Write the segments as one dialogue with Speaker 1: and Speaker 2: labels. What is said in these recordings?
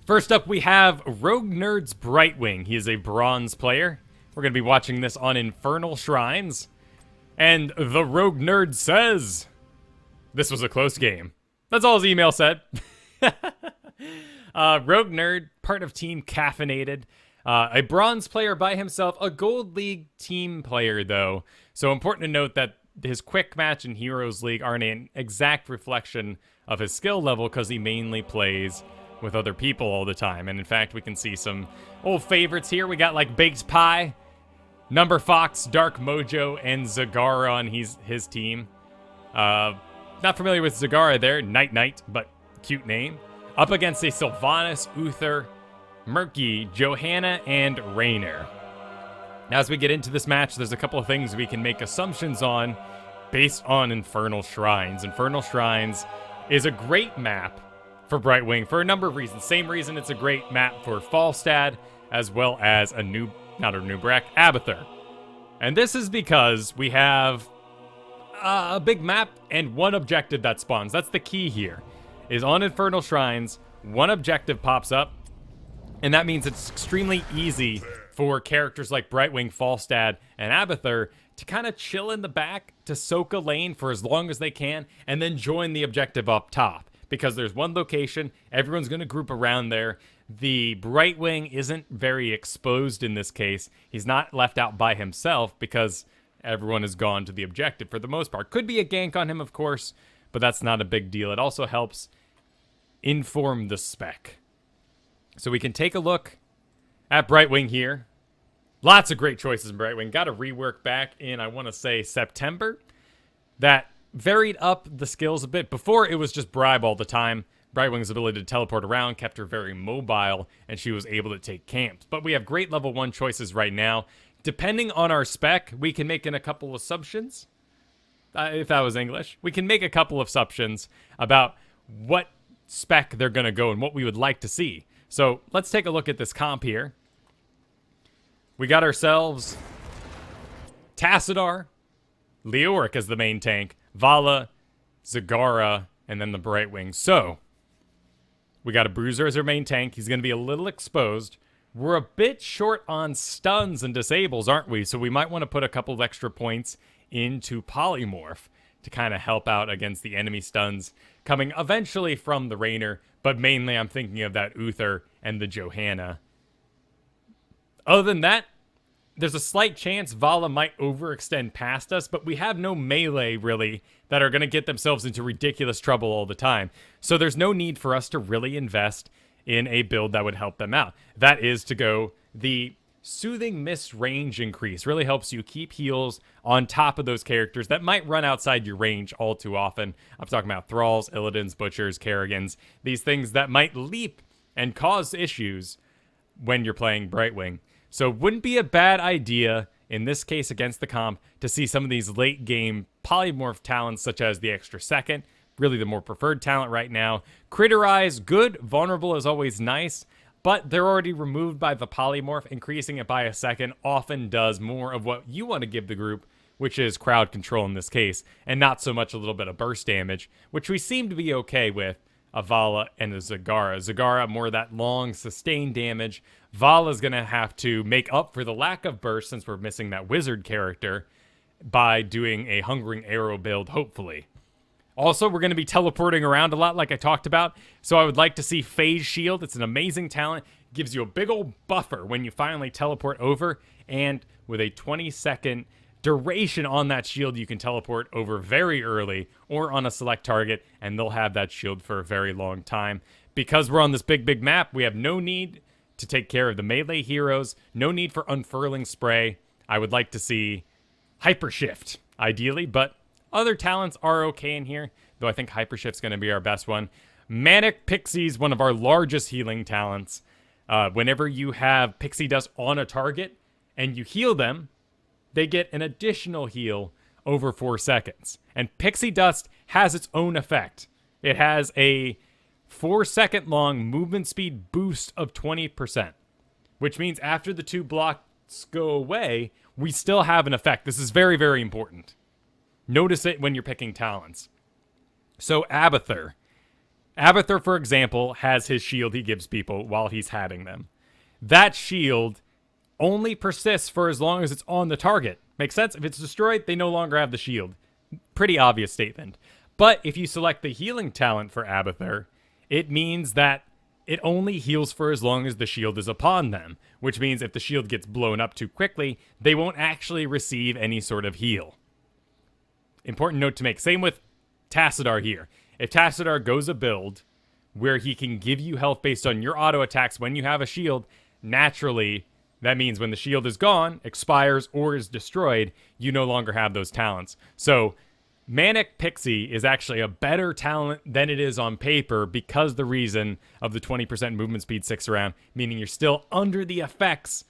Speaker 1: First up, we have Rogue Nerd's Brightwing. He is a bronze player. We're going to be watching this on Infernal Shrines. And the Rogue Nerd says, this was a close game. That's all his email said. Rogue Nerd, part of Team Caffeinated. A bronze player by himself, a Gold League team player, though. So important to note that his Quick Match and Heroes League aren't an exact reflection of his skill level because he mainly plays with other people all the time. And in fact, we can see some old favorites here. We got like Baked Pie, Number Fox, Dark Mojo, and Zagara on his team. Not familiar with Zagara there. Night, but cute name. Up against a Sylvanas, Uther, Murky, Johanna, and Raynor. Now, as we get into this match, there's a couple of things we can make assumptions on based on Infernal Shrines. Infernal Shrines is a great map for Brightwing for a number of reasons. Same reason it's a great map for Falstad, as well as Abathur. And this is because we have a big map and one objective that spawns. That's the key here, is on Infernal Shrines, one objective pops up, and that means it's extremely easy for characters like Brightwing, Falstad, and Abathur to kind of chill in the back, to soak a lane for as long as they can, and then join the objective up top. Because there's one location, everyone's going to group around there. The Brightwing isn't very exposed in this case. He's not left out by himself because everyone has gone to the objective for the most part. Could be a gank on him, of course, but that's not a big deal. It also helps inform the spec. So we can take a look at Brightwing here. Lots of great choices in Brightwing. Got a rework back in, I want to say, September. That varied up the skills a bit. Before, it was just bribe all the time. Brightwing's ability to teleport around kept her very mobile, and she was able to take camps. But we have great level 1 choices right now. Depending on our spec, we can make in a couple assumptions. If that was English. We can make a couple of assumptions about what spec they're going to go and what we would like to see. So let's take a look at this comp here. We got ourselves Tassadar, Leoric as the main tank, Vala, Zagara, and then the Brightwing. So, we got a Bruiser as our main tank. He's going to be a little exposed. We're a bit short on stuns and disables, aren't we? So we might want to put a couple of extra points into Polymorph to kind of help out against the enemy stuns coming eventually from the Raynor, but mainly I'm thinking of that Uther and the Johanna. Other than that, there's a slight chance Vala might overextend past us, but we have no melee, really, that are going to get themselves into ridiculous trouble all the time. So there's no need for us to really invest in a build that would help them out. That is to go the Soothing Mist range increase. Really helps you keep heals on top of those characters that might run outside your range all too often. I'm talking about Thralls, Illidan's, Butchers, Kerrigans. These things that might leap and cause issues when you're playing Brightwing. So it wouldn't be a bad idea, in this case against the comp, to see some of these late game polymorph talents such as the extra second, really the more preferred talent right now. Critterize, good. Vulnerable is always nice, but they're already removed by the polymorph. Increasing it by a second often does more of what you want to give the group, which is crowd control in this case, and not so much a little bit of burst damage, which we seem to be okay with. A Vala and a Zagara. Zagara, more of that long, sustained damage. Vala's going to have to make up for the lack of burst, since we're missing that wizard character, by doing a Hungering Arrow build, hopefully. Also, we're going to be teleporting around a lot, like I talked about, so I would like to see Phase Shield. It's an amazing talent. Gives you a big old buffer when you finally teleport over, and with a 20-second duration on that shield, you can teleport over very early or on a select target, and they'll have that shield for a very long time. Because we're on this big map, we have no need to take care of the melee heroes, no need for Unfurling Spray. I would like to see Hyper Shift, ideally, but other talents are okay in here, though I think Hyper Shift's going to be our best one. Manic Pixie's one of our largest healing talents. Whenever you have Pixie Dust on a target and you heal them, they get an additional heal over 4 seconds. And Pixie Dust has its own effect. It has a 4-second long movement speed boost of 20%, which means after the 2 blocks go away, we still have an effect. This is very, very important. Notice it when you're picking talents. So Abathur. Abathur, for example, has his shield he gives people while he's having them. That shield only persists for as long as it's on the target. Makes sense? If it's destroyed, they no longer have the shield. Pretty obvious statement. But if you select the healing talent for Abathur, it means that it only heals for as long as the shield is upon them, which means if the shield gets blown up too quickly, they won't actually receive any sort of heal. Important note to make. Same with Tassadar here. If Tassadar goes a build where he can give you health based on your auto attacks when you have a shield, naturally, that means when the shield is gone, expires, or is destroyed, you no longer have those talents. So Manic Pixie is actually a better talent than it is on paper because the reason of the 20% movement speed sticks around, meaning you're still under the effects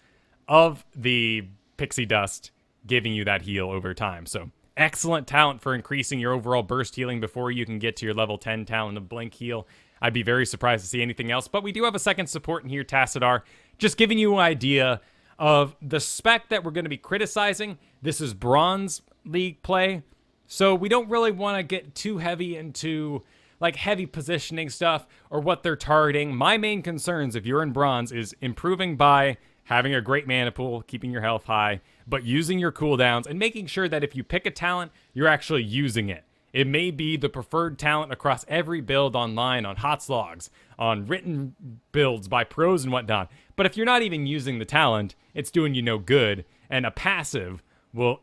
Speaker 1: of the Pixie Dust giving you that heal over time. So excellent talent for increasing your overall burst healing before you can get to your level 10 talent of Blink Heal. I'd be very surprised to see anything else, but we do have a second support in here, Tassadar, just giving you an idea of the spec that we're going to be criticizing. This is Bronze League play, so we don't really want to get too heavy into like heavy positioning stuff or what they're targeting. My main concerns, if you're in Bronze, is improving by having a great mana pool, keeping your health high, but using your cooldowns and making sure that if you pick a talent, you're actually using it. It may be the preferred talent across every build online, on Hotslogs, on written builds by pros and whatnot. But if you're not even using the talent, it's doing you no good. And a passive will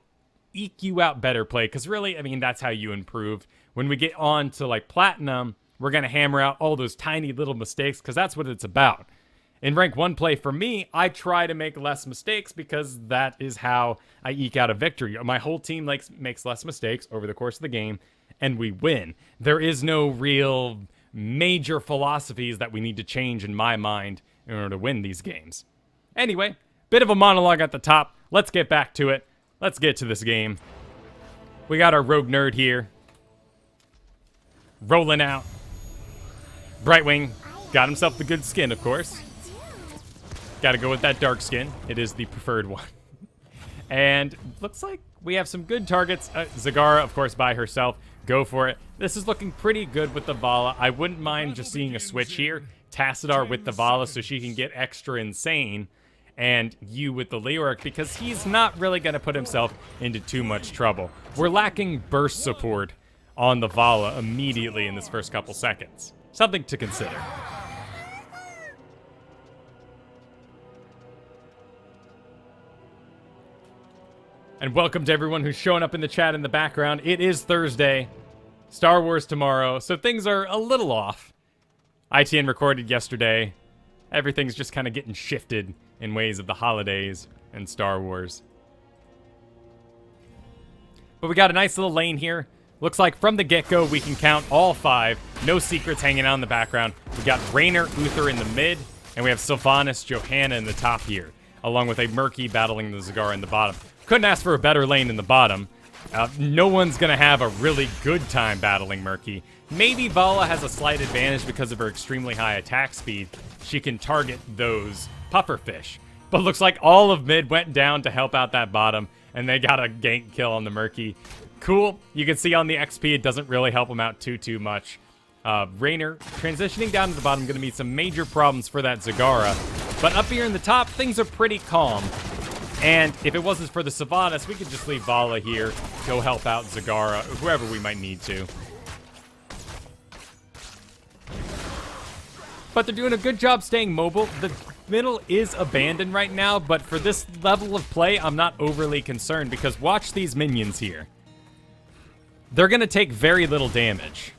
Speaker 1: eke you out better play. Because really, I mean, that's how you improve. When we get on to like Platinum, we're going to hammer out all those tiny little mistakes because that's what it's about. In rank 1 play, for me, I try to make less mistakes because that is how I eke out a victory. My whole team makes less mistakes over the course of the game, and we win. There is no real major philosophies that we need to change in my mind in order to win these games. Anyway, bit of a monologue at the top. Let's get back to it. Let's get to this game. We got our rogue nerd here. Rolling out. Brightwing got himself the good skin, of course. Gotta go with that dark skin. It is the preferred one. And looks like we have some good targets. Zagara, of course, by herself. Go for it. This is looking pretty good with the Vala. I wouldn't mind just seeing a switch here. Tassadar with the Vala so she can get extra insane. And you with the Leoric because he's not really going to put himself into too much trouble. We're lacking burst support on the Vala immediately in this first couple seconds. Something to consider. And welcome to everyone who's showing up in the chat in the background. It is Thursday, Star Wars tomorrow, so things are a little off. ITN recorded yesterday. Everything's just kind of getting shifted in ways of the holidays and Star Wars. But we got a nice little lane here. Looks like from the get-go we can count all 5. No secrets hanging out in the background. We got Raynor, Uther in the mid, and we have Sylvanas, Johanna in the top here, along with a Murky battling the Zagara in the bottom. Couldn't ask for a better lane in the bottom. No one's going to have a really good time battling Murky. Maybe Vala has a slight advantage because of her extremely high attack speed. She can target those pufferfish. But looks like all of mid went down to help out that bottom, and they got a gank kill on the Murky. Cool. You can see on the XP it doesn't really help them out too much. Raynor transitioning down to the bottom, going to be some major problems for that Zagara. But up here in the top, things are pretty calm. And if it wasn't for the Sylvanas, we could just leave Vala here, go help out Zagara, whoever we might need to. But they're doing a good job staying mobile. The middle is abandoned right now, but for this level of play, I'm not overly concerned because watch these minions here. They're going to take very little damage.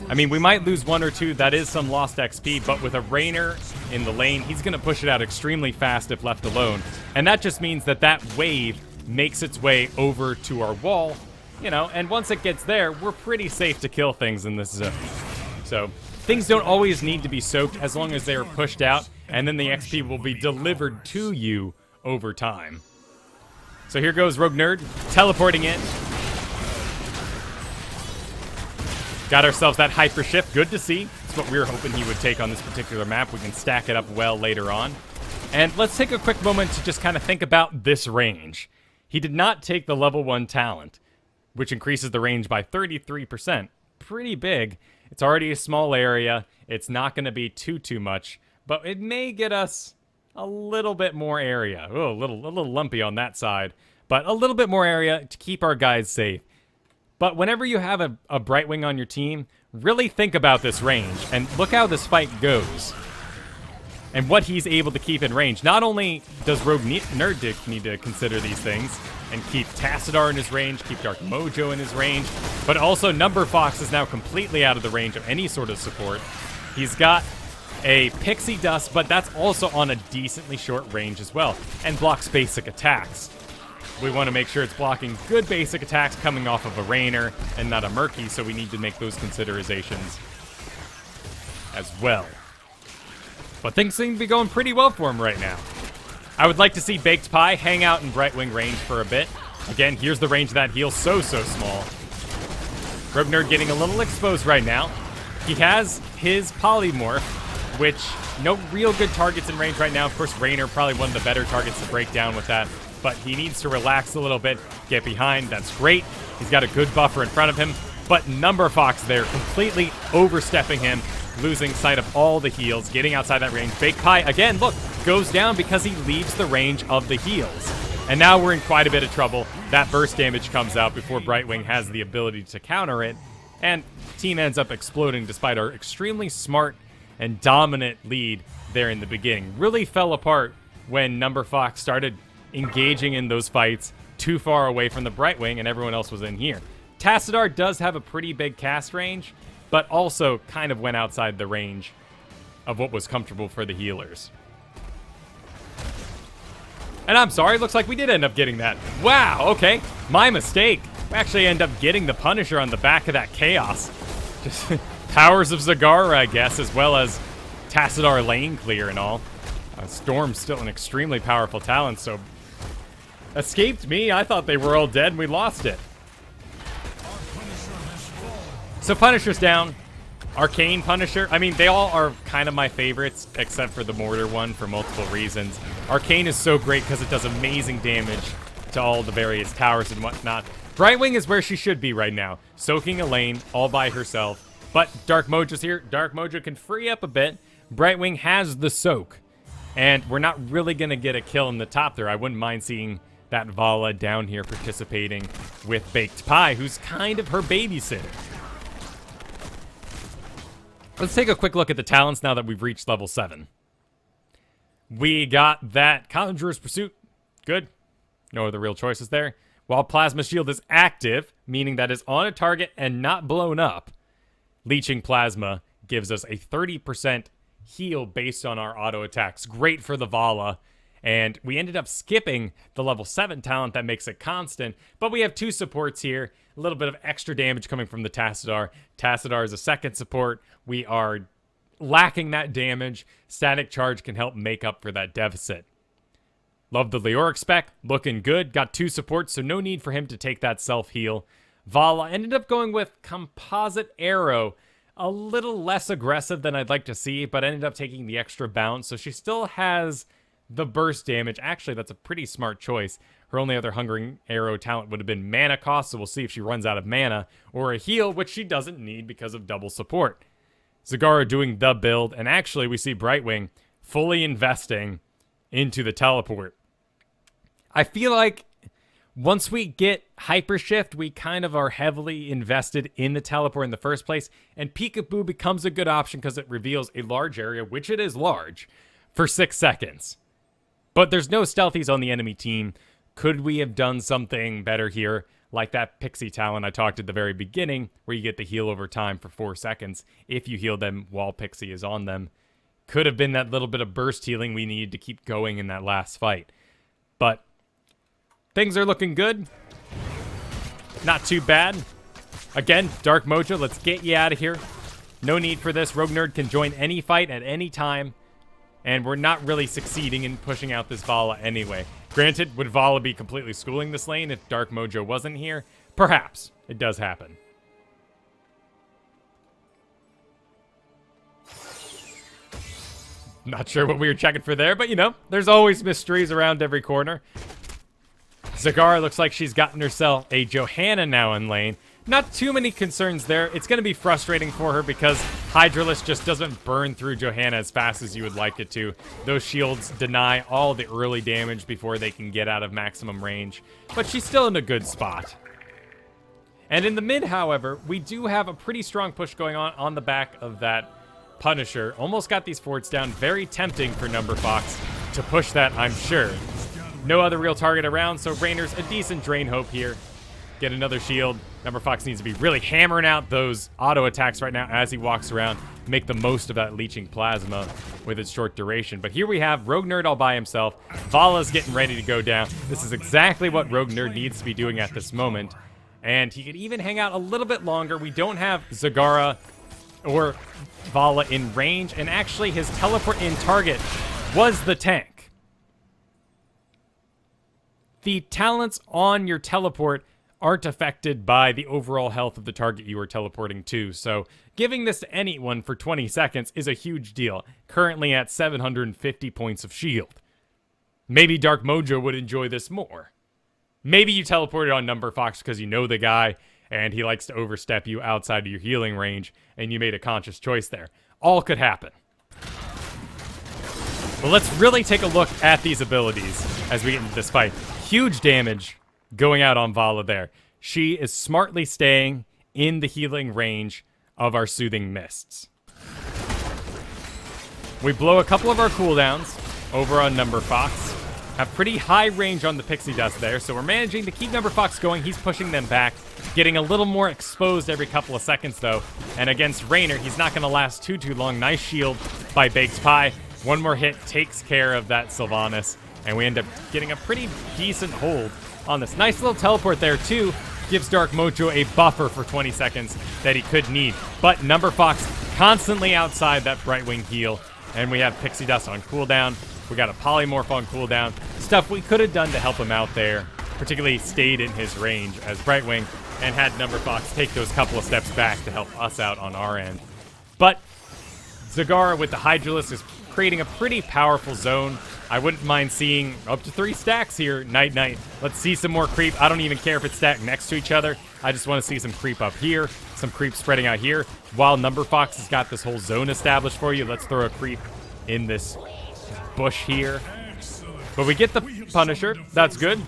Speaker 1: I mean, we might lose 1 or 2. That is some lost XP, but with a Raynor in the lane, he's going to push it out extremely fast if left alone. And that just means that that wave makes its way over to our wall, you know, and once it gets there, we're pretty safe to kill things in this zone. So things don't always need to be soaked as long as they are pushed out, and then the XP will be delivered to you over time. So here goes Rogue Nerd, teleporting in. Got ourselves that hyper shift. Good to see. That's what we were hoping he would take on this particular map. We can stack it up well later on. And let's take a quick moment to just kind of think about this range. He did not take the level 1 talent, which increases the range by 33%. Pretty big. It's already a small area. It's not going to be too much, but it may get us a little bit more area. Oh, a little lumpy on that side, but a little bit more area to keep our guys safe. But whenever you have a Brightwing on your team, really think about this range and look how this fight goes and what he's able to keep in range. Not only does Rogue Nerd need to consider these things and keep Tassadar in his range, keep Dark Mojo in his range, but also Number Fox is now completely out of the range of any sort of support. He's got a Pixie Dust, but that's also on a decently short range as well, and blocks basic attacks. We want to make sure it's blocking good basic attacks coming off of a Rainer and not a Murky, so we need to make those considerations as well. But things seem to be going pretty well for him right now. I would like to see Baked Pie hang out in Brightwing range for a bit. Again, here's the range of that heal, so small. Rogue Nerd getting a little exposed right now. He has his Polymorph, which no real good targets in range right now. Of course, Rainer probably one of the better targets to break down with that, but he needs to relax a little bit, get behind. That's great. He's got a good buffer in front of him, but Number Fox there completely overstepping him, losing sight of all the heals, getting outside that range. Baked Pie, again, look, goes down because he leaves the range of the heals. And now we're in quite a bit of trouble. That burst damage comes out before Brightwing has the ability to counter it, and team ends up exploding despite our extremely smart and dominant lead there in the beginning. Really fell apart when Number Fox started engaging in those fights too far away from the Brightwing and everyone else was in here. Tassadar does have a pretty big cast range, but also kind of went outside the range of what was comfortable for the healers. And I'm sorry, looks like we did end up getting that. Wow, okay, my mistake. We actually end up getting the Punisher on the back of that Chaos. Just powers of Zagara, I guess, as well as Tassadar lane clear and all. Storm's still an extremely powerful talent, so escaped me. I thought they were all dead and we lost it. So Punisher's down. Arcane Punisher. I mean, they all are kind of my favorites, except for the Mortar one for multiple reasons. Arcane is so great because it does amazing damage to all the various towers and whatnot. Brightwing is where she should be right now, soaking a lane all by herself. But Dark Mojo's here. Dark Mojo can free up a bit. Brightwing has the soak. And we're not really going to get a kill in the top there. I wouldn't mind seeing that Vala down here participating with Baked Pie, who's kind of her babysitter. Let's take a quick look at the talents now that we've reached level 7. We got that Conjurer's Pursuit. Good. No other real choices there. While Plasma Shield is active, meaning that it's on a target and not blown up, Leeching Plasma gives us a 30% heal based on our auto attacks. Great for the Vala. And we ended up skipping the level 7 talent that makes it constant. But we have 2 supports here. A little bit of extra damage coming from the Tassadar. Tassadar is a second support. We are lacking that damage. Static Charge can help make up for that deficit. Love the Leoric spec. Looking good. Got 2 supports, so no need for him to take that self-heal. Vala ended up going with Composite Arrow. A little less aggressive than I'd like to see, but ended up taking the extra bounce, so she still has the burst damage. Actually, that's a pretty smart choice. Her only other Hungering Arrow talent would have been mana cost, so we'll see if she runs out of mana, or a heal, which she doesn't need because of double support. Zagara doing the build, and actually we see Brightwing fully investing into the teleport. I feel like once we get Hyper Shift, we kind of are heavily invested in the teleport in the first place, and Peekaboo becomes a good option because it reveals a large area, which it is large, for 6 seconds. But there's no stealthies on the enemy team. Could we have done something better here, like that Pixie talent I talked at the very beginning, where you get the heal over time for 4 seconds if you heal them while Pixie is on them? Could have been that little bit of burst healing we needed to keep going in that last fight. But things are looking good. Not too bad. Again, Dark Mojo, let's get you out of here. No need for this. Rogue Nerd can join any fight at any time. And we're not really succeeding in pushing out this Vala anyway. Granted, would Vala be completely schooling this lane if Dark Mojo wasn't here? Perhaps. It does happen. Not sure what we were checking for there, but you know, there's always mysteries around every corner. Zagara looks like she's gotten herself a Johanna now in lane. Not too many concerns there. It's going to be frustrating for her because Hydralisk just doesn't burn through Johanna as fast as you would like it to. Those shields deny all the early damage before they can get out of maximum range. But she's still in a good spot. And in the mid, however, we do have a pretty strong push going on the back of that Punisher. Almost got these forts down. Very tempting for Number Fox to push that, I'm sure. No other real target around, so Rainer's a decent drain hope here. Get another shield. Number Fox needs to be really hammering out those auto attacks right now as he walks around. Make the most of that leeching plasma with its short duration. But here we have Rogue Nerd all by himself. Vala's getting ready to go down. This is exactly what Rogue Nerd needs to be doing at this moment. And he could even hang out a little bit longer. We don't have Zagara or Vala in range. And actually, his teleport in target was the tank. The talents on your teleport aren't affected by the overall health of the target you are teleporting to. So giving this to anyone for 20 seconds is a huge deal. Currently at 750 points of shield. Maybe Dark Mojo would enjoy this more. Maybe you teleported on Number Fox because you know the guy and he likes to overstep you outside of your healing range and you made a conscious choice there. All could happen. But let's really take a look at these abilities as we get into this fight. Huge damage going out on Vala there. She is smartly staying in the healing range of our Soothing Mists. We blow a couple of our cooldowns over on Number Fox. Have pretty high range on the Pixie Dust there, so we're managing to keep Number Fox going. He's pushing them back, getting a little more exposed every couple of seconds, though. And against Rainer, he's not going to last too long. Nice shield by Baked Pie. One more hit takes care of that Sylvanas, and we end up getting a pretty decent hold on this. Nice little teleport there, too. Gives Dark Mojo a buffer for 20 seconds that he could need. But Number Fox constantly outside that Brightwing heal. And we have Pixie Dust on cooldown. We got a Polymorph on cooldown. Stuff we could have done to help him out there. Particularly stayed in his range as Brightwing and had Number Fox take those couple of steps back to help us out on our end. But Zagara with the Hydralisk is creating a pretty powerful zone. I wouldn't mind seeing up to 3 stacks here, night. Let's see some more creep. I don't even care if it's stacked next to each other. I just want to see some creep up here, some creep spreading out here. While Number Fox has got this whole zone established for you, let's throw a creep in this bush here. But we get the Punisher. That's good.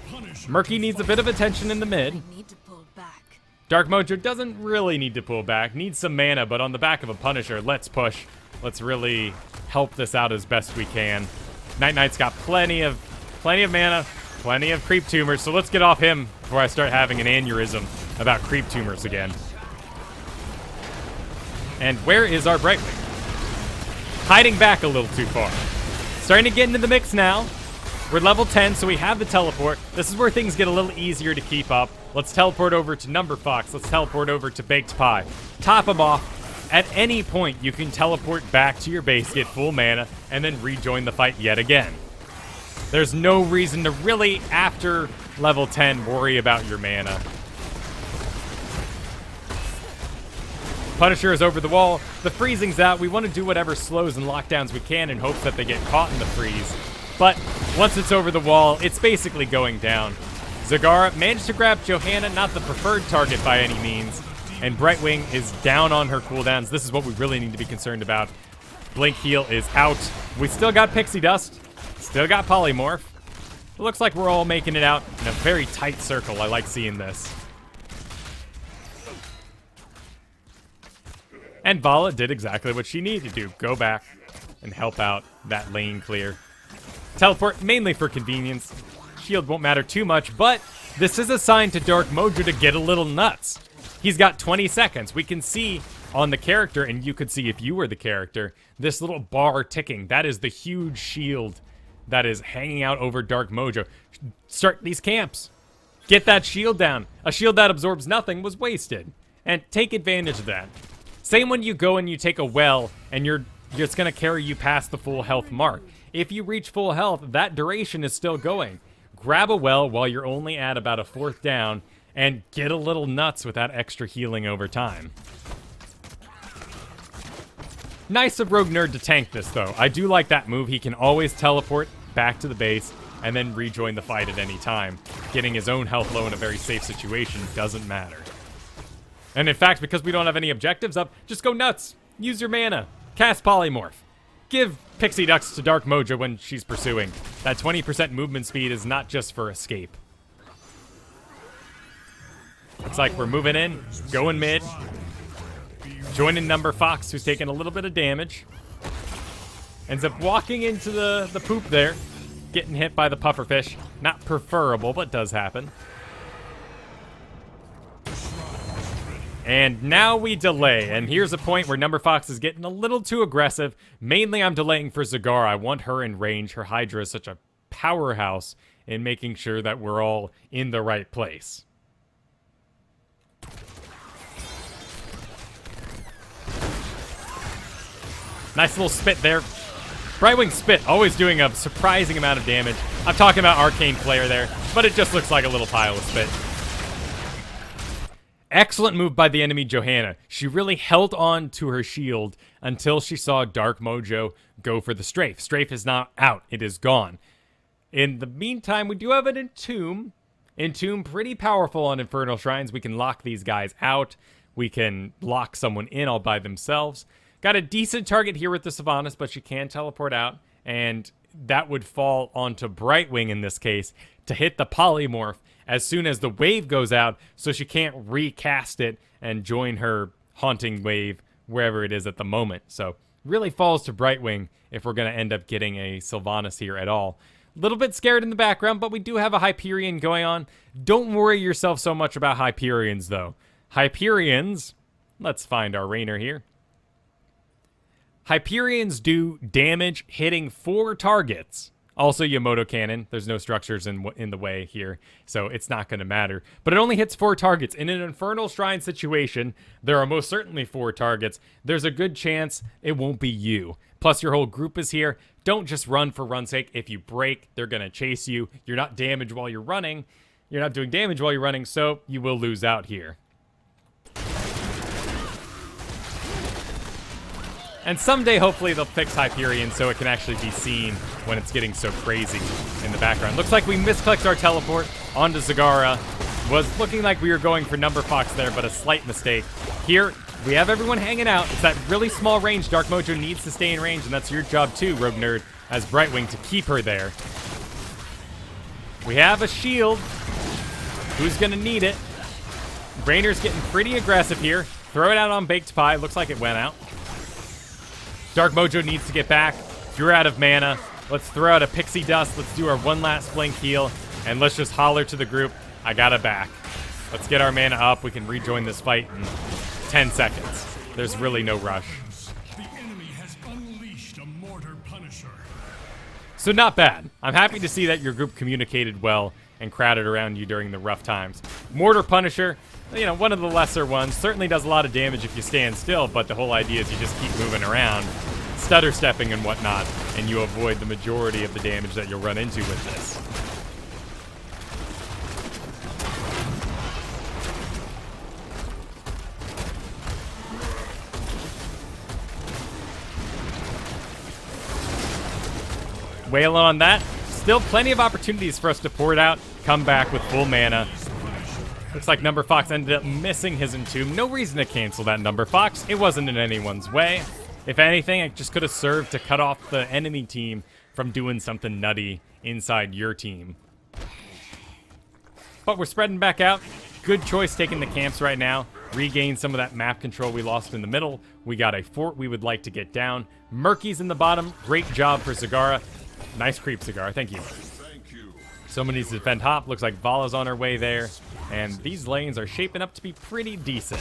Speaker 1: Murky needs a bit of attention in the mid. Dark Mojo doesn't really need to pull back. Needs some mana, but on the back of a Punisher, let's push. Let's really help this out as best we can. Knight's got plenty of mana, plenty of creep tumors, so let's get off him before I start having an aneurysm about creep tumors again. And where is our Brightwing? Hiding back a little too far. Starting to get into the mix now. We're level 10, so we have the teleport. This is where things get a little easier to keep up. Let's teleport over to Number Fox. Let's teleport over to Baked Pie. Top him off. At any point, you can teleport back to your base, get full mana, and then rejoin the fight yet again. There's no reason to really, after level 10, worry about your mana. Punisher is over the wall. The freezing's out. We want to do whatever slows and lockdowns we can in hopes that they get caught in the freeze. But once it's over the wall, it's basically going down. Zagara managed to grab Johanna, not the preferred target by any means. And Brightwing is down on her cooldowns. This is what we really need to be concerned about. Blink heal is out. We still got Pixie Dust. Still got Polymorph. It looks like we're all making it out in a very tight circle. I like seeing this. And Vala did exactly what she needed to do. Go back and help out that lane clear. Teleport mainly for convenience. Shield won't matter too much, but this is a sign to Dark Mojo to get a little nuts. He's got 20 seconds. We can see on the character, and you could see if you were the character, this little bar ticking. That is the huge shield that is hanging out over Dark Mojo. Start these camps. Get that shield down. A shield that absorbs nothing was wasted. And take advantage of that. Same when you go and you take a well, and it's going to carry you past the full health mark. If you reach full health, that duration is still going. Grab a well while you're only at about a 4th down, and get a little nuts with that extra healing over time. Nice of Rogue Nerd to tank this, though. I do like that move. He can always teleport back to the base and then rejoin the fight at any time. Getting his own health low in a very safe situation doesn't matter. And in fact, because we don't have any objectives up, just go nuts. Use your mana. Cast Polymorph. Give Pixie Dust to Dark Mojo when she's pursuing. That 20% movement speed is not just for escape. Looks like we're moving in, going mid. Joining Number Fox, who's taking a little bit of damage. Ends up walking into the poop there. Getting hit by the pufferfish. Not preferable, but does happen. And now we delay, and here's a point where Number Fox is getting a little too aggressive. Mainly I'm delaying for Zagara. I want her in range. Her Hydra is such a powerhouse in making sure that we're all in the right place. Nice little spit there. Brightwing spit, always doing a surprising amount of damage. I'm talking about Arcane Flare there, but it just looks like a little pile of spit. Excellent move by the enemy Johanna. She really held on to her shield until she saw Dark Mojo go for the Strafe. Strafe is not out. It is gone. In the meantime, we do have an Entomb. Entomb pretty powerful on Infernal Shrines. We can lock these guys out. We can lock someone in all by themselves. Got a decent target here with the Sylvanas, but she can teleport out. And that would fall onto Brightwing in this case to hit the Polymorph as soon as the wave goes out, so she can't recast it and join her haunting wave wherever it is at the moment. So really falls to Brightwing if we're going to end up getting a Sylvanas here at all. A little bit scared in the background, but we do have a Hyperion going on. Don't worry yourself so much about Hyperions, though. Hyperions, let's find our Rainer here. Hyperions do damage hitting 4 targets. Also, Yamoto Cannon. There's no structures in the way here, so it's not going to matter. But it only hits 4 targets. In an Infernal Shrine situation, there are most certainly 4 targets. There's a good chance it won't be you. Plus, your whole group is here. Don't just run for run's sake. If you break, they're going to chase you. You're not damaged while you're running. You're not doing damage while you're running, so you will lose out here. And someday, hopefully, they'll fix Hyperion so it can actually be seen when it's getting so crazy in the background. Looks like we misclicked our teleport onto Zagara. Was looking like we were going for Number Fox there, but a slight mistake. Here, we have everyone hanging out. It's that really small range. Dark Mojo needs to stay in range, and that's your job too, Rogue Nerd, as Brightwing, to keep her there. We have a shield. Who's going to need it? Rainer's getting pretty aggressive here. Throw it out on Baked Pie. Looks like it went out. Dark Mojo needs to get back. You're out of mana. Let's throw out a Pixie Dust. Let's do our one last blink heal. And let's just holler to the group, I got it back. Let's get our mana up. We can rejoin this fight in 10 seconds. There's really no rush.
Speaker 2: The enemy has unleashed a Mortar Punisher.
Speaker 1: So not bad. I'm happy to see that your group communicated well and crowded around you during the rough times. Mortar Punisher, you know, one of the lesser ones. Certainly does a lot of damage if you stand still, but the whole idea is you just keep moving around, stutter stepping and whatnot, and you avoid the majority of the damage that you'll run into with this. Wailing on that. Still plenty of opportunities for us to pour it out, come back with full mana. Looks like Number Fox ended up missing his Entomb. No reason to cancel that, Number Fox. It wasn't in anyone's way. If anything, it just could have served to cut off the enemy team from doing something nutty inside your team. But we're spreading back out. Good choice taking the camps right now. Regain some of that map control we lost in the middle. We got a fort we would like to get down. Murky's in the bottom. Great job for Zagara. Nice creep, Zagara. Thank you. Someone needs to defend Hop. Looks like Vala's on her way there. And these lanes are shaping up to be pretty decent.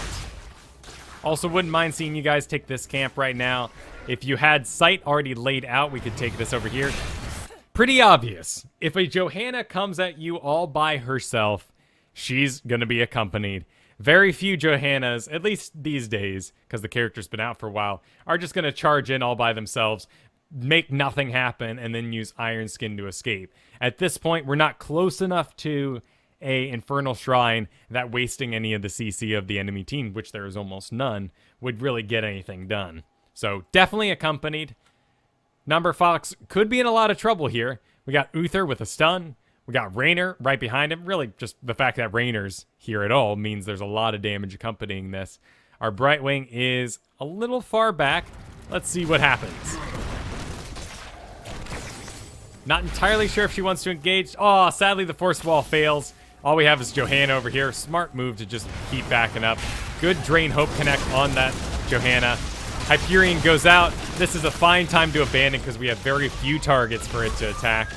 Speaker 1: Also, wouldn't mind seeing you guys take this camp right now. If you had sight already laid out, we could take this over here. Pretty obvious. If a Johanna comes at you all by herself, she's going to be accompanied. Very few Johannas, at least these days, because the character's been out for a while, are just going to charge in all by themselves, make nothing happen, and then use Iron Skin to escape. At this point, we're not close enough to a Infernal Shrine that wasting any of the CC of the enemy team, which there is almost none, would really get anything done. So definitely accompanied. Number Fox could be in a lot of trouble here. We got Uther with a stun. We got Raynor right behind him. Really, just the fact that Raynor's here at all means there's a lot of damage accompanying this. Our Brightwing is a little far back. Let's see what happens. Not entirely sure if she wants to engage. Oh, sadly, the force wall fails. All we have is Johanna over here. Smart move to just keep backing up. Good Drain Hope connect on that Johanna. Hyperion goes out. This is a fine time to abandon because we have very few targets for it to attack.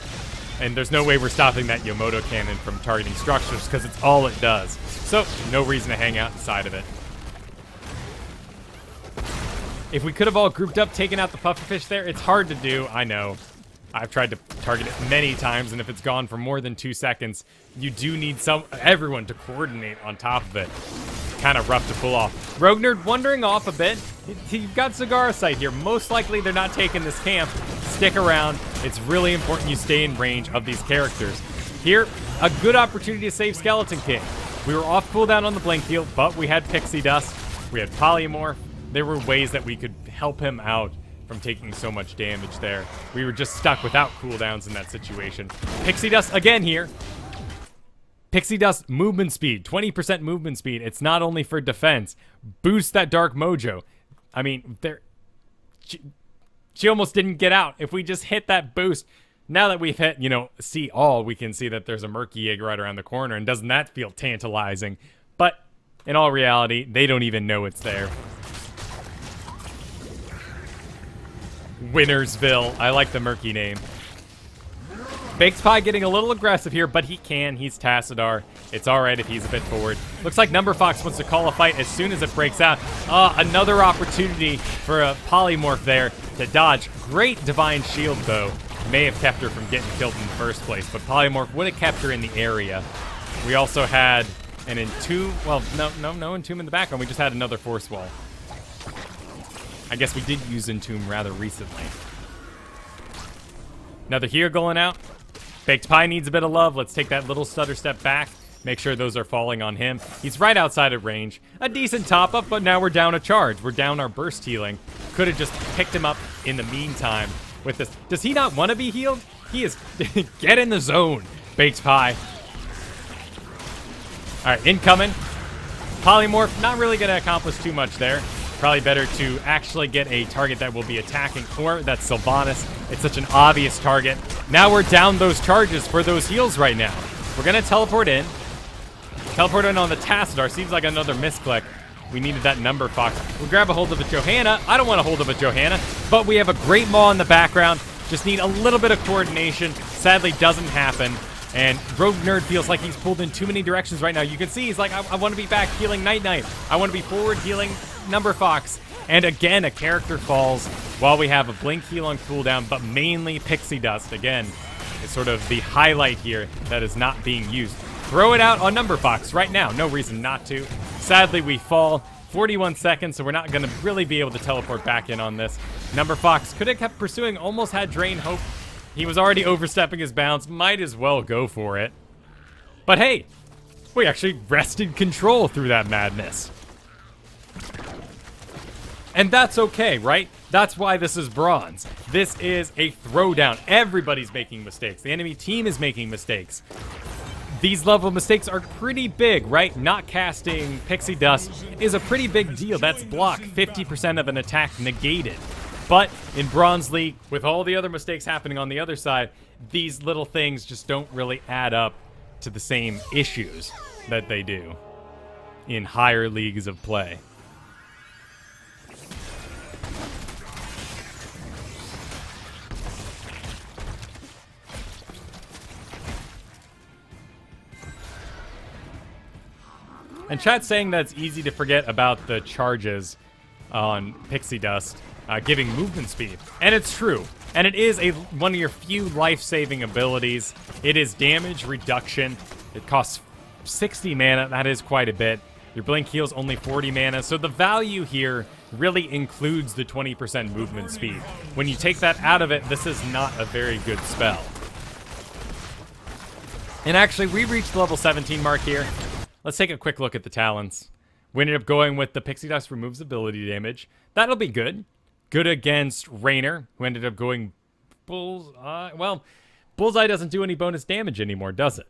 Speaker 1: And there's no way we're stopping that Yomoto cannon from targeting structures because it's all it does. So, no reason to hang out inside of it. If we could have all grouped up, taken out the pufferfish there, it's hard to do, I know. I've tried to target it many times, and if it's gone for more than 2 seconds, you do need everyone to coordinate on top of it. Kind of rough to pull off. Rogue Nerd wandering off a bit. You've got Zagara sight here. Most likely they're not taking this camp. Stick around. It's really important you stay in range of these characters. Here, a good opportunity to save Skeleton King. We were off cooldown on the Blink Heal, but we had Pixie Dust. We had Polymorph. There were ways that we could help him out from taking so much damage there. We were just stuck without cooldowns in that situation. Pixie Dust again here. Pixie Dust movement speed, 20% movement speed. It's not only for defense. Boost that Dark Mojo. I mean, she almost didn't get out. If we just hit that boost, now that we've hit, see all, we can see that there's a Murky Egg right around the corner, and doesn't that feel tantalizing? But in all reality, they don't even know it's there. Winnersville. I like the murky name. Baked Pie getting a little aggressive here, but he can. He's Tassadar. It's all right if he's a bit forward. Looks like Number Fox wants to call a fight as soon as it breaks out. Another opportunity for a Polymorph there to dodge. Great Divine Shield, though. May have kept her from getting killed in the first place, but Polymorph would have kept her in the area. We also had an Entomb. Well, no Entomb in the background. We just had another Force Wall. I guess we did use Entomb rather recently. Another here going out. Baked Pie needs a bit of love. Let's take that little stutter step back. Make sure those are falling on him. He's right outside of range. A decent top up, but now we're down a charge. We're down our burst healing. Could have just picked him up in the meantime with this. Does he not want to be healed? He is. Get in the zone, Baked Pie. All right, incoming. Polymorph, not really going to accomplish too much there. Probably better to actually get a target that will be attacking, or that's Sylvanas. It's such an obvious target. Now we're down those charges for those heals right now. We're going to teleport in. Teleport in on the Tassadar. Seems like another misclick. We needed that Number Fox. We'll grab a hold of a Johanna. I don't want a hold of a Johanna, but we have a great Maw in the background. Just need a little bit of coordination. Sadly, doesn't happen. And Rogue Nerd feels like he's pulled in too many directions right now. You can see he's like, I want to be back healing Night Knight. I want to be forward healing Number Fox. And again, a character falls while we have a Blink Heal on cooldown, but mainly Pixie Dust. Again, it's sort of the highlight here that is not being used. Throw it out on Number Fox right now. No reason not to. Sadly, we fall. 41 seconds, so we're not going to really be able to teleport back in on this. Number Fox could have kept pursuing, almost had Drain Hope. He was already overstepping his bounds. Might as well go for it. But hey, we actually wrested control through that madness. And that's okay, right? That's why this is bronze. This is a throwdown. Everybody's making mistakes. The enemy team is making mistakes. These level of mistakes are pretty big, right? Not casting Pixie Dust is a pretty big deal. That's block, 50% of an attack negated. But in Bronze League, with all the other mistakes happening on the other side, these little things just don't really add up to the same issues that they do in higher leagues of play. And chat's saying that it's easy to forget about the charges on Pixie Dust giving movement speed. And it's true. And it is one of your few life-saving abilities. It is damage reduction. It costs 60 mana. That is quite a bit. Your Blink Heal's only 40 mana. So the value here really includes the 20% movement speed. When you take that out of it, this is not a very good spell. And actually, we reached the level 17 mark here. Let's take a quick look at the talents. We ended up going with the Pixie Dust removes ability damage. That'll be good. Good against Raynor, who ended up going Bullseye Bullseye doesn't do any bonus damage anymore, does it?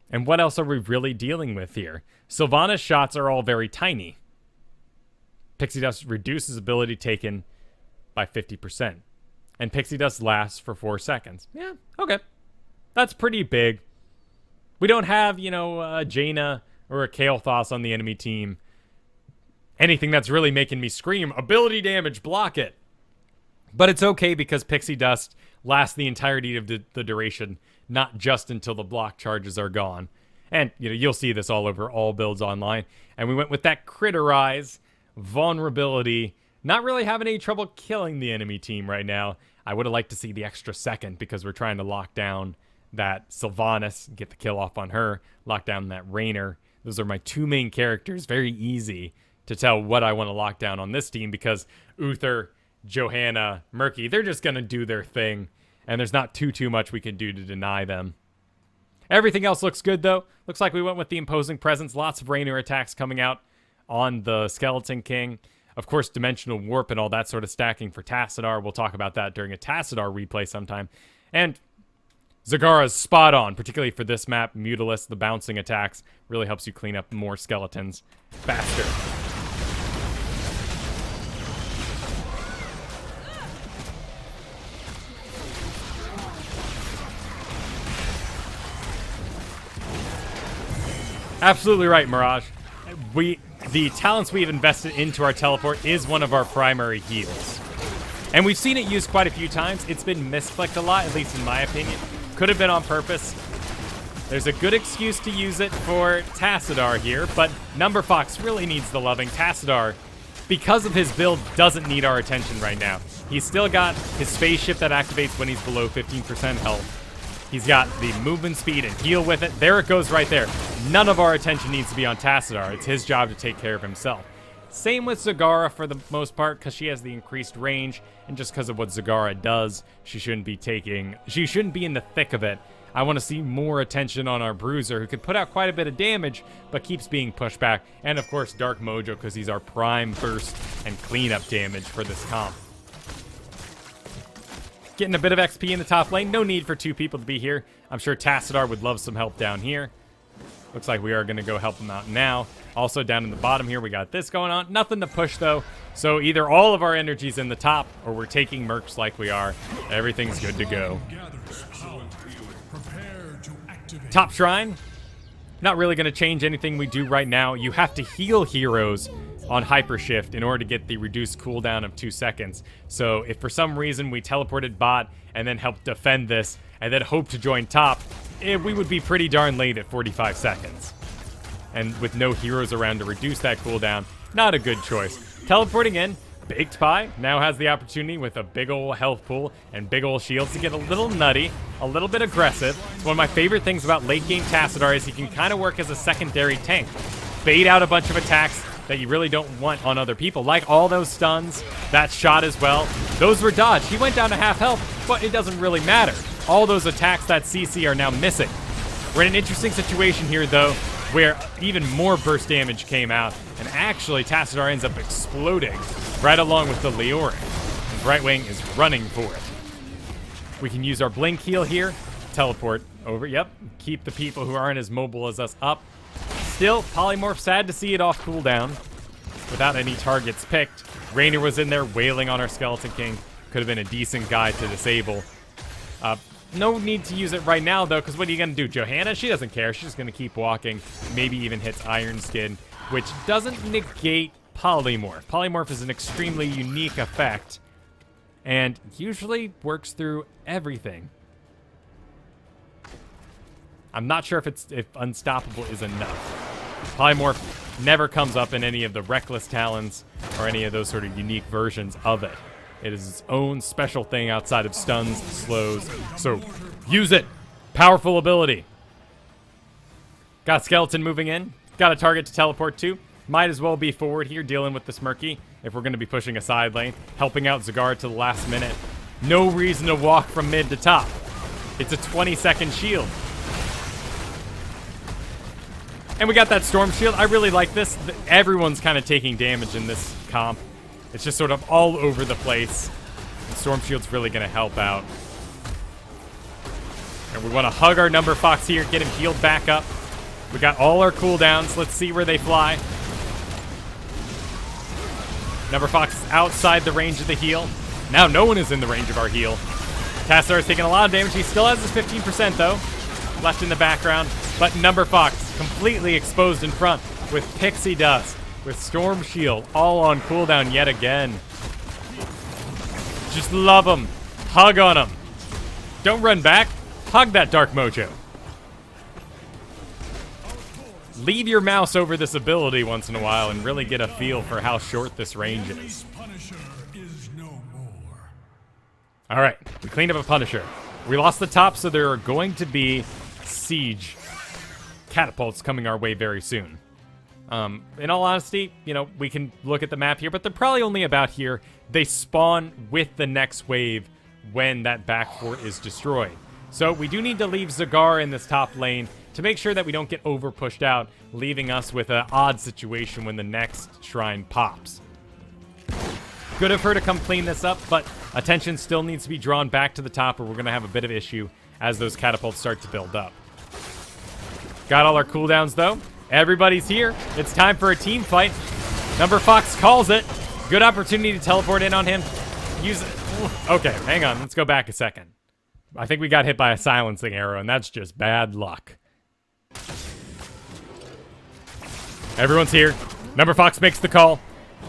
Speaker 1: And what else are we really dealing with here? Sylvanas shots are all very tiny. Pixie Dust reduces ability taken by 50%. And Pixie Dust lasts for 4 seconds. Yeah, okay. That's pretty big. We don't have, a Jaina or a Kael'thas on the enemy team. Anything that's really making me scream, ability damage, block it. But it's okay because Pixie Dust lasts the entirety of the duration, not just until the block charges are gone. And, you'll see this all over all builds online. And we went with that Critterize, vulnerability, not really having any trouble killing the enemy team right now. I would have liked to see the extra second because we're trying to lock down that Sylvanas, get the kill off on her, lock down that Raynor. Those are my 2 main characters. Very easy to tell what I want to lock down on this team because Uther, Johanna, Murky, they're just going to do their thing. And there's not too much we can do to deny them. Everything else looks good, though. Looks like we went with the Imposing Presence. Lots of Raynor attacks coming out on the Skeleton King. Of course, Dimensional Warp and all that sort of stacking for Tassadar. We'll talk about that during a Tassadar replay sometime. And Zagara's spot on, particularly for this map. Mutalisk, the bouncing attacks, really helps you clean up more skeletons faster. Absolutely right, Mirage. The talents we've invested into our teleport is one of our primary heals. And we've seen it used quite a few times. It's been misclicked a lot, at least in my opinion. Could have been on purpose. There's a good excuse to use it for Tassadar here, but Number Fox really needs the loving. Tassadar, because of his build, doesn't need our attention right now. He's still got his spaceship that activates when he's below 15% health. He's got the movement speed and heal with it. There it goes right there. None of our attention needs to be on Tassadar. It's his job to take care of himself. Same with Zagara for the most part because she has the increased range. And just because of what Zagara does, she shouldn't be in the thick of it. I want to see more attention on our Bruiser who could put out quite a bit of damage but keeps being pushed back. And of course Dark Mojo because he's our prime burst and cleanup damage for this comp. Getting a bit of XP in the top lane. No need for 2 people to be here. I'm sure Tassadar would love some help down here. Looks like we are going to go help him out now. Also down in the bottom here, we got this going on. Nothing to push, though. So either all of our energy's in the top, or we're taking mercs like we are. Everything's good to go. Top Shrine. Not really going to change anything we do right now. You have to heal heroes on Hyper Shift in order to get the reduced cooldown of 2 seconds. So if for some reason we teleported bot and then helped defend this and then hope to join top, we would be pretty darn late at 45 seconds. And with no heroes around to reduce that cooldown, not a good choice. Teleporting in, Baked Pie now has the opportunity with a big ol' health pool and big ol' shields to get a little nutty, a little bit aggressive. It's one of my favorite things about late game Tassadar is he can kind of work as a secondary tank. Bait out a bunch of attacks that you really don't want on other people, like all those stuns, that shot as well. Those were dodged. He went down to half health, but it doesn't really matter. All those attacks that CC are now missing. We're in an interesting situation here, though, where even more burst damage came out, and actually Tassadar ends up exploding right along with the Leoric. And Brightwing is running for it. We can use our Blink heal here, teleport over, yep, keep the people who aren't as mobile as us up. Still, Polymorph, sad to see it off cooldown without any targets picked. Raynor was in there wailing on our Skeleton King. Could have been a decent guy to disable. No need to use it right now, though, because what are you going to do? Johanna, she doesn't care. She's just going to keep walking. Maybe even hits Iron Skin, which doesn't negate Polymorph. Polymorph is an extremely unique effect and usually works through everything. I'm not sure if Unstoppable is enough. Polymorph never comes up in any of the Reckless Talons or any of those sort of unique versions of it. It is its own special thing outside of stuns, slows. So use it. Powerful ability. Got Skeleton moving in. Got a target to teleport to. Might as well be forward here dealing with this Murky if we're going to be pushing a side lane. Helping out Zagara to the last minute. No reason to walk from mid to top. It's a 20-second shield. And we got that Storm Shield. I really like this. Everyone's kind of taking damage in this comp. It's just sort of all over the place. And Storm Shield's really going to help out. And we want to hug our Number Fox here, get him healed back up. We got all our cooldowns. Let's see where they fly. Number Fox is outside the range of the heal. Now no one is in the range of our heal. Tassar is taking a lot of damage. He still has his 15% though, left in the background. But Number Fox completely exposed in front with Pixie Dust, with Storm Shield, all on cooldown yet again. Just love him. Hug on him. Don't run back. Hug that Dark Mojo. Leave your mouse over this ability once in a while and really get a feel for how short this range is. All right, we cleaned up a Punisher. We lost the top, so there are going to be siege catapults coming our way very soon. In all honesty, you know, we can look at the map here, but they're probably only about here. They spawn with the next wave when that back fort is destroyed. So we do need to leave Zagara in this top lane to make sure that we don't get over pushed out, leaving us with an odd situation when the next shrine pops. Good of her to come clean this up, but attention still needs to be drawn back to the top, or we're going to have a bit of issue as those catapults start to build up. Got all our cooldowns, though. Everybody's here. It's time for a team fight. Number Fox calls it. Good opportunity to teleport in on him. Use it. Okay, hang on. Let's go back a second. I think we got hit by a silencing arrow, and that's just bad luck. Everyone's here. Number Fox makes the call.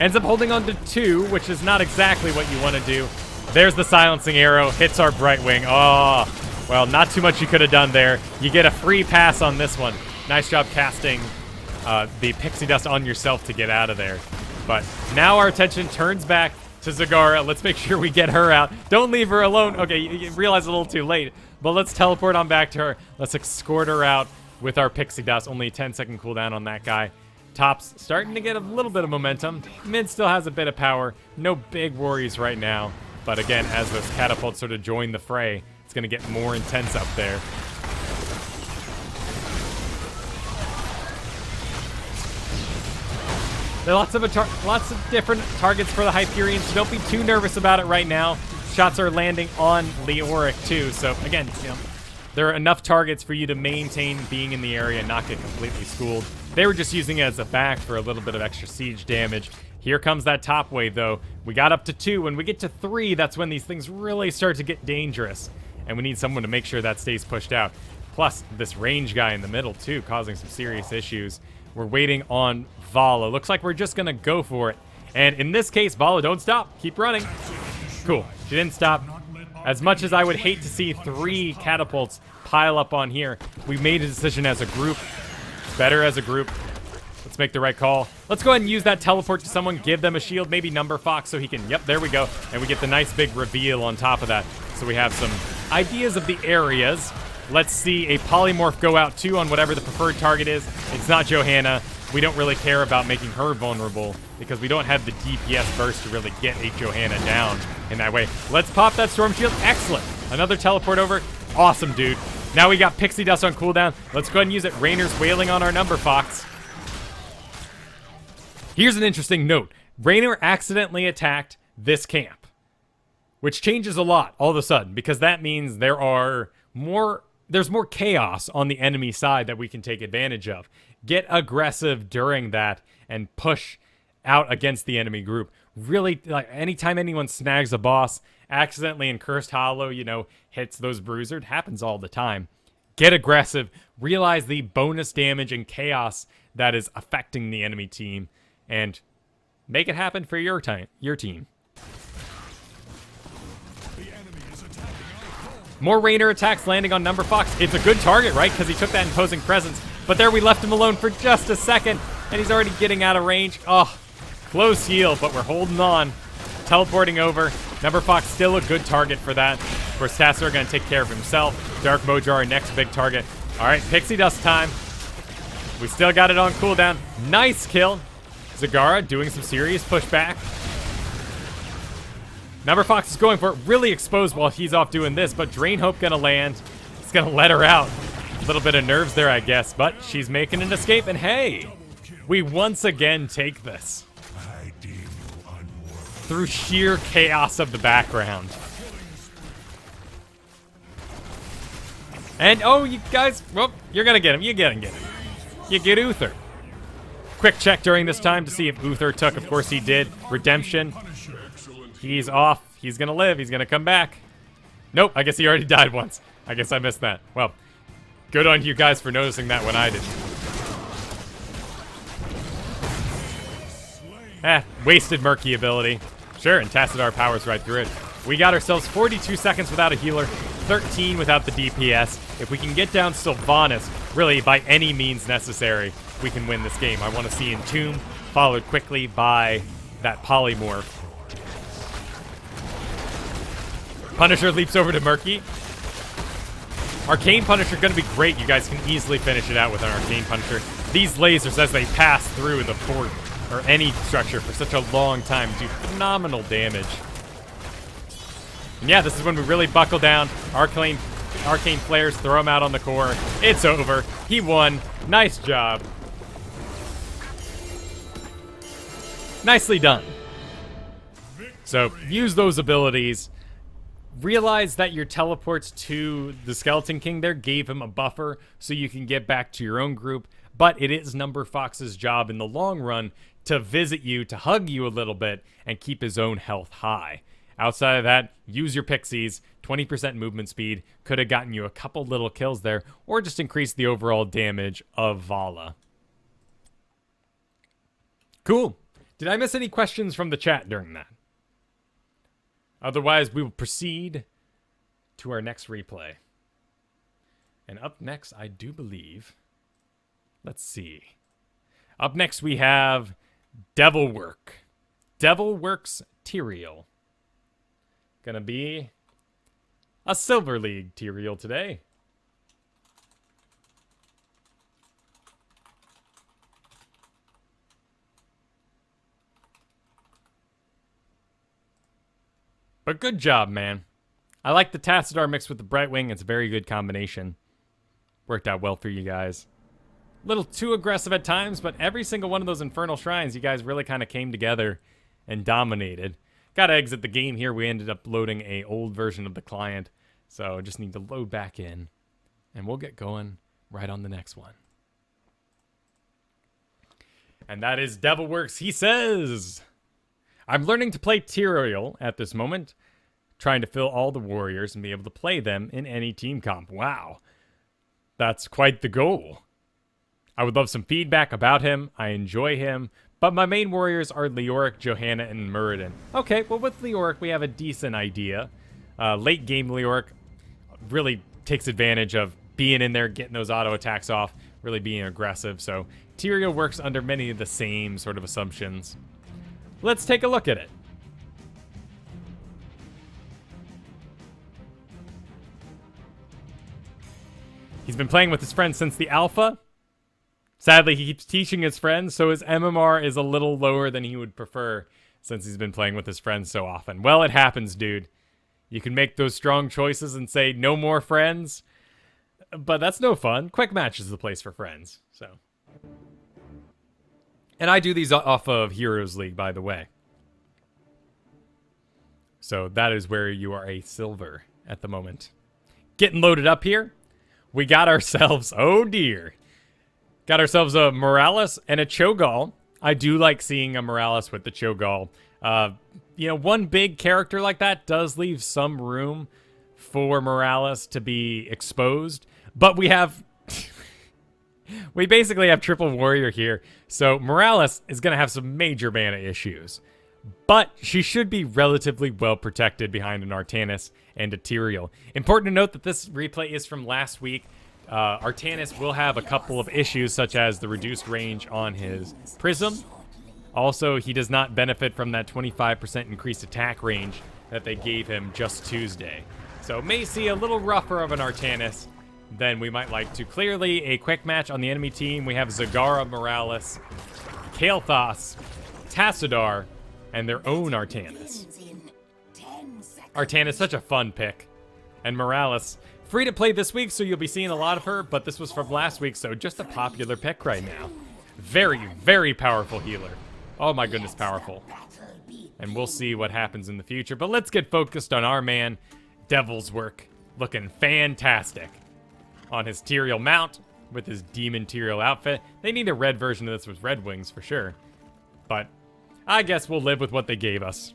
Speaker 1: Ends up holding on to 2, which is not exactly what you want to do. There's the silencing arrow. Hits our Brightwing. Oh, well, not too much you could have done there. You get a free pass on this one. Nice job casting the Pixie Dust on yourself to get out of there. But now our attention turns back to Zagara. Let's make sure we get her out. Don't leave her alone. Okay, you realize a little too late. But let's teleport on back to her. Let's escort her out with our Pixie Dust. Only a 10-second cooldown on that guy. Top's starting to get a little bit of momentum. Mid still has a bit of power. No big worries right now. But again, as those catapults sort of join the fray, it's going to get more intense up there. There are lots of different targets for the Hyperion, so don't be too nervous about it right now. Shots are landing on Leoric too, so again, you know, there are enough targets for you to maintain being in the area and not get completely schooled. They were just using it as a back for a little bit of extra siege damage. Here comes that top wave, though. We got up to 2. When we get to 3, that's when these things really start to get dangerous. And we need someone to make sure that stays pushed out. Plus, this range guy in the middle, too, causing some serious issues. We're waiting on Vala. Looks like we're just going to go for it. And in this case, Vala, don't stop. Keep running. Cool. She didn't stop. As much as I would hate to see 3 catapults pile up on here, we made a decision as a group. Better as a group. Let's make the right call. Let's go ahead and use that teleport to someone. Give them a shield. Maybe Number Fox so he can... Yep, there we go. And we get the nice big reveal on top of that. So we have some ideas of the areas. Let's see a polymorph go out too on whatever the preferred target is. It's not Johanna. We don't really care about making her vulnerable because we don't have the DPS burst to really get a Johanna down in that way. Let's pop that Storm Shield. Excellent. Another teleport over. Awesome, dude. Now we got Pixie Dust on cooldown. Let's go ahead and use it. Rainer's wailing on our Number Fox. Here's an interesting note. Rainer accidentally attacked this camp, which changes a lot all of a sudden because that means there's more chaos on the enemy side that we can take advantage of. Get aggressive during that and push out against the enemy group. Really, like anytime anyone snags a boss, accidentally in Cursed Hollow, you know, hits those bruiser, it happens all the time. Get aggressive, realize the bonus damage and chaos that is affecting the enemy team, and make it happen for your team. More Rainer attacks landing on Number Fox. It's a good target, right? Because he took that imposing presence. But there we left him alone for just a second, and he's already getting out of range. Oh, close heal, but we're holding on. Teleporting over. Number Fox still a good target for that. Of course, Tassar going to take care of himself. Dark Mojo, our next big target. All right, Pixie Dust time. We still got it on cooldown. Nice kill. Zagara doing some serious pushback. Number Fox is going for it, really exposed while he's off doing this, but Drain Hope going to land. It's going to let her out. A little bit of nerves there, I guess, but she's making an escape, and hey, we once again take this. Through sheer chaos of the background. And, oh, you guys, well, you're going to get him. You get him. You get Uther. Quick check during this time to see if Uther took. Of course he did. Redemption. He's off. He's going to live. He's going to come back. Nope, I guess he already died once. I guess I missed that. Well, good on you guys for noticing that when I didn't. Wasted Murky ability. Sure, and Tassadar powers right through it. We got ourselves 42 seconds without a healer, 13 without the DPS. If we can get down Sylvanas, really by any means necessary, we can win this game. I want to see Entomb, followed quickly by that Polymorph. Punisher leaps over to Murky. Arcane Punisher going to be great. You guys can easily finish it out with an Arcane Punisher. These lasers, as they pass through the fort or any structure for such a long time, do phenomenal damage. And yeah, this is when we really buckle down. Arcane Flares, throw him out on the core. It's over. He won. Nice job. Nicely done. So, use those abilities. Realize that your teleports to the Skeleton King there gave him a buffer so you can get back to your own group, but it is Number Fox's job in the long run to visit you, to hug you a little bit, and keep his own health high. Outside of that, use your pixies, 20% movement speed, could have gotten you a couple little kills there, or just increased the overall damage of Vala. Cool. Did I miss any questions from the chat during that? Otherwise, we will proceed to our next replay. And up next, I do believe... Let's see. Up next, we have Devilwork. Devilwork's Tyrael. Gonna be a Silver League Tyrael today. But good job, man. I like the Tassadar mixed with the Brightwing. It's a very good combination. Worked out well for you guys. A little too aggressive at times, but every single one of those Infernal Shrines, you guys really kind of came together and dominated. Got to exit the game here. We ended up loading a old version of the client, so just need to load back in, and we'll get going right on the next one. And that is Devilworks. He says... I'm learning to play Tyrael at this moment, trying to fill all the warriors and be able to play them in any team comp. Wow. That's quite the goal. I would love some feedback about him. I enjoy him, but my main warriors are Leoric, Johanna, and Muradin. Okay, well with Leoric we have a decent idea. Late game Leoric really takes advantage of being in there, getting those auto attacks off, really being aggressive, so Tyrael works under many of the same sort of assumptions. Let's take a look at it. He's been playing with his friends since the alpha. Sadly, he keeps teaching his friends, so his MMR is a little lower than he would prefer since he's been playing with his friends so often. Well, it happens, dude. You can make those strong choices and say, no more friends, but that's no fun. Quick Match is the place for friends, so... And I do these off of Heroes League, by the way. So that is where you are a silver at the moment. Getting loaded up here. We got ourselves, oh dear. Got ourselves a Morales and a Cho'Gall. I do like seeing a Morales with the Cho'Gall. You know, one big character like that does leave some room for Morales to be exposed. But we have... we basically have triple warrior here, so Morales is going to have some major mana issues. But she should be relatively well protected behind an Artanis and a Tyrael. Important to note that this replay is from last week. Artanis will have a couple of issues, such as the reduced range on his Prism. Also, he does not benefit from that 25% increased attack range that they gave him just Tuesday. So may see a little rougher of an Artanis than we might like to. Clearly, a quick match on the enemy team. We have Zagara, Morales, Kael'thas, Tassadar, and their own Artanis. Artanis, such a fun pick. And Morales, free to play this week, so you'll be seeing a lot of her, but this was from last week, so just a popular pick right now. Very, very powerful healer. Oh my goodness, powerful. And we'll see what happens in the future, but let's get focused on our man, Devil's Work. Looking fantastic. on his Tyrael mount with his demon Tyrael outfit. They need a red version of this with red wings for sure. But I guess we'll live with what they gave us.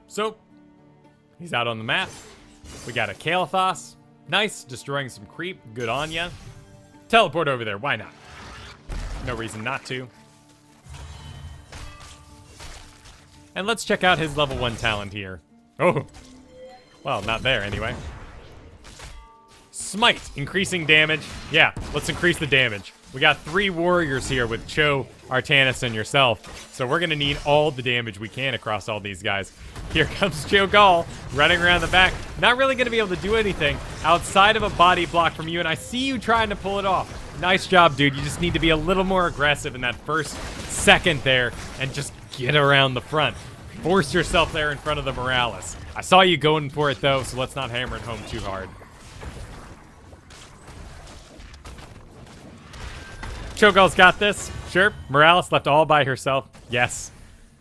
Speaker 1: So, he's out on the map. We got a Kael'thas. Nice, destroying some creep. Good on ya. Teleport over there, why not? No reason not to. And let's check out his level 1 talent here. Oh, well, not there anyway. Smite, increasing damage. Yeah, let's increase the damage. We got 3 warriors here with Cho, Artanis, and yourself. So we're going to need all the damage we can across all these guys. Here comes Cho'Gall running around the back. Not really going to be able to do anything outside of a body block from you, and I see you trying to pull it off. Nice job, dude. You just need to be a little more aggressive in that first second there and just get around the front. Force yourself there in front of the Morales. I saw you going for it, though, so let's not hammer it home too hard. Cho'Gall's got this. Sure. Morales left all by herself. Yes.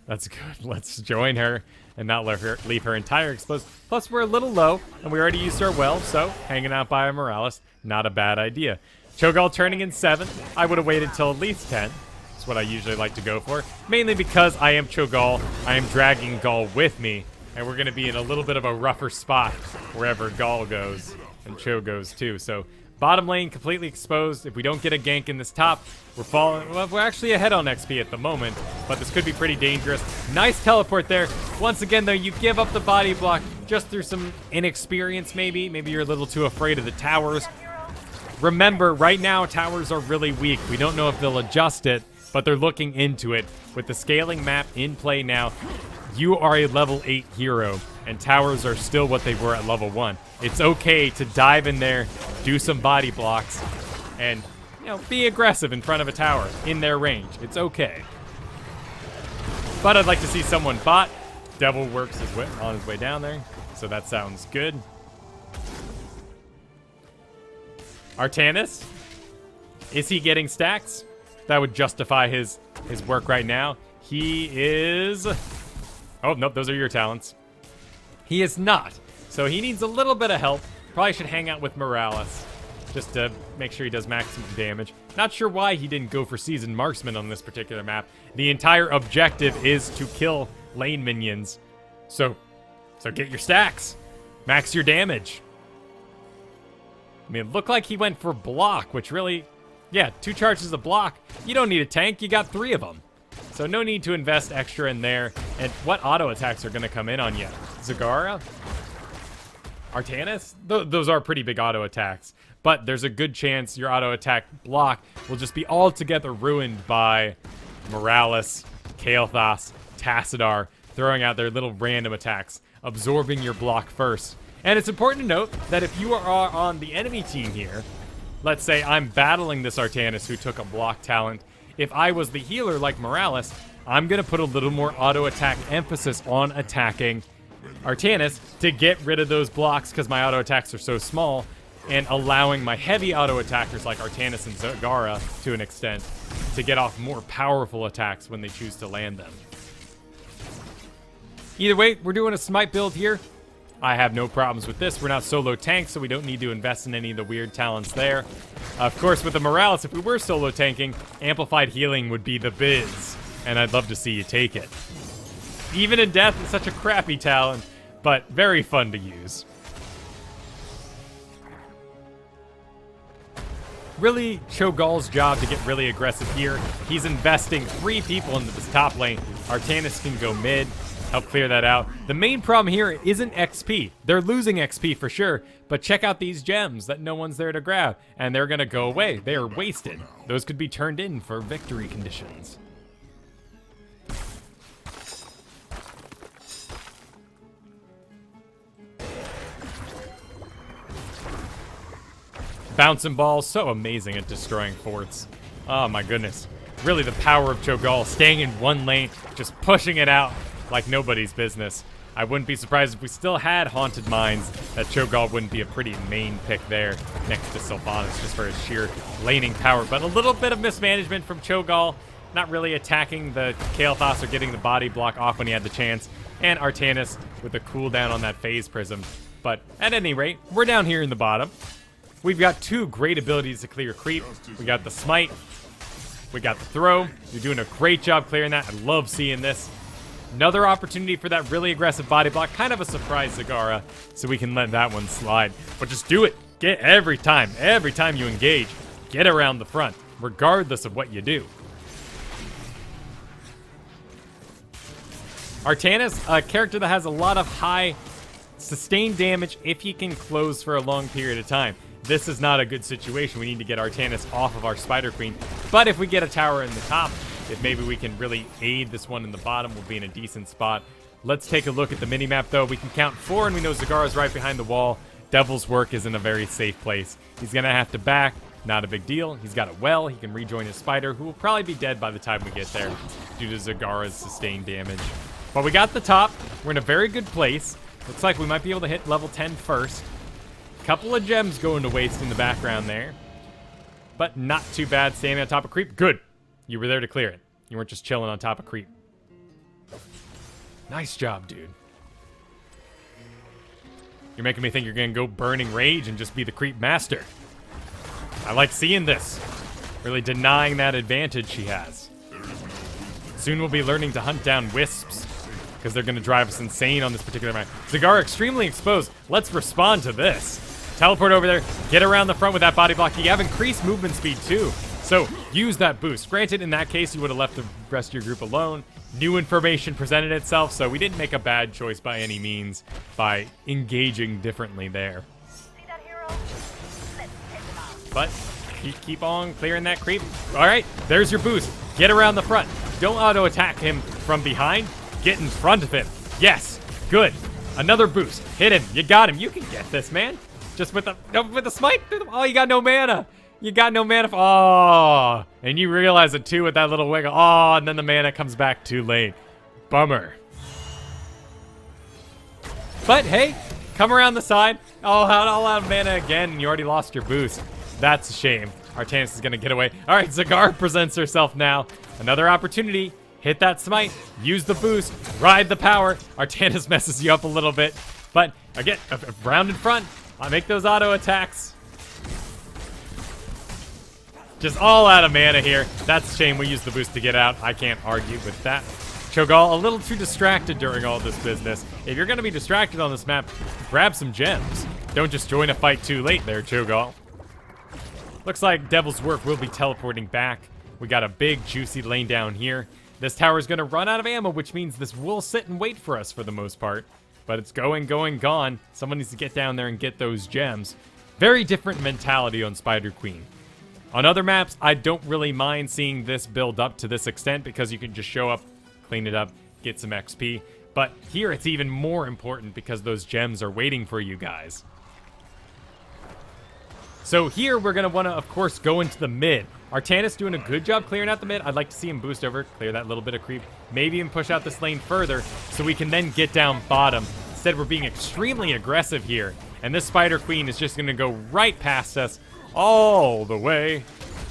Speaker 1: That's good. Let's join her and not leave her entire exposed. Plus, we're a little low, and we already used our well, so hanging out by a Morales, not a bad idea. Cho'Gall turning in 7. I would have waited till at least 10. That's what I usually like to go for. Mainly because I am Cho'Gall. I am dragging Gall with me, and we're going to be in a little bit of a rougher spot wherever Gall goes, and Cho goes too. So bottom lane completely exposed. If we don't get a gank in this top, we're falling. Well, we're actually ahead on XP at the moment, but this could be pretty dangerous. Nice teleport there. Once again, though, you give up the body block just through some inexperience, maybe. Maybe you're a little too afraid of the towers. Remember, right now, towers are really weak. We don't know if they'll adjust it, but they're looking into it. With the scaling map in play now, you are a level 8 hero, and towers are still what they were at level 1. It's okay to dive in there, do some body blocks, and, you know, be aggressive in front of a tower in their range. It's okay. But I'd like to see someone bot. Devil works on his way down there, so that sounds good. Artanis, is he getting stacks? That would justify his work right now. He is... Oh, nope, those are your talents. He is not. So he needs a little bit of help. Probably should hang out with Morales just to make sure he does maximum damage. Not sure why he didn't go for Seasoned Marksman on this particular map. The entire objective is to kill lane minions. So get your stacks. Max your damage. I mean, it looked like he went for block, which really... Yeah, 2 charges of block. You don't need a tank. You got 3 of them. So no need to invest extra in there. And what auto attacks are going to come in on you? Zagara? Artanis? Those are pretty big auto attacks. But there's a good chance your auto attack block will just be altogether ruined by Morales, Kael'thas, Tassadar throwing out their little random attacks, absorbing your block first. And it's important to note that if you are on the enemy team here, let's say I'm battling this Artanis who took a block talent. If I was the healer like Morales, I'm going to put a little more auto attack emphasis on attacking Artanis to get rid of those blocks because my auto attacks are so small, and allowing my heavy auto attackers like Artanis and Zagara to an extent to get off more powerful attacks when they choose to land them. Either way, we're doing a smite build here. I have no problems with this. We're not solo tanks, so we don't need to invest in any of the weird talents there. Of course, with the Morales, if we were solo tanking, Amplified Healing would be the biz, and I'd love to see you take it. Even in death, it's such a crappy talent, but very fun to use. Really, Cho'Gall's job to get really aggressive here. He's investing 3 people into this top lane. Artanis can go mid, help clear that out. The main problem here isn't XP. They're losing XP for sure, but check out these gems that no one's there to grab, and they're gonna go away. They are wasted. Those could be turned in for victory conditions. Bouncing balls, so amazing at destroying forts. Oh my goodness. Really the power of Cho'Gall, staying in one lane, just pushing it out like nobody's business. I wouldn't be surprised if we still had Haunted Mines, that Cho'Gall wouldn't be a pretty main pick there next to Sylvanas just for his sheer laning power. But a little bit of mismanagement from Cho'Gall, not really attacking the Kael'thas or getting the body block off when he had the chance. And Artanis with the cooldown on that phase prism. But at any rate, we're down here in the bottom. We've got 2 great abilities to clear creep. We got the smite. We got the throw. You're doing a great job clearing that. I love seeing this. Another opportunity for that really aggressive body block. Kind of a surprise, Zagara, so we can let that one slide. But just do it. Get every time you engage, get around the front, regardless of what you do. Artanis, a character that has a lot of high sustained damage if he can close for a long period of time. This is not a good situation. We need to get Artanis off of our Spider Queen. But if we get a tower in the top, if maybe we can really aid this one in the bottom, we'll be in a decent spot. Let's take a look at the minimap, though. We can count 4, and we know Zagara's right behind the wall. Devil's Work is in a very safe place. He's going to have to back. Not a big deal. He's got a well. He can rejoin his spider, who will probably be dead by the time we get there due to Zagara's sustained damage. But we got the top. We're in a very good place. Looks like we might be able to hit level 10 first. Couple of gems going to waste in the background there. But not too bad standing on top of creep. Good. You were there to clear it. You weren't just chilling on top of creep. Nice job, dude. You're making me think you're going to go Burning Rage and just be the creep master. I like seeing this. Really denying that advantage she has. Soon we'll be learning to hunt down wisps, because they're going to drive us insane on this particular map. Zagara extremely exposed. Let's respond to this. Teleport over there. Get around the front with that body block. You have increased movement speed too. So use that boost. Granted, in that case, you would have left the rest of your group alone. New information presented itself, so we didn't make a bad choice by any means by engaging differently there.
Speaker 3: See that hero? Let's take him out.
Speaker 1: But keep on clearing that creep. All right, there's your boost. Get around the front. Don't auto-attack him from behind. Get in front of him. Yes, good. Another boost. Hit him. You got him. You can get this, man. Just with the smite. Oh, you got no mana. You got no mana. Oh, and you realize it too with that little wiggle. Oh, and then the mana comes back too late. Bummer. But hey, come around the side. Oh, all out of mana again, and you already lost your boost. That's a shame. Artanis is going to get away. All right, Zagara presents herself now. Another opportunity. Hit that smite. Use the boost. Ride the power. Artanis messes you up a little bit. But again, round in front. I make those auto attacks. Just all out of mana here. That's a shame we used the boost to get out. I can't argue with that. Cho'Gall, a little too distracted during all this business. If you're going to be distracted on this map, grab some gems. Don't just join a fight too late there, Cho'Gall. Looks like Devil's Work will be teleporting back. We got a big, juicy lane down here. This tower is going to run out of ammo, which means this will sit and wait for us for the most part. But it's going, gone. Someone needs to get down there and get those gems. Very different mentality on Spider Queen. On other maps, I don't really mind seeing this build up to this extent because you can just show up, clean it up, get some XP. But here it's even more important because those gems are waiting for you guys. So here we're going to want to, of course, go into the mid. Artanis doing a good job clearing out the mid. I'd like to see him boost over, clear that little bit of creep, maybe even push out this lane further so we can then get down bottom. Instead, we're being extremely aggressive here, and this Spider Queen is just going to go right past us all the way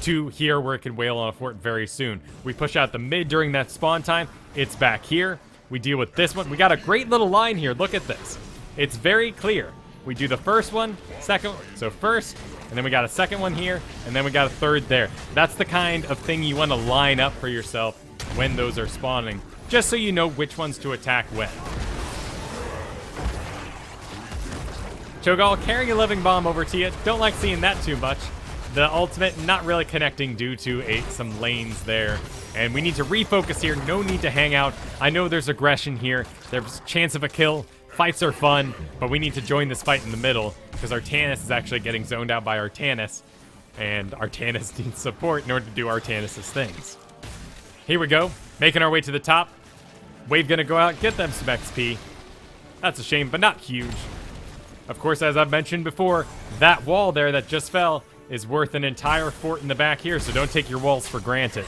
Speaker 1: to here where it can wail on a fort very soon. We push out the mid during that spawn time. It's back here. We deal with this one. We got a great little line here. Look at this. It's very clear. We do the first one, second, so first, and then we got a second one here, and then we got a third there. That's the kind of thing you want to line up for yourself when those are spawning, just so you know which ones to attack when. Cho'Gall carrying a living bomb over to you. Don't like seeing that too much. The ultimate not really connecting due to some lanes there. And we need to refocus here. No need to hang out. I know there's aggression here. There's a chance of a kill. Fights are fun, but we need to join this fight in the middle because Artanis is actually getting zoned out by Artanis, and Artanis needs support in order to do Artanis' things. Here we go, making our way to the top. Wave gonna go out, get them some XP. That's a shame, but not huge. Of course, as I've mentioned before, that wall there that just fell is worth an entire fort in the back here, so don't take your walls for granted.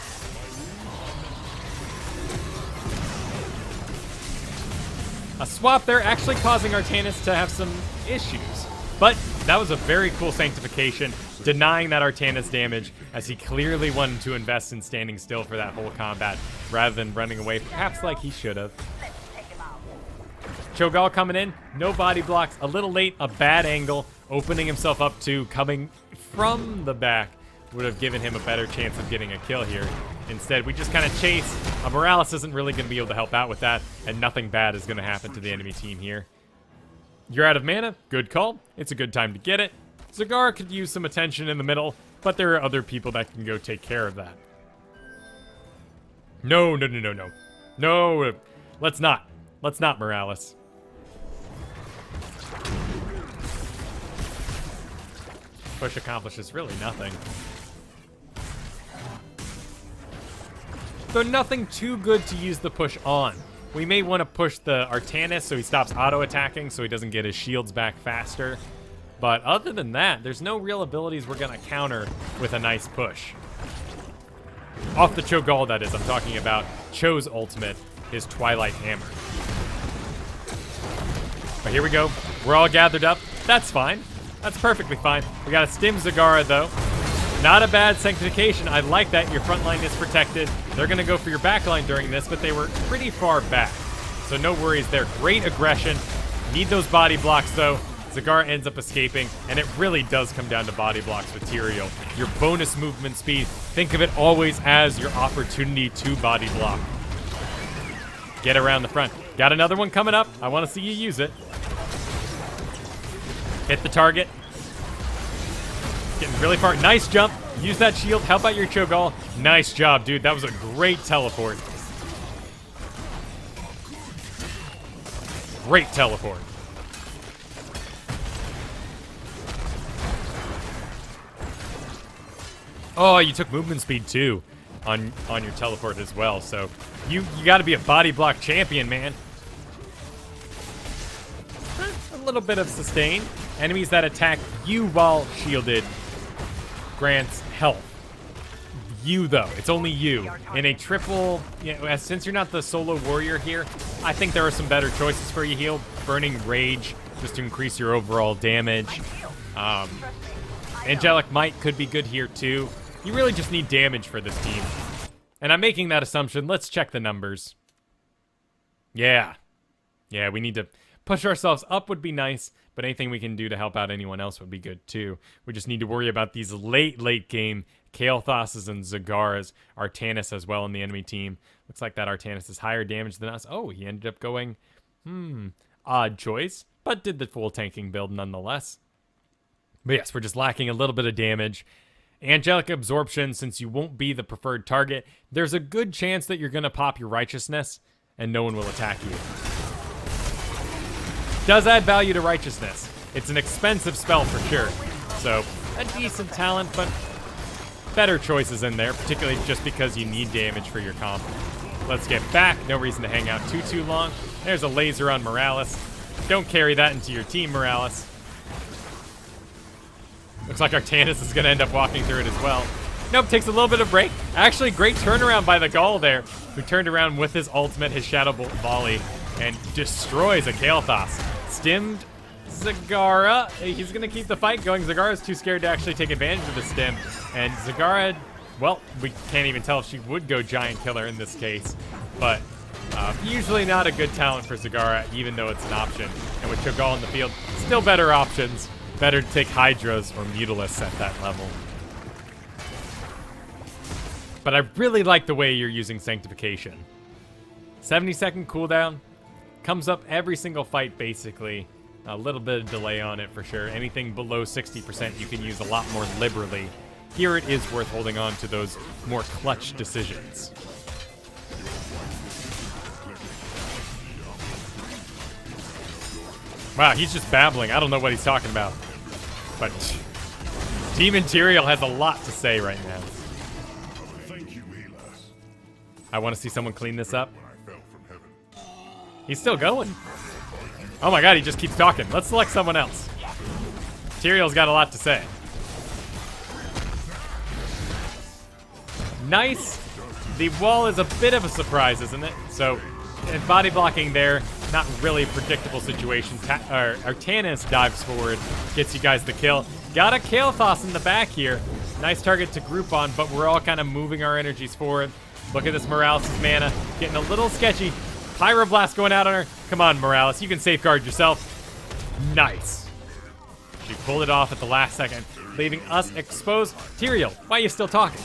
Speaker 1: A swap there actually causing Artanis to have some issues. But that was a very cool sanctification, denying that Artanis damage, as he clearly wanted to invest in standing still for that whole combat, rather than running away, perhaps like he should have. Cho'Gall coming in, no body blocks, a little late, a bad angle, opening himself up to coming from the back would have given him a better chance of getting a kill here. Instead, we just kind of chase. Morales isn't really going to be able to help out with that, and nothing bad is going to happen to the enemy team here. You're out of mana. Good call. It's a good time to get it. Zagara could use some attention in the middle, but there are other people that can go take care of that. No, no, no, no, no. No, let's not. Let's not, Morales. Push accomplishes really nothing. So nothing too good to use the push on. We may want to push the Artanis so he stops auto-attacking so he doesn't get his shields back faster. But other than that, there's no real abilities we're going to counter with a nice push. Off the Cho'Gall, that is. I'm talking about Cho's ultimate, his Twilight Hammer. But here we go. We're all gathered up. That's fine. That's perfectly fine. We got to stim Zagara, though. Not a bad sanctification. I like that. Your front line is protected. They're going to go for your back line during this, but they were pretty far back. So no worries there. Great aggression. Need those body blocks, though. Zagara ends up escaping, and it really does come down to body blocks with Tyrael. Your bonus movement speed, think of it always as your opportunity to body block. Get around the front. Got another one coming up. I want to see you use it. Hit the target. Getting really far. Nice jump. Use that shield. Help out your Cho'Gall. Nice job, dude. That was a great teleport. Great teleport. Oh, you took movement speed too on your teleport as well. So you got to be a body block champion, man. A little bit of sustain. Enemies that attack you while shielded grants health. You, though. It's only you. In a triple, since you're not the solo warrior here, I think there are some better choices for you heal. Burning Rage, just to increase your overall damage. Angelic Might could be good here, too. You really just need damage for this team. And I'm making that assumption. Let's check the numbers. Yeah. Yeah, we need to push ourselves up would be nice, but anything we can do to help out anyone else would be good too. We just need to worry about these late game Kael'thas's and Zagara's, Artanis as well in the enemy team. Looks like that Artanis is higher damage than us. Oh, he ended up going, odd choice, but did the full tanking build nonetheless. But yes, we're just lacking a little bit of damage. Angelic Absorption, since you won't be the preferred target, there's a good chance that you're going to pop your Righteousness and no one will attack you. Does add value to Righteousness. It's an expensive spell for sure. So, a decent talent, but better choices in there, particularly just because you need damage for your comp. Let's get back. No reason to hang out too long. There's a laser on Morales. Don't carry that into your team, Morales. Looks like Artanis is going to end up walking through it as well. Nope, takes a little bit of break. Actually, great turnaround by the Gaul there, who turned around with his ultimate, his Shadow Bolt volley, and destroys a Kael'thas. Stimmed Zagara. He's going to keep the fight going. Zagara's too scared to actually take advantage of the stim. And Zagara, well, we can't even tell if she would go Giant Killer in this case. But usually not a good talent for Zagara, even though it's an option. And with Cho'Gall in the field, still better options. Better to take Hydras or Mutalisks at that level. But I really like the way you're using Sanctification. 70-second cooldown. Comes up every single fight, basically. A little bit of delay on it for sure. Anything below 60% you can use a lot more liberally. Here it is worth holding on to those more clutch decisions. Wow, he's just babbling. I don't know what he's talking about. But Demon Tyrael has a lot to say right now. I want to see someone clean this up. He's still going. Oh my god, he just keeps talking. Let's select someone else. Tyrael's got a lot to say. Nice. The wall is a bit of a surprise, isn't it? So, body blocking there, not really a predictable situation. Artanis dives forward, gets you guys the kill. Got a Kael'thas in the back here. Nice target to group on, but we're all kind of moving our energies forward. Look at this Morales' mana. Getting a little sketchy. Pyroblast going out on her. Come on, Morales. You can safeguard yourself. Nice. She pulled it off at the last second, leaving us exposed. Tyrael, why are you still talking?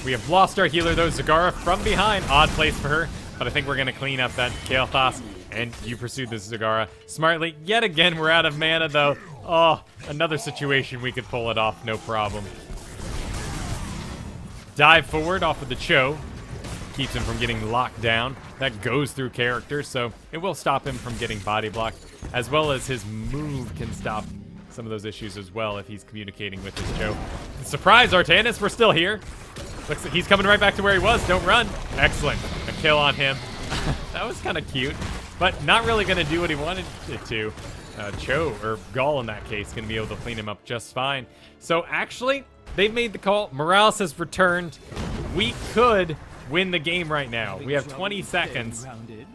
Speaker 1: We have lost our healer, though. Zagara from behind. Odd place for her, but I think we're going to clean up that Kael'thas, and you pursued this Zagara smartly. Yet again, we're out of mana, though. Oh, another situation we could pull it off, no problem. Dive forward off of the Cho. Keeps him from getting locked down. That goes through character, so it will stop him from getting body blocked, as well as his move can stop some of those issues as well if he's communicating with his Cho. Surprise, Artanis, we're still here. Looks like he's coming right back to where he was. Don't run. Excellent. A kill on him. That was kind of cute, but not really going to do what he wanted it to. Cho, or Gaul in that case, going to be able to clean him up just fine. So actually, they've made the call. Morales has returned. We could win the game right now. We have 20 seconds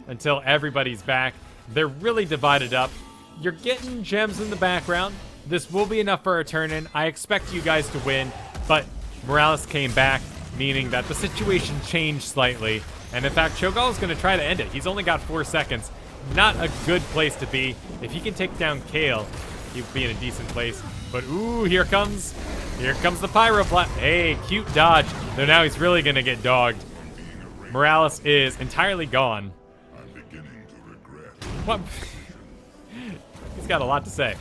Speaker 1: until everybody's back. They're really divided up. You're getting gems in the background. This will be enough for a turn-in. I expect you guys to win, but Morales came back, meaning that the situation changed slightly. And in fact, Cho'Gall is going to try to end it. He's only got 4 seconds. Not a good place to be. If he can take down Kael, he'd be in a decent place. But ooh, here comes the Pyroblast. Hey, cute dodge. Though now he's really going to get dogged. Morales is entirely gone.
Speaker 2: I'm beginning to regret.
Speaker 1: What? He's got a lot to say.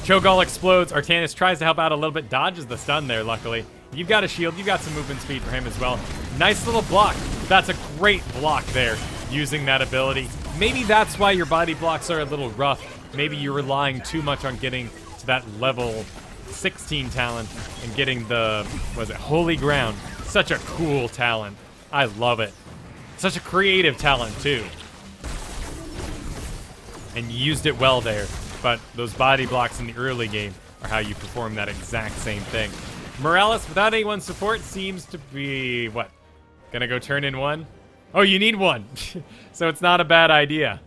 Speaker 1: Cho'Gall explodes. Artanis tries to help out a little bit. Dodges the stun there, luckily. You've got a shield. You've got some movement speed for him as well. Nice little block. That's a great block there, using that ability. Maybe that's why your body blocks are a little rough. Maybe you're relying too much on getting to that level 16 talent and getting the, what is it, Holy Ground. Such a cool talent. I love it. Such a creative talent, too. And you used it well there. But those body blocks in the early game are how you perform that exact same thing. Morales, without anyone's support, seems to be, what? Gonna go turn in one? Oh, you need one. So it's not a bad idea.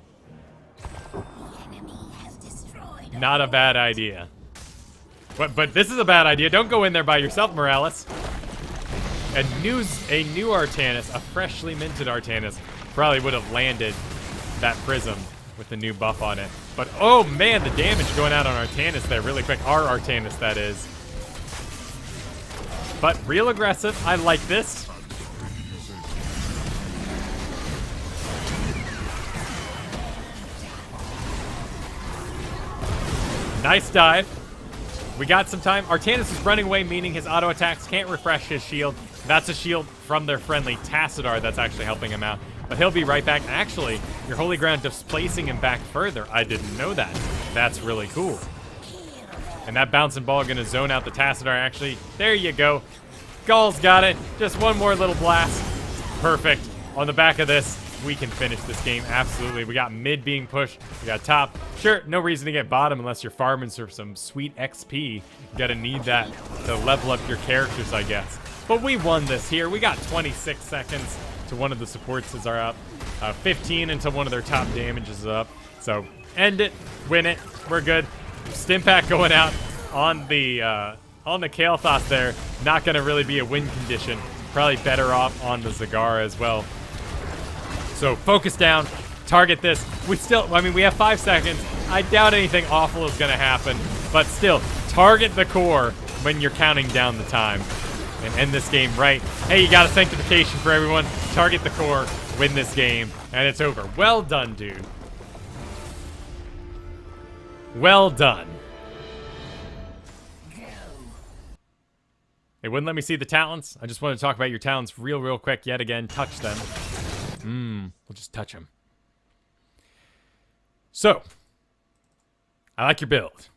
Speaker 1: Not a bad idea. But this is a bad idea. Don't go in there by yourself, Morales. A new Artanis, a freshly minted Artanis, probably would have landed that prism with the new buff on it. But oh man, the damage going out on Artanis there really quick. Our Artanis, that is. But real aggressive. I like this. Nice dive. We got some time. Artanis is running away, meaning his auto attacks can't refresh his shield. That's a shield from their friendly Tassadar that's actually helping him out. But he'll be right back. Actually, your Holy Ground displacing him back further. I didn't know that. That's really cool. And that bouncing ball going to zone out the Tassadar, actually. There you go. Gaul's got it. Just one more little blast. Perfect. On the back of this, we can finish this game. Absolutely. We got mid being pushed. We got top. Sure, no reason to get bottom unless you're farming for some sweet XP. You got to need that to level up your characters, I guess. But we won this here. We got 26 seconds to one of the supports is are up. 15 until one of their top damages is up. So end it, win it. We're good. Stimpack going out on the Kael'thas there. Not going to really be a win condition. Probably better off on the Zagara as well. So focus down, target this. We have 5 seconds. I doubt anything awful is going to happen, but still, target the core when you're counting down the time and end this game right. Hey, you got a sanctification for everyone. Target the core, win this game, and it's over. Well done, dude. Well done. It wouldn't let me see the talents. I just want to talk about your talents real quick yet again. Touch them. We'll just touch them. So, I like your build.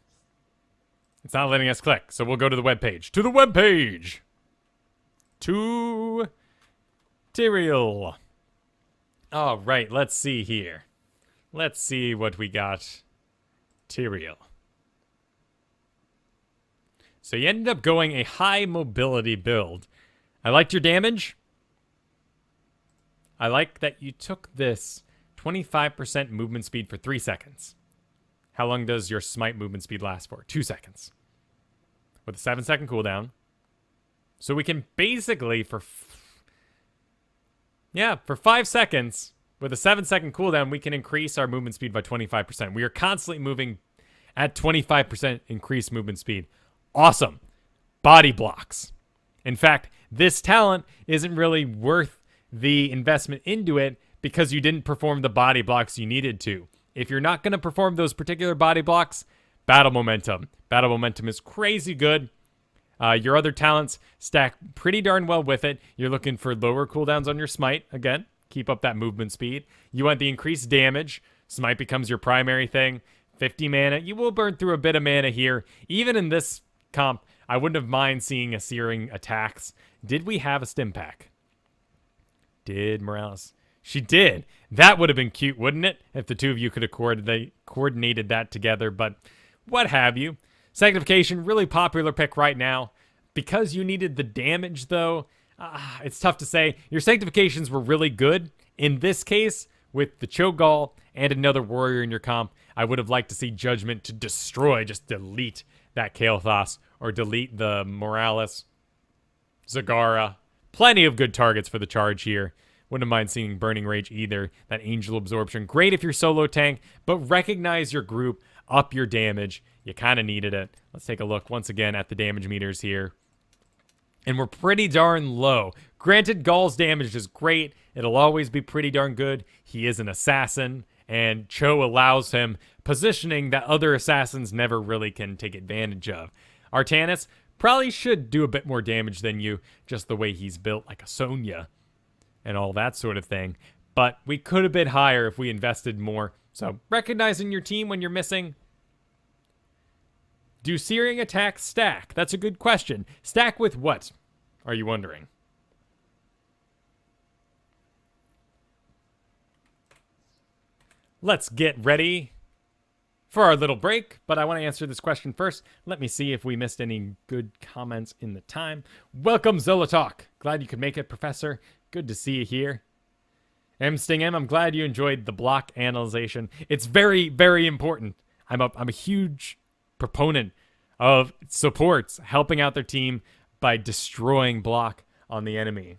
Speaker 1: It's not letting us click, so we'll go to the webpage. To the webpage! To Tyrael. All right, let's see here. Let's see what we got. Tyrael. So you ended up going a high mobility build. I liked your damage. I like that you took this 25% movement speed for 3 seconds. How long does your smite movement speed last for? 2 seconds. With a 7-second cooldown. So we can basically, for Yeah, for 5 seconds, with a 7-second cooldown, we can increase our movement speed by 25%. We are constantly moving at 25% increased movement speed. Awesome. Body blocks. In fact, this talent isn't really worth the investment into it because you didn't perform the body blocks you needed to. If you're not going to perform those particular body blocks, battle momentum. Battle momentum is crazy good. Your other talents stack pretty darn well with it. You're looking for lower cooldowns on your smite. Again, keep up that movement speed. You want the increased damage. Smite becomes your primary thing. 50 mana. You will burn through a bit of mana here. Even in this comp, I wouldn't have mind seeing a Searing attacks. Did we have a stim pack? Did Morales? She did. That would have been cute, wouldn't it? If the two of you could have coordinated that together, but what have you. Sanctification, really popular pick right now. Because you needed the damage, though, it's tough to say. Your Sanctifications were really good. In this case, with the Cho'Gall and another warrior in your comp, I would have liked to see Judgment to destroy, just delete that Kael'thas, or delete the Morales, Zagara. Plenty of good targets for the charge here. Wouldn't mind seeing Burning Rage either. That Angel Absorption, great if you're solo tank, but recognize your group, up your damage. You kind of needed it. Let's take a look once again at the damage meters here. And we're pretty darn low. Granted, Gall's damage is great. It'll always be pretty darn good. He is an assassin, and Cho allows him positioning that other assassins never really can take advantage of. Artanis probably should do a bit more damage than you, just the way he's built, like a Sonya and all that sort of thing. But we could have been higher if we invested more. So recognizing your team when you're missing. Do Searing attacks stack? That's a good question. Stack with what, are you wondering? Let's get ready for our little break, but I want to answer this question first. Let me see if we missed any good comments in the time. Welcome, Zolotalk. Glad you could make it, Professor. Good to see you here. Sting M, I'm glad you enjoyed the block analyzation. It's very, very important. I'm a huge proponent of supports helping out their team by destroying block on the enemy.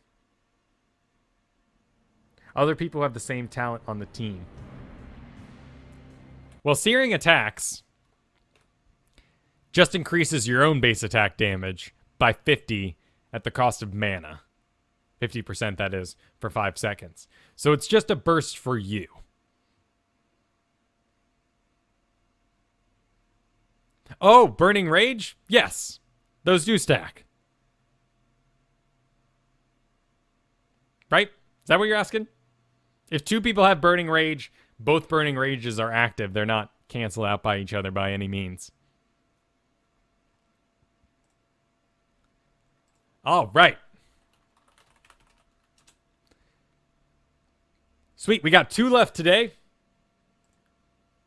Speaker 1: Other people have the same talent on the team. Well, Searing attacks just increases your own base attack damage by 50 at the cost of mana. 50% that is, for 5 seconds. So it's just a burst for you. Oh, Burning Rage? Yes. Those do stack. Right? Is that what you're asking? If two people have Burning Rage, both Burning Rages are active. They're not canceled out by each other by any means. All right. Sweet, we got 2 left today.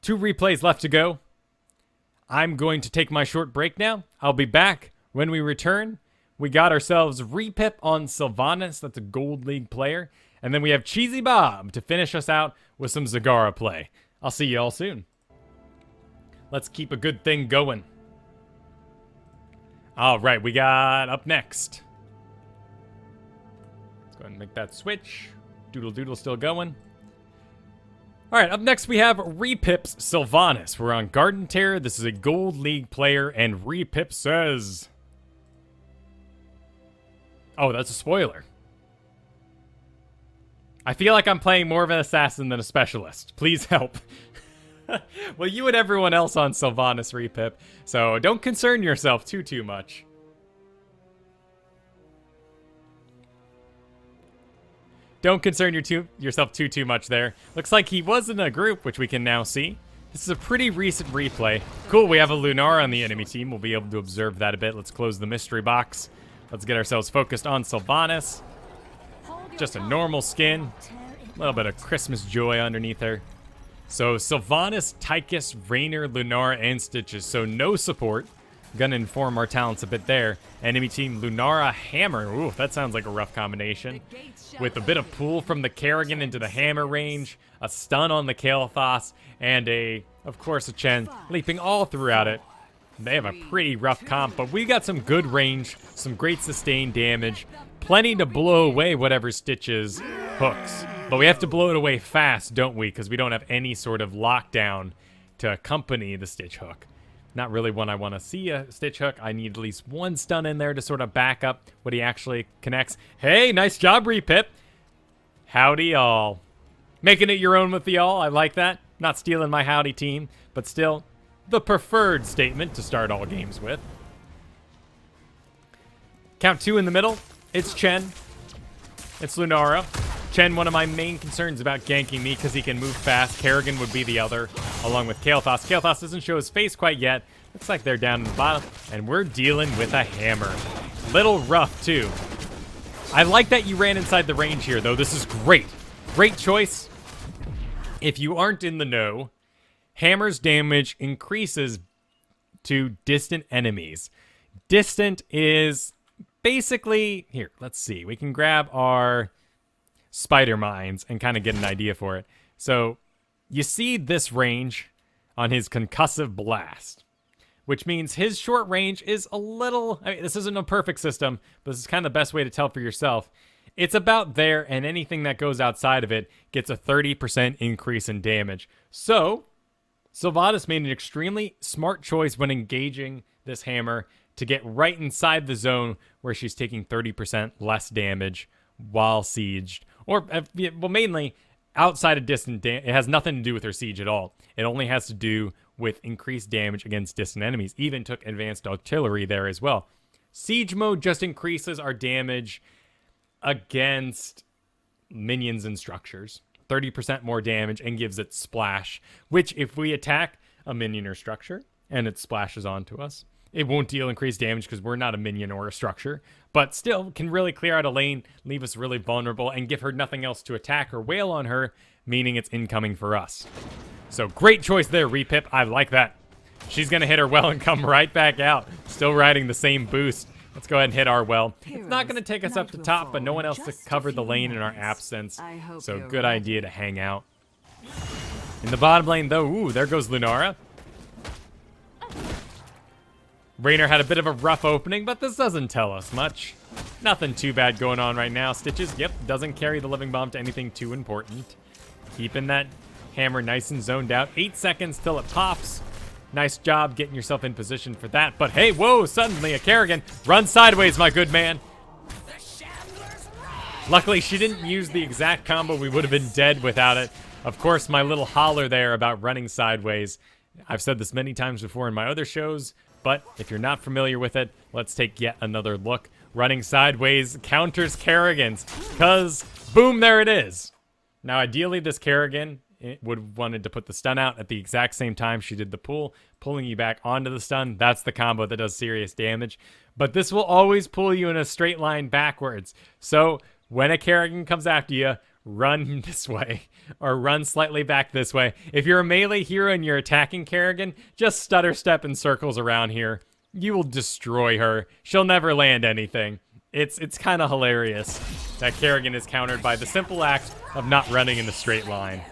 Speaker 1: 2 replays left to go. I'm going to take my short break now. I'll be back when we return. We got ourselves Repip on Sylvanas. That's a Gold League player. And then we have Cheesy Bob to finish us out with some Zagara play. I'll see you all soon. Let's keep a good thing going. All right, we got up next. Let's go ahead and make that switch. Doodle Doodle still going. All right, up next we have Repip's Sylvanas. We're on Garden Terror. This is a Gold League player, and Repip says... Oh, that's a spoiler. I feel like I'm playing more of an assassin than a specialist. Please help. Well, you and everyone else on Sylvanas, Repip, so don't concern yourself too much. Don't concern yourself too much there. Looks like he was in a group, which we can now see. This is a pretty recent replay. Cool, we have a Lunar on the enemy team. We'll be able to observe that a bit. Let's close the mystery box. Let's get ourselves focused on Sylvanas. Just a normal skin. A little bit of Christmas joy underneath her. So Sylvanas, Tychus, Raynor, Lunar, and Stitches. So no support. Gonna inform our talents a bit there. Enemy team, Lunara, Hammer. Ooh, that sounds like a rough combination. With a bit of pull from the Kerrigan into the Hammer range, a stun on the Kael'thas, and of course, a Chen leaping all throughout it. They have a pretty rough comp, but we got some good range, some great sustained damage, plenty to blow away whatever Stitches hooks. But we have to blow it away fast, don't we? Because we don't have any sort of lockdown to accompany the Stitch Hook. Not really when I want to see a Stitch Hook. I need at least one stun in there to sort of back up what he actually connects. Hey, nice job, Repip. Howdy, y'all. Making it your own with the all. I like that. Not stealing my howdy team, but still the preferred statement to start all games with. Count 2 in the middle. It's Chen. It's Lunara. Chen, one of my main concerns about ganking me because he can move fast. Kerrigan would be the other, along with Kael'thas. Kael'thas doesn't show his face quite yet. Looks like they're down in the bottom, and we're dealing with a hammer. Little rough, too. I like that you ran inside the range here, though. This is great. Great choice. If you aren't in the know, hammer's damage increases to distant enemies. Distant is basically... Here, let's see. We can grab our spider mines and kind of get an idea for it. So you see this range on his concussive blast, which means his short range is a little... I mean, this isn't a perfect system, but this is kind of the best way to tell for yourself. It's about there, and anything that goes outside of it gets a 30% increase in damage. So Sylvanas made an extremely smart choice when engaging this hammer to get right inside the zone where she's taking 30% less damage while sieged. Or, well, mainly outside of distant damage. It has nothing to do with her siege at all. It only has to do with increased damage against distant enemies. Even took advanced artillery there as well. Siege mode just increases our damage against minions and structures. 30% more damage and gives it splash, which if we attack a minion or structure and it splashes onto us, it won't deal increased damage because we're not a minion or a structure, but still can really clear out a lane, leave us really vulnerable, and give her nothing else to attack or wail on her, meaning it's incoming for us. So great choice there, Repip. I like that. She's going to hit her well and come right back out. Still riding the same boost. Let's go ahead and hit our well. It's not going to take us up to top, but no one else to cover the lane in our absence. So good idea to hang out. In the bottom lane, though, ooh, there goes Lunara. Raynor had a bit of a rough opening, but this doesn't tell us much. Nothing too bad going on right now. Stitches, yep, doesn't carry the living bomb to anything too important. Keeping that hammer nice and zoned out. 8 seconds till it pops. Nice job getting yourself in position for that. But hey, whoa, suddenly a Kerrigan. Run sideways, my good man. Luckily, she didn't use the exact combo. We would have been dead without it. Of course, my little holler there about running sideways. I've said this many times before in my other shows, but if you're not familiar with it, let's take yet another look. Running sideways counters Kerrigans, because boom, there it is. Now, ideally, this Kerrigan would have wanted to put the stun out at the exact same time she did the pull, pulling you back onto the stun. That's the combo that does serious damage. But this will always pull you in a straight line backwards. So when a Kerrigan comes after you, run this way or run slightly back this way. If you're a melee hero and you're attacking Kerrigan, just stutter step in circles around here. You will destroy her. She'll never land anything. It's kind of hilarious that Kerrigan is countered by the simple act of not running in a straight line.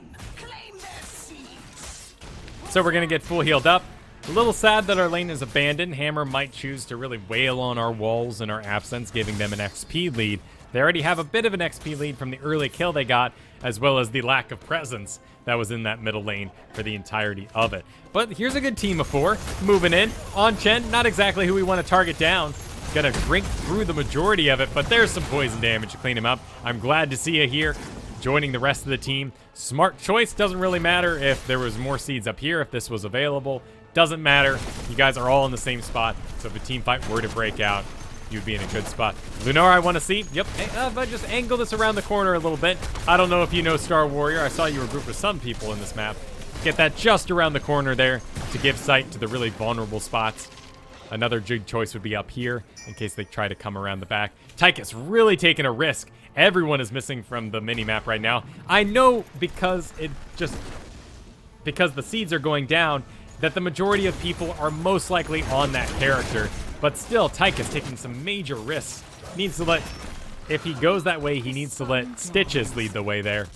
Speaker 1: So we're going to get full healed up. A little sad that our lane is abandoned. Hammer might choose to really wail on our walls in our absence, giving them an XP lead. They already have a bit of an XP lead from the early kill they got, as well as the lack of presence that was in that middle lane for the entirety of it. But here's a good team of 4 moving in on Chen. Not exactly who we want to target down. Gonna drink through the majority of it, but there's some poison damage to clean him up. I'm glad to see you here, joining the rest of the team. Smart choice. Doesn't really matter if there was more seeds up here, if this was available. Doesn't matter. You guys are all in the same spot, so if a team fight were to break out, you'd be in a good spot. Lunara, I want to see. Yep, if I just angle this around the corner a little bit. I don't know if you know Star Warrior. I saw you were grouped with some people in this map. Get that just around the corner there to give sight to the really vulnerable spots. Another good choice would be up here in case they try to come around the back. Tychus really taking a risk. Everyone is missing from the mini-map right now. I know because the seeds are going down that the majority of people are most likely on that character. But still, Tychus taking some major risks. Needs to let, if he goes that way, he needs to let Stitches lead the way there.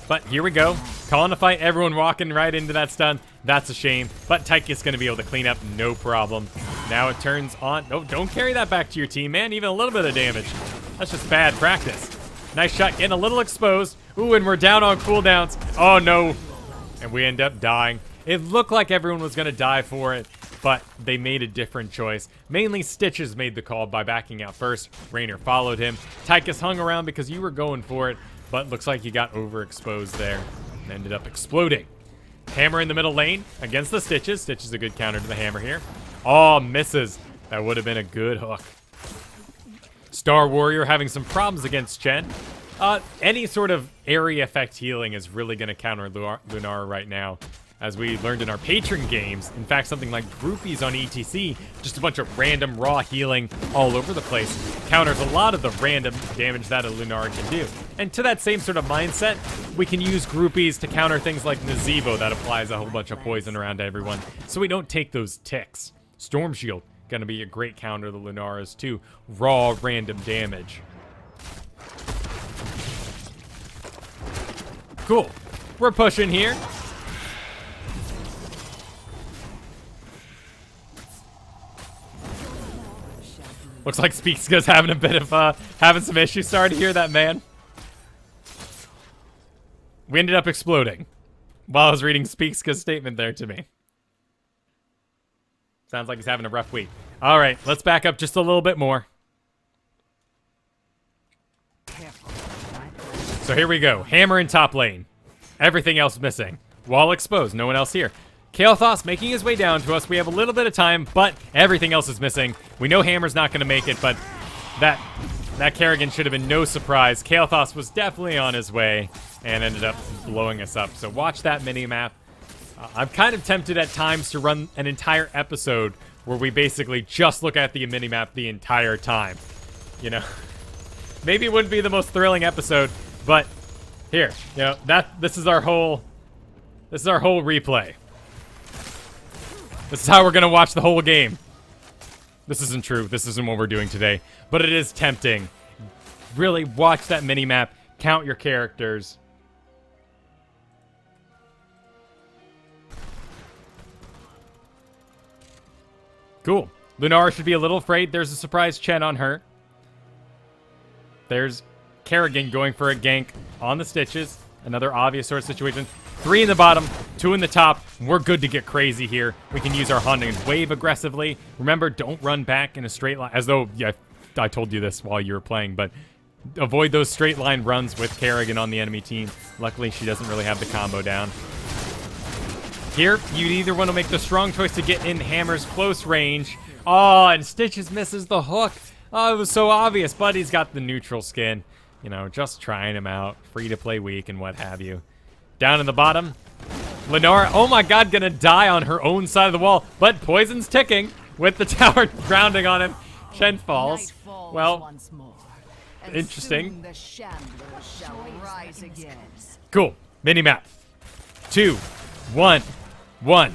Speaker 1: But here we go. Calling a fight, everyone walking right into that stun. That's a shame. But Tychus going to be able to clean up, no problem. Now it turns on. No, don't carry that back to your team, man. Even a little bit of damage. That's just bad practice. Nice shot, getting a little exposed. Ooh, and we're down on cooldowns. Oh, no. And we end up dying. It looked like everyone was going to die for it, but they made a different choice. Mainly Stitches made the call by backing out first. Raynor followed him. Tychus hung around because you were going for it, but looks like you got overexposed there and ended up exploding. Hammer in the middle lane against the Stitches. Stitch is a good counter to the Hammer here. Oh, misses. That would have been a good hook. Star Warrior having some problems against Chen. Any sort of area effect healing is really going to counter Lunar right now. As we learned in our patron games, in fact, something like Groupies on ETC, just a bunch of random raw healing all over the place, counters a lot of the random damage that a Lunar can do. And to that same sort of mindset, we can use Groupies to counter things like Nazeebo that applies a whole bunch of poison around everyone, so we don't take those ticks. Storm Shield, gonna be a great counter to the Lunaras too. Raw, random damage. Cool. We're pushing here. Looks like Speakska's having a bit of, having some issues. Sorry to hear that, man. We ended up exploding while I was reading Speakska's statement there to me. Sounds like he's having a rough week. All right, let's back up just a little bit more. So here we go. Hammer in top lane. Everything else missing. Wall exposed. No one else here. Kael'thas making his way down to us. We have a little bit of time, but everything else is missing. We know Hammer's not going to make it, but that Kerrigan should have been no surprise. Kael'thas was definitely on his way and ended up blowing us up. So watch that mini-map. I'm kind of tempted at times to run an entire episode where we basically just look at the mini-map the entire time. You know, maybe it wouldn't be the most thrilling episode, but here, you know, this is our whole replay. This is how we're gonna watch the whole game. This isn't true. This isn't what we're doing today, but it is tempting. Really watch that mini-map, count your characters. Cool. Lunara should be a little afraid. There's a surprise Chen on her. There's Kerrigan going for a gank on the Stitches. Another obvious sort of situation. 3 in the bottom, 2 in the top. We're good to get crazy here. We can use our Haunting Wave aggressively. Remember, don't run back in a straight line. As though, yeah, I told you this while you were playing, but avoid those straight line runs with Kerrigan on the enemy team. Luckily, she doesn't really have the combo down. Here, you'd either want to make the strong choice to get in Hammer's close range. Oh, and Stitches misses the hook. Oh, it was so obvious, but he's got the neutral skin. You know, just trying him out. Free to play weak and what have you. Down in the bottom, Lenora, oh my god, gonna die on her own side of the wall, but poison's ticking with the tower grounding on him. Chen falls. Well, interesting. Cool. Mini-map. 2, 1, 1.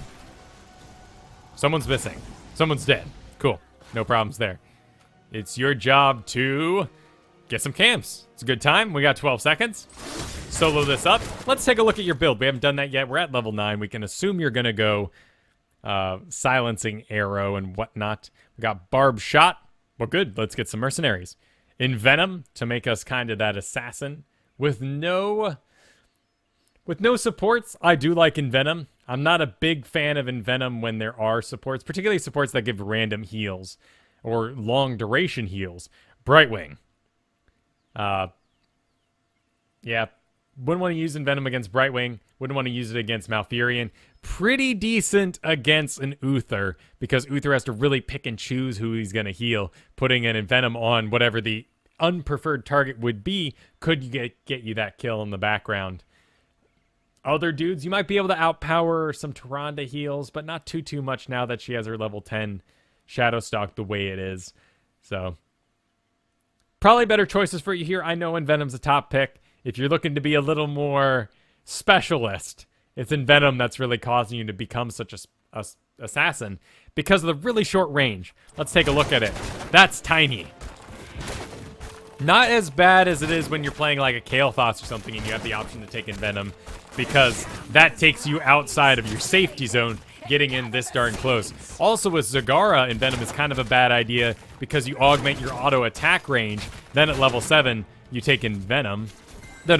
Speaker 1: Someone's missing. Someone's dead. Cool. No problems there. It's your job to get some camps. It's a good time. We got 12 seconds. Solo this up. Let's take a look at your build. We haven't done that yet. We're at level 9. We can assume you're going to go silencing arrow and whatnot. We got barb shot. Well, good. Let's get some mercenaries. Envenom to make us kind of that assassin. With no supports, I do like Envenom. I'm not a big fan of Envenom when there are supports, particularly supports that give random heals or long duration heals. Brightwing. Yeah. Wouldn't want to use Envenom against Brightwing. Wouldn't want to use it against Malfurion. Pretty decent against an Uther, because Uther has to really pick and choose who he's going to heal. Putting an Envenom on whatever the unpreferred target would be could get you that kill in the background. Other dudes, you might be able to outpower some Tyrande heals, but not too much now that she has her level 10 Shadowstalk the way it is. So, probably better choices for you here. I know Envenom's a top pick. If you're looking to be a little more specialist, it's Envenom that's really causing you to become such a assassin because of the really short range. Let's take a look at it. That's tiny. Not as bad as it is when you're playing like a Kael'thas or something and you have the option to take Envenom, because that takes you outside of your safety zone, getting in this darn close. Also with Zagara, Envenom is kind of a bad idea because you augment your auto attack range. Then at level 7, you take Envenom. No.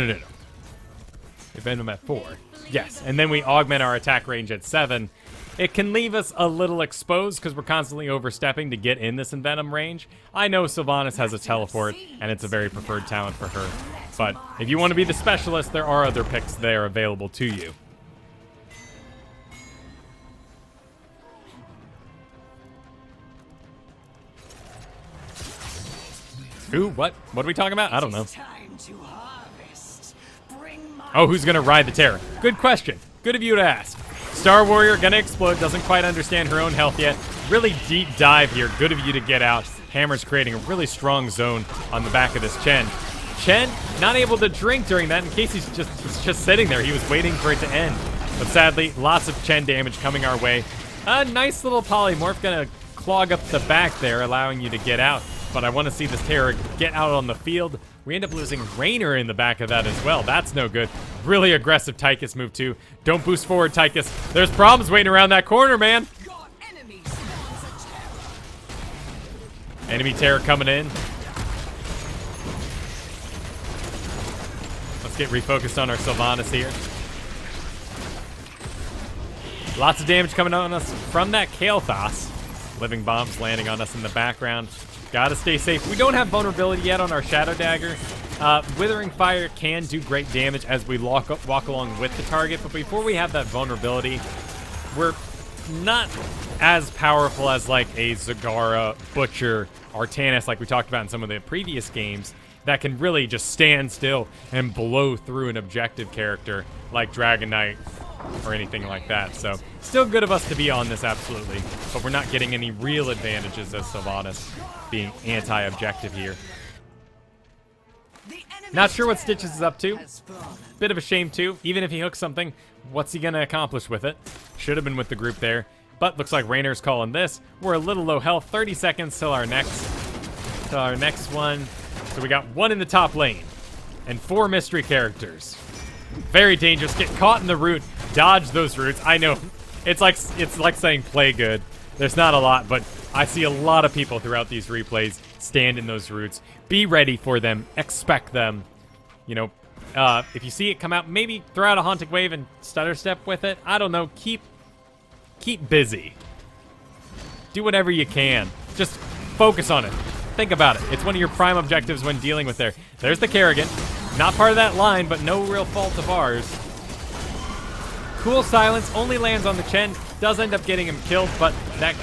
Speaker 1: Envenom at 4. Yes, and then we augment our attack range at 7. It can leave us a little exposed because we're constantly overstepping to get in this Envenom range. I know Sylvanas has a teleport, and it's a very preferred talent for her. But if you want to be the specialist, there are other picks there available to you. Ooh, what? What are we talking about? I don't know. Oh, who's going to ride the terror? Good question. Good of you to ask. Star Warrior gonna explode, doesn't quite understand her own health yet. Really deep dive here, good of you to get out. Hammer's creating a really strong zone on the back of this Chen. Chen, not able to drink during that in case he's just sitting there. He was waiting for it to end. But sadly, lots of Chen damage coming our way. A nice little polymorph gonna clog up the back there, allowing you to get out. But I want to see this terror get out on the field. We end up losing Raynor in the back of that as well. That's no good. Really aggressive Tychus move too. Don't boost forward, Tychus. There's problems waiting around that corner, man. Enemy terror coming in. Let's get refocused on our Sylvanas here. Lots of damage coming on us from that Kael'thas. Living bombs landing on us in the background. Gotta stay safe. We don't have vulnerability yet on our Shadow Dagger. Withering Fire can do great damage as we walk along with the target, but before we have that vulnerability, we're not as powerful as like a Zagara, Butcher, Artanis like we talked about in some of the previous games that can really just stand still and blow through an objective character like Dragon Knight or anything like that. So still good of us to be on this, absolutely, but we're not getting any real advantages as Sylvanas being anti-objective here. Not sure what Stitches is up to. Bit of a shame too. Even if he hooks something, what's he gonna accomplish with it? Should have been with the group there, but looks like Raynor's calling this. We're a little low health. 30 seconds till our next one. So we got 1 in the top lane and 4 mystery characters. Very dangerous. Get caught in the root. Dodge those roots. I know it's like saying play good. There's not a lot, but I see a lot of people throughout these replays stand in those roots. Be ready for them. Expect them. You know, if you see it come out, maybe throw out a Haunting Wave and stutter step with it. I don't know. Keep busy. Do whatever you can. Just focus on it. Think about it. It's one of your prime objectives when dealing with there. There's the Kerrigan. Not part of that line, but no real fault of ours. Cool Silence only lands on the Chen. Does end up getting him killed, but that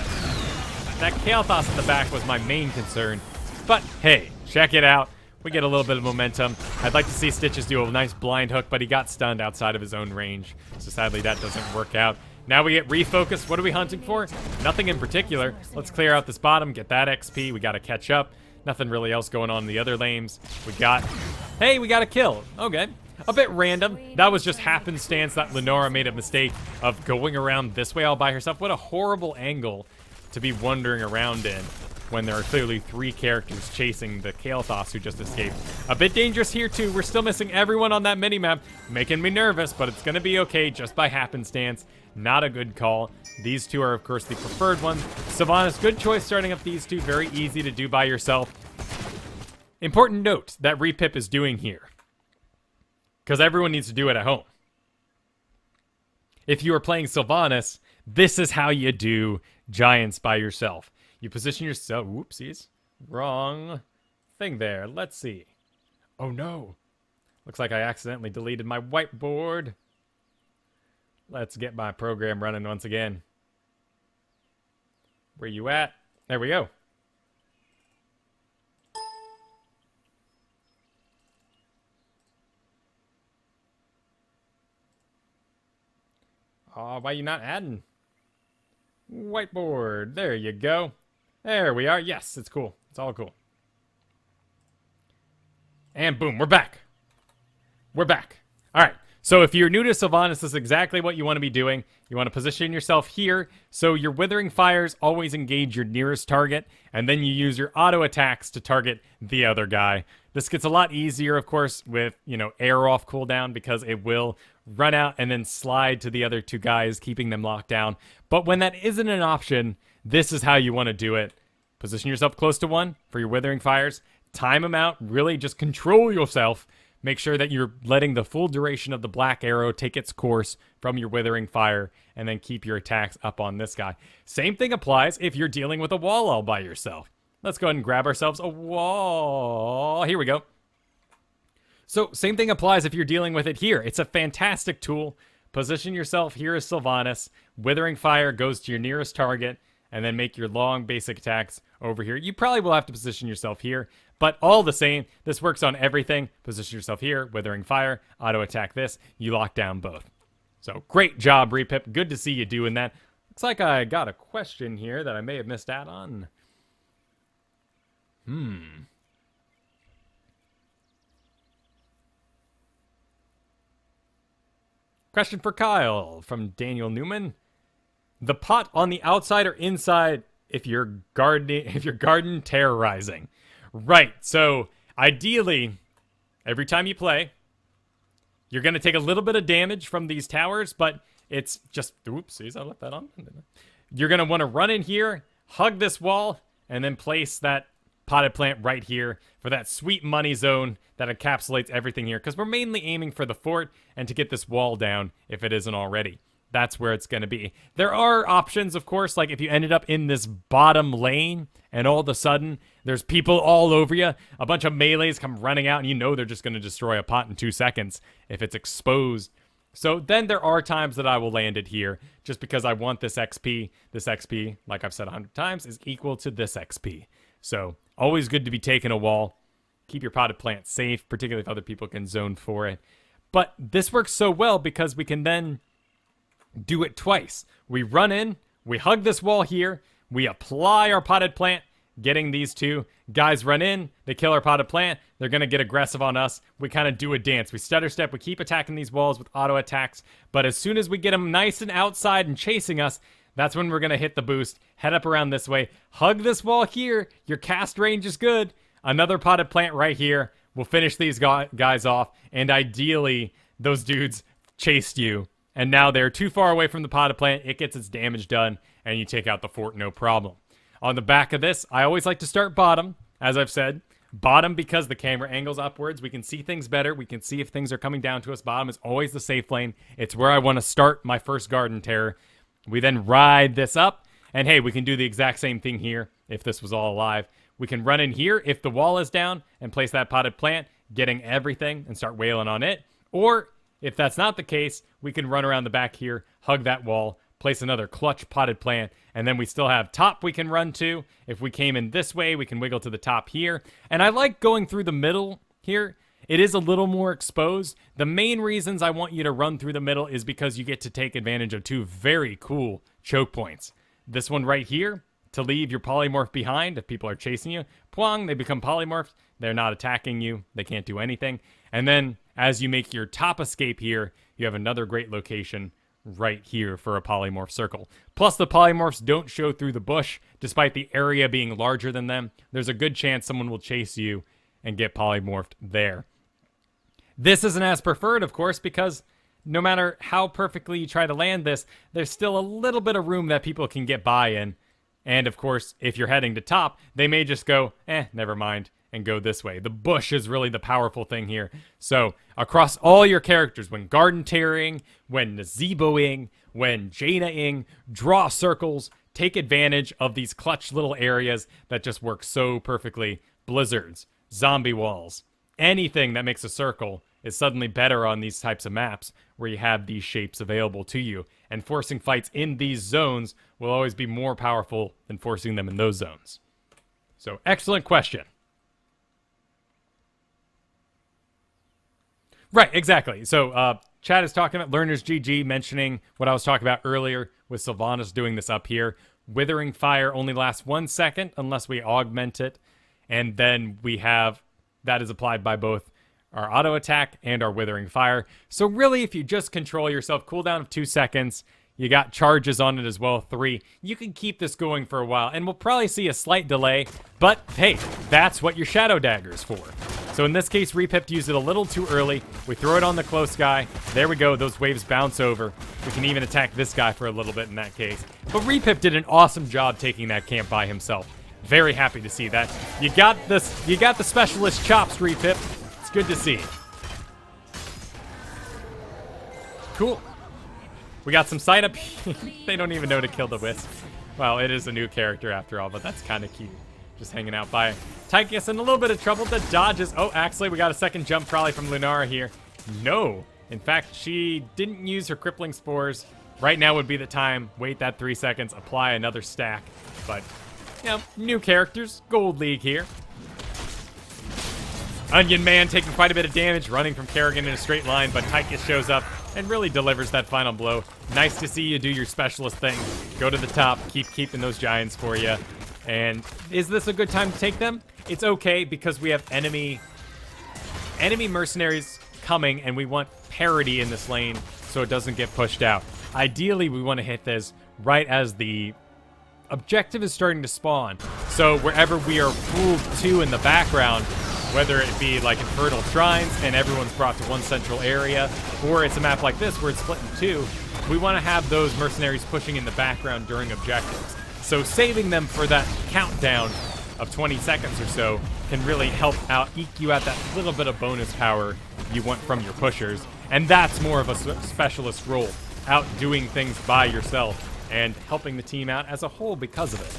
Speaker 1: Kael'thas in the back was my main concern. But hey, check it out. We get a little bit of momentum. I'd like to see Stitches do a nice blind hook, but he got stunned outside of his own range. So sadly, that doesn't work out. Now we get refocused. What are we hunting for? Nothing in particular. Let's clear out this bottom, get that XP. We got to catch up. Nothing really else going on in the other lanes. Hey, we got a kill. Okay. A bit random. That was just happenstance that Lenora made a mistake of going around this way all by herself. What a horrible angle to be wandering around in when there are clearly 3 characters chasing the Kael'thas who just escaped. A bit dangerous here too. We're still missing everyone on that minimap, making me nervous, but it's gonna be okay just by happenstance. Not a good call. These 2 are of course the preferred ones. Sylvanas, good choice starting up these 2. Very easy to do by yourself. Important note that Repip is doing here, because everyone needs to do it at home. If you are playing Sylvanas, this is how you do Giants by yourself. You position yourself... Whoopsies. Wrong thing there. Let's see. Oh, no. Looks like I accidentally deleted my whiteboard. Let's get my program running once again. Where you at? There we go. Oh, why are you not adding? Whiteboard. There you go. There we are. Yes, it's cool. It's all cool. And boom, we're back. We're back. All right. So if you're new to Sylvanas, this is exactly what you want to be doing. You want to position yourself here, so your Withering Fires always engage your nearest target, and then you use your auto attacks to target the other guy. This gets a lot easier, of course, with, air off cooldown, because it will run out and then slide to the other 2 guys, keeping them locked down. But when that isn't an option, this is how you want to do it. Position yourself close to one for your Withering Fires. time them out. Really just control yourself. Make sure that you're letting the full duration of the black arrow take its course from your withering fire, and then keep your attacks up on this guy. Same thing applies if you're dealing with a wall all by yourself. Let's go ahead and grab ourselves a wall. Here we go. So same thing applies if you're dealing with it here. It's a fantastic tool. Position yourself here as Sylvanas. Withering fire goes to your nearest target, and then make your long basic attacks over here. You probably will have to position yourself here, but all the same, this works on everything. Position yourself here, Withering Fire, auto attack this, you lock down both. So great job, Repip. Good to see you doing that. Looks like I got a question here that I may have missed out on. Question for Kyle from Daniel Newman. The pot on the outside or inside if you're garden terrorizing. Right, so ideally, every time you play, you're going to take a little bit of damage from these towers, but it's just, oopsies, I left that on. You're going to want to run in here, hug this wall, and then place that potted plant right here for that sweet money zone that encapsulates everything here, because we're mainly aiming for the fort and to get this wall down if it isn't already. That's where it's going to be. There are options, of course, like if you ended up in this bottom lane and all of a sudden there's people all over you, a bunch of melees come running out and you know they're just going to destroy a pot in 2 seconds if it's exposed. So then there are times that I will land it here just because I want this XP. This XP, like I've said 100 times, is equal to this XP. So always good to be taking a wall. Keep your potted plant safe, particularly if other people can zone for it. But this works so well because we can then do it twice. We run in, we hug this wall here, we apply our potted plant, getting these two guys run in, they kill our potted plant, they're going to get aggressive on us. We kind of do a dance. We stutter step, we keep attacking these walls with auto attacks, but as soon as we get them nice and outside and chasing us, that's when we're going to hit the boost, head up around this way, hug this wall here, your cast range is good, another potted plant right here, we'll finish these guys off, and ideally, those dudes chased you. And now they're too far away from the potted plant, it gets its damage done, and you take out the fort, no problem. On the back of this, I always like to start bottom, as I've said. Bottom because the camera angles upwards, we can see things better, we can see if things are coming down to us. Bottom is always the safe lane. It's where I want to start my first garden terror. We then ride this up, and hey, we can do the exact same thing here if this was all alive. We can run in here if the wall is down and place that potted plant, getting everything and start wailing on it. Or if that's not the case, we can run around the back here, hug that wall, place another clutch potted plant, and then we still have top we can run to. If we came in this way, we can wiggle to the top here. And I like going through the middle here. It is a little more exposed. The main reasons I want you to run through the middle is because you get to take advantage of two very cool choke points. This one right here, to leave your polymorph behind if people are chasing you. Pwang, they become polymorphs. They're not attacking you. They can't do anything. And then as you make your top escape here, you have another great location right here for a polymorph circle. Plus the polymorphs don't show through the bush, despite the area being larger than them. There's a good chance someone will chase you and get polymorphed there. This isn't as preferred, of course, because no matter how perfectly you try to land this, there's still a little bit of room that people can get by in. And of course, if you're heading to top, they may just go, never mind, and go this way. The bush is really the powerful thing here. So across all your characters, when garden tearing, when gazeboing, when Jaina-ing, draw circles, take advantage of these clutch little areas that just work so perfectly. Blizzards, zombie walls, anything that makes a circle is suddenly better on these types of maps where you have these shapes available to you. And forcing fights in these zones will always be more powerful than forcing them in those zones. So, excellent question. Right, exactly. So, Chad is talking about Learners GG, mentioning what I was talking about earlier with Sylvanas doing this up here. Withering Fire only lasts 1 second unless we augment it. And then we have, that is applied by both our auto attack and our Withering Fire. So really, if you just control yourself, cooldown of 2 seconds, you got charges on it as well, 3. You can keep this going for a while, and we'll probably see a slight delay, but hey, that's what your Shadow Dagger is for. So in this case, Repip used it a little too early. We throw it on the close guy. There we go, those waves bounce over. We can even attack this guy for a little bit in that case. But Repip did an awesome job taking that camp by himself. Very happy to see that. You got this. You got the specialist chops, Repip. It's good to see. Cool. We got some side up. They don't even know to kill the Wisp. Well, it is a new character after all, but that's kind of cute. Just hanging out by Tychus in a little bit of trouble. The dodges. Oh, actually, we got a second jump probably from Lunara here. No. In fact, she didn't use her crippling spores. Right now would be the time. Wait that 3 seconds. Apply another stack. But, you know, new characters. Gold League here. Onion Man taking quite a bit of damage, running from Kerrigan in a straight line, but Tychus shows up and really delivers that final blow. Nice to see you do your specialist thing. Go to the top, keep keeping those giants for you. And is this a good time to take them? It's okay because we have enemy mercenaries coming and we want parity in this lane so it doesn't get pushed out. Ideally, we want to hit this right as the objective is starting to spawn. So wherever we are pulled to in the background, whether it be like Infernal Shrines and everyone's brought to one central area, or it's a map like this where it's split in two, we want to have those mercenaries pushing in the background during objectives. So saving them for that countdown of 20 seconds or so can really help out, eke you out that little bit of bonus power you want from your pushers. And that's more of a specialist role, out doing things by yourself and helping the team out as a whole because of it.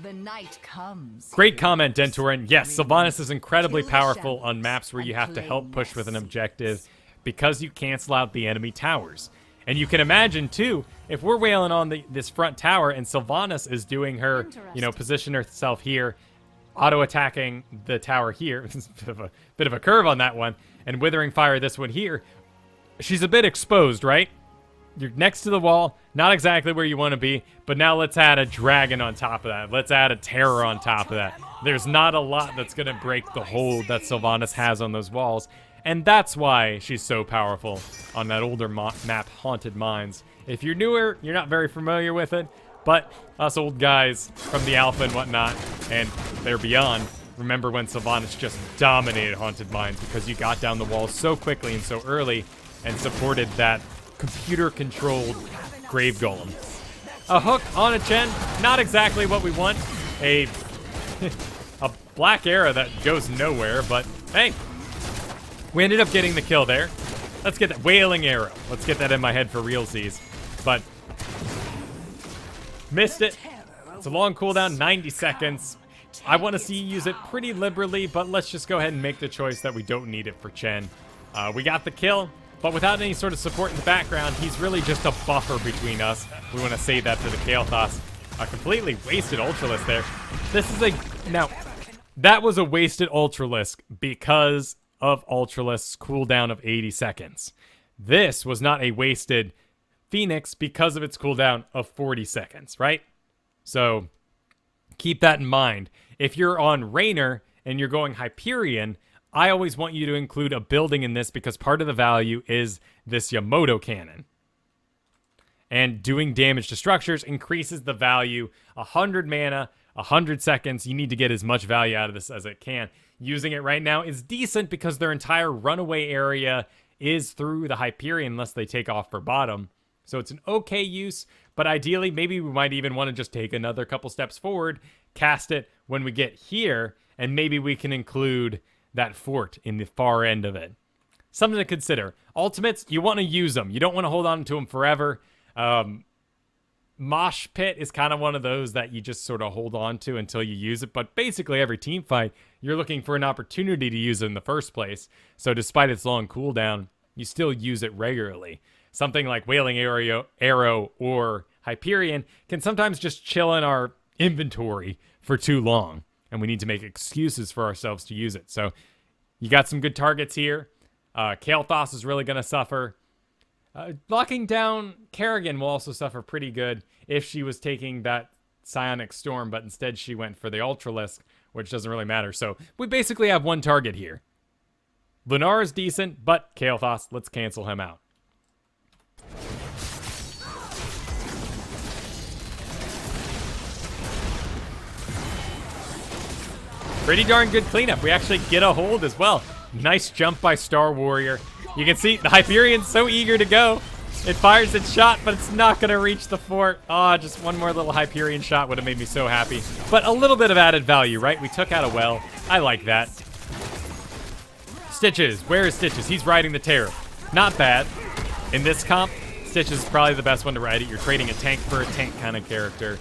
Speaker 4: The night comes.
Speaker 1: Great comment, Dentorin. Yes, Sylvanas is incredibly powerful on maps where you have to help push with an objective because you cancel out the enemy towers. And you can imagine, too, if we're wailing on this front tower and Sylvanas is doing her, position herself here, auto-attacking the tower here. It's a bit of a curve on that one. And Withering Fire this one here. She's a bit exposed, right? You're next to the wall, not exactly where you want to be, but now let's add a dragon on top of that. Let's add a terror on top of that. There's not a lot that's going to break the hold that Sylvanas has on those walls, and that's why she's so powerful on that older map, Haunted Mines. If you're newer, you're not very familiar with it, but us old guys from the Alpha and whatnot, and they're beyond, remember when Sylvanas just dominated Haunted Mines because you got down the walls so quickly and so early and supported that computer-controlled Grave Golem. A hook on a Chen, not exactly what we want. A black arrow that goes nowhere, but hey, we ended up getting the kill there. Let's get that Wailing Arrow. Let's get that in my head for realsies. But missed it. It's a long cooldown, 90 seconds. I want to see you use it pretty liberally, but let's just go ahead and make the choice that we don't need it for Chen. We got the kill. But without any sort of support in the background, he's really just a buffer between us. We want to save that for the Kael'thas. A completely wasted Ultralisk there. Now, that was a wasted Ultralisk because of Ultralisk's cooldown of 80 seconds. This was not a wasted Phoenix because of its cooldown of 40 seconds, right? So, keep that in mind. If you're on Raynor and you're going Hyperion, I always want you to include a building in this because part of the value is this Yamato cannon. And doing damage to structures increases the value. 100 mana, 100 seconds. You need to get as much value out of this as it can. Using it right now is decent because their entire runaway area is through the Hyperion unless they take off for bottom. So it's an okay use, but ideally maybe we might even want to just take another couple steps forward, cast it when we get here, and maybe we can include that fort in the far end of it. Something to consider. Ultimates, you want to use them. You don't want to hold on to them forever. Mosh Pit is kind of one of those that you just sort of hold on to until you use it. But basically every team fight, you're looking for an opportunity to use it in the first place. So despite its long cooldown, you still use it regularly. Something like Wailing Arrow or Hyperion can sometimes just chill in our inventory for too long. And we need to make excuses for ourselves to use it. So you got some good targets here. Kael'thas is really going to suffer. Locking down Kerrigan will also suffer pretty good if she was taking that Psionic Storm, but instead she went for the Ultralisk, which doesn't really matter. So we basically have one target here. Lunar is decent, but Kael'thas, let's cancel him out. Pretty darn good cleanup. We actually get a hold as well. Nice jump by Star Warrior. You can see the Hyperion's so eager to go. It fires its shot, but it's not going to reach the fort. Oh, just one more little Hyperion shot would have made me so happy. But a little bit of added value, right? We took out a well. I like that. Stitches. Where is Stitches? He's riding the Terror. Not bad. In this comp, Stitches is probably the best one to ride it. You're trading a tank for a tank kind of character.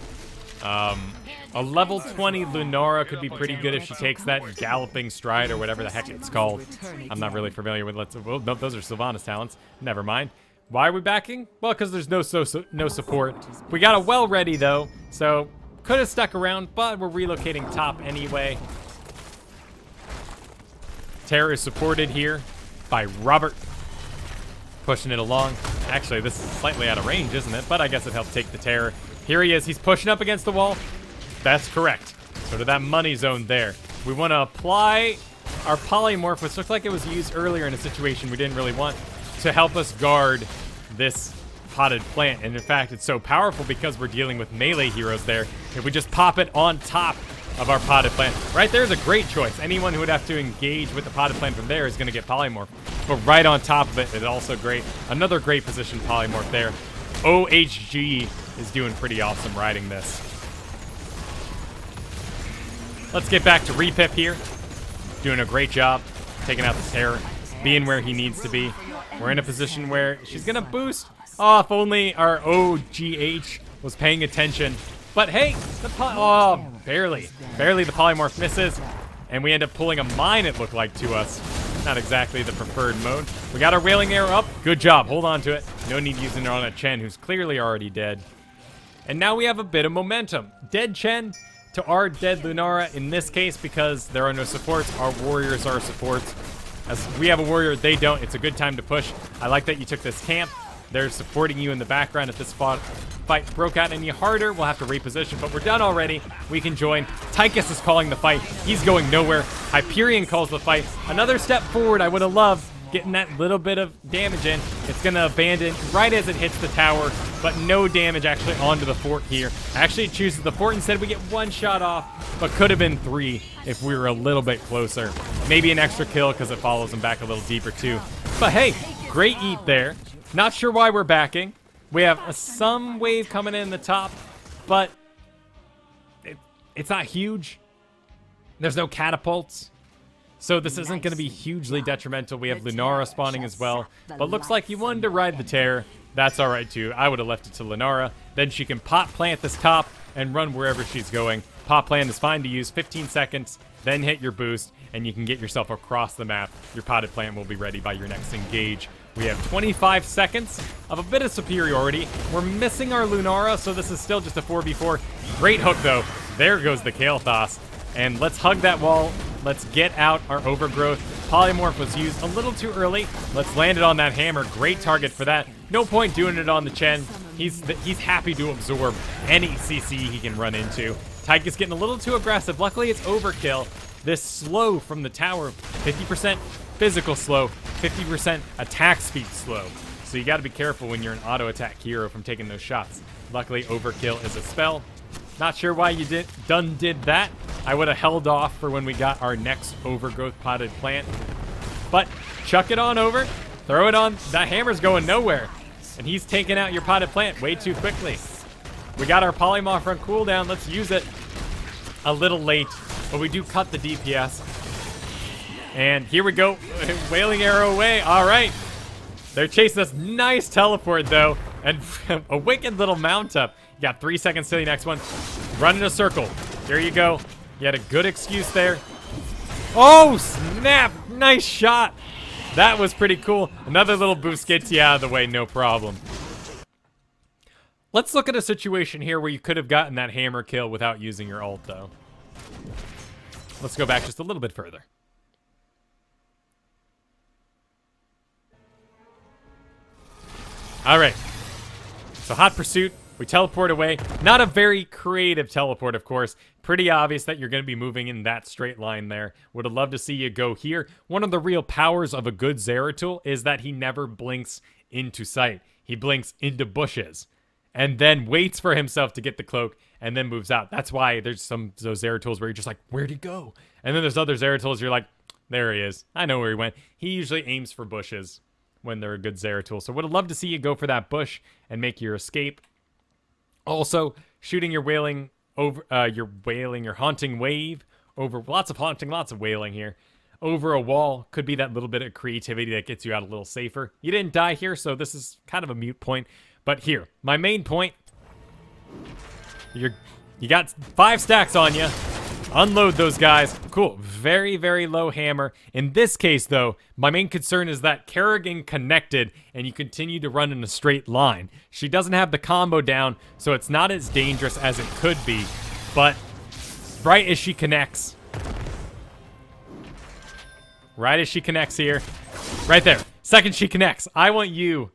Speaker 1: A level 20 Lunara could be pretty good if she takes that Galloping Stride or whatever the heck it's called. I'm not really familiar with well, nope, those are Sylvanas talents. Never mind. Why are we backing? Well, because there's no support. We got a well ready, though, so could have stuck around, but we're relocating top anyway. Terror is supported here by Robert. Pushing it along. Actually, this is slightly out of range, isn't it? But I guess it helped take the Terror. Here he is. He's pushing up against the wall. That's correct. Sort of that money zone there. We want to apply our polymorph, which looked like it was used earlier in a situation we didn't really want, to help us guard this potted plant. And in fact, it's so powerful because we're dealing with melee heroes there. If we just pop it on top of our potted plant, right there's a great choice. Anyone who would have to engage with the potted plant from there is going to get polymorph. But right on top of it is also great. Another great position polymorph there. OHG is doing pretty awesome riding this. Let's get back to Repip here. Doing a great job taking out the Terror, being where he needs to be. We're in a position where she's going to boost. Oh, if only our OGH was paying attention. But hey, barely. Barely the polymorph misses. And we end up pulling a mine, it looked like, to us. Not exactly the preferred mode. We got our Wailing Arrow up. Good job. Hold on to it. No need using it on a Chen, who's clearly already dead. And now we have a bit of momentum. Dead Chen to our dead Lunara in this case, because there are no supports. Our warriors are supports. As we have a warrior, they don't. It's a good time to push. I like that you took this camp. They're supporting you in the background. If this fight broke out any harder, we'll have to reposition, but we're done already. We can join. Tychus is calling the fight. He's going nowhere. Hyperion calls the fight. Another step forward. I would have loved getting that little bit of damage in. It's going to abandon right as it hits the tower, but no damage actually onto the fort here. Actually, it chooses the fort. Instead, we get one shot off, but could have been 3 if we were a little bit closer. Maybe an extra kill because it follows him back a little deeper too. But hey, great eat there. Not sure why we're backing. We have some wave coming in the top, but it's not huge. There's no catapults. So this isn't going to be hugely detrimental. We have Lunara spawning as well. But looks like he wanted to ride the Terror. That's all right, too. I would have left it to Lunara. Then she can pot plant this top and run wherever she's going. Pot plant is fine to use. 15 seconds. Then hit your boost, and you can get yourself across the map. Your potted plant will be ready by your next engage. We have 25 seconds of a bit of superiority. We're missing our Lunara, so this is still just a 4v4. Great hook, though. There goes the Kael'thas. And let's hug that wall. Let's get out our overgrowth. Polymorph was used a little too early. Let's land it on that hammer. Great target for that. No point doing it on the Chen. He's happy to absorb any CC he can run into. Tychus getting a little too aggressive. Luckily, it's overkill. This slow from the tower, 50% physical slow, 50% attack speed slow. So you got to be careful when you're an auto attack hero from taking those shots. Luckily, overkill is a spell. Not sure why you did that. I would have held off for when we got our next overgrowth potted plant. But chuck it on over, throw it on. That hammer's going nowhere. And he's taking out your potted plant way too quickly. We got our polymorph on cooldown. Let's use it. A little late, but we do cut the DPS. And here we go. Wailing Arrow away. All right. They're chasing us. Nice teleport, though. And a wicked little mount up. You got 3 seconds to the next one. Run in a circle. There you go. You had a good excuse there. Oh, snap. Nice shot. That was pretty cool. Another little boost gets you out of the way. No problem. Let's look at a situation here where you could have gotten that hammer kill without using your ult, though. Let's go back just a little bit further. All right. So hot pursuit. We teleport away. Not a very creative teleport, of course. Pretty obvious that you're going to be moving in that straight line there. Would have loved to see you go here. One of the real powers of a good Zeratul is that he never blinks into sight. He blinks into bushes and then waits for himself to get the cloak and then moves out. That's why there's some those Zeratools where you're just like, where'd he go? And then there's other Zeratools you're like, there he is. I know where he went. He usually aims for bushes. when they're a good Zeratul. So would have loved to see you go for that bush and make your escape. Also, shooting your wailing over, your haunting wave over, lots of haunting, lots of wailing here, over a wall could be that little bit of creativity that gets you out a little safer. You didn't die here, so this is kind of a moot point. But here, my main point, you got 5 stacks on you. Unload those guys. Cool. Very, very low hammer. In this case, though, my main concern is that Kerrigan connected and you continue to run in a straight line. She doesn't have the combo down, so it's not as dangerous as it could be. But right as she connects here, right there, second she connects, I want you